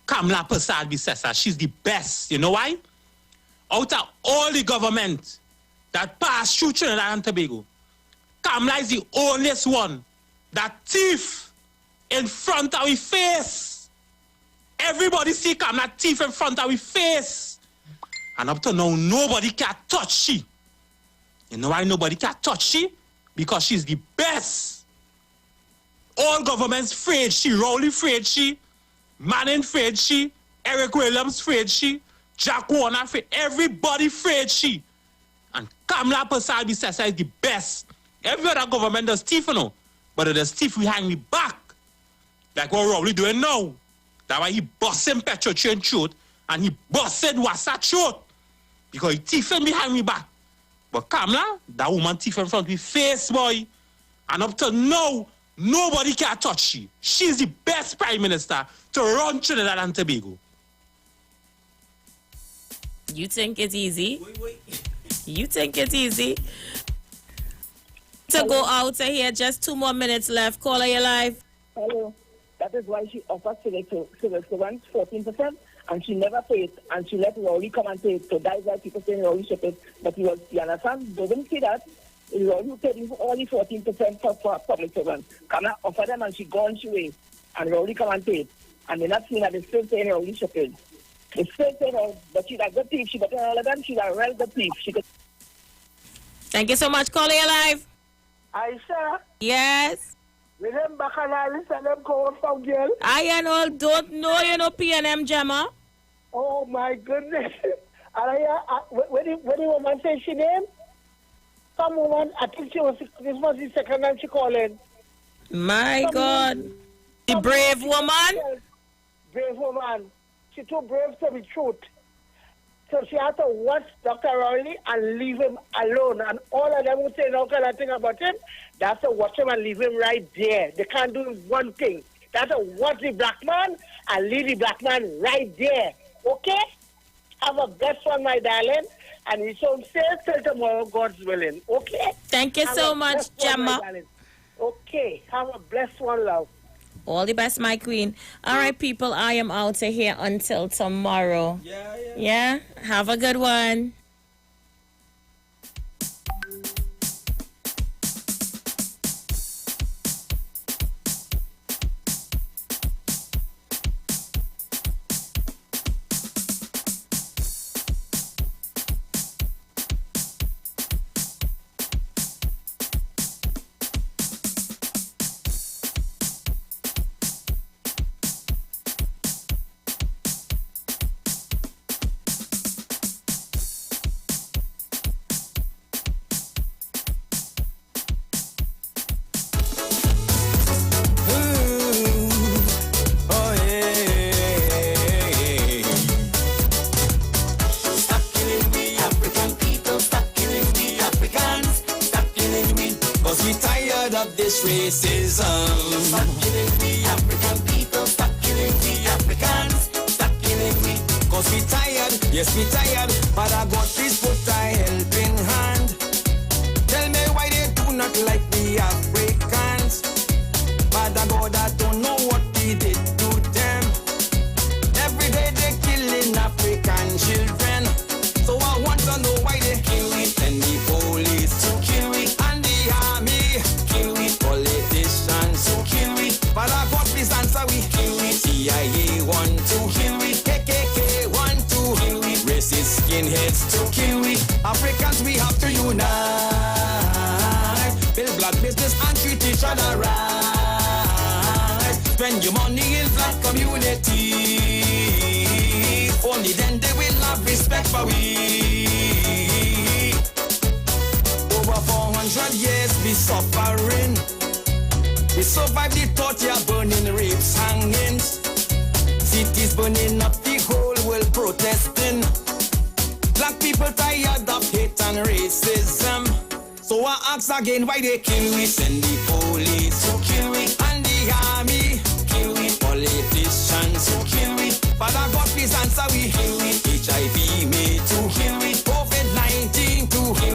Kamala Persad Bissessa. She's the best. You know why? Out of all the government that passed through Trinidad and Tobago, Kamala is the only one that thief in front of our face. Everybody see Kamala thief in front of our face. And up to now, nobody can touch she. You know why nobody can touch she? Because she's the best. All governments afraid she. Rowley afraid she. Manning afraid she. Eric Williams afraid she. Jack Warner afraid. Everybody afraid she. And Kamala Persad Bissessa is the best. Every other government does thief, you know. But it does thief behind me back. Like what Rowley doing now. That's why he busting Petro train throat and he busted Wassa throat. Because he thiefing behind me back. But Kamala, that woman thief in front of me face, boy. And up to now, nobody can touch she. She's the best prime minister to run Trinidad and Tobago. You think it's easy? You think it's easy? To go out to here, just 2 more minutes left. Caller, you live. Hello. That is why she offered civil servants 14%, and she never paid, and she let Rowley come and pay it. So that is why people saying Rowley should pay. But he was, you understand, doesn't see that. Rowley who paid only 14% for public servants. Kamala offered them and she gone away, and Rowley come and pay it. And they're not seeing that they still saying Rowley should pay. They still saying, but she's a good thief. She got all of them. She's a real good thief. She could... Thank you so much. Caller, you live. Aisha? Yes? William Bacalalis and them call from girl. I and all don't know, you know, PNM Gemma. Oh my goodness. When the woman said she name, some woman, I think this was the second time she called in. My God. The brave woman? Brave woman. She too brave to be truth. So she had to watch Dr. Rowley and leave him alone. And all of them would say no kind of thing about him. They have to watch him and leave him right there. They can't do one thing. They have to watch the black man and leave the black man right there. Okay? Have a blessed one, my darling. And we shall stay till tomorrow, God's willing. Okay? Thank you so much, Gemma. Okay. Have a blessed one, love. All the best, my queen. All right, people, I am out of here until tomorrow. Yeah? Have a good one. Racism. Stop killing we African people. Stop killing we Africans. Stop killing we. Cause we tired. Yes, we tired. But I got this put a helping hand. Tell me why they do not like the Africans. But I God, I don't know what we did to them. Every day they killing African children. So I want to know why they kill we and the police to kill we and the army kill we. Politicians who kill we, but I got this answer we kill we. CIA want to kill we, KKK want to kill we, racist skinheads to kill we. Africans we have to unite, build black business and treat each other right. Spend your money in black community, only then they will have respect for we. Over 400 years we suffering. We survived the torture, burning, rapes, hangings. Cities burning up, the whole world protesting. Black people tired of hate and racism. So I ask again why they kill we. Send the police who kill we and the army kill we. Politicians who kill we. But I how we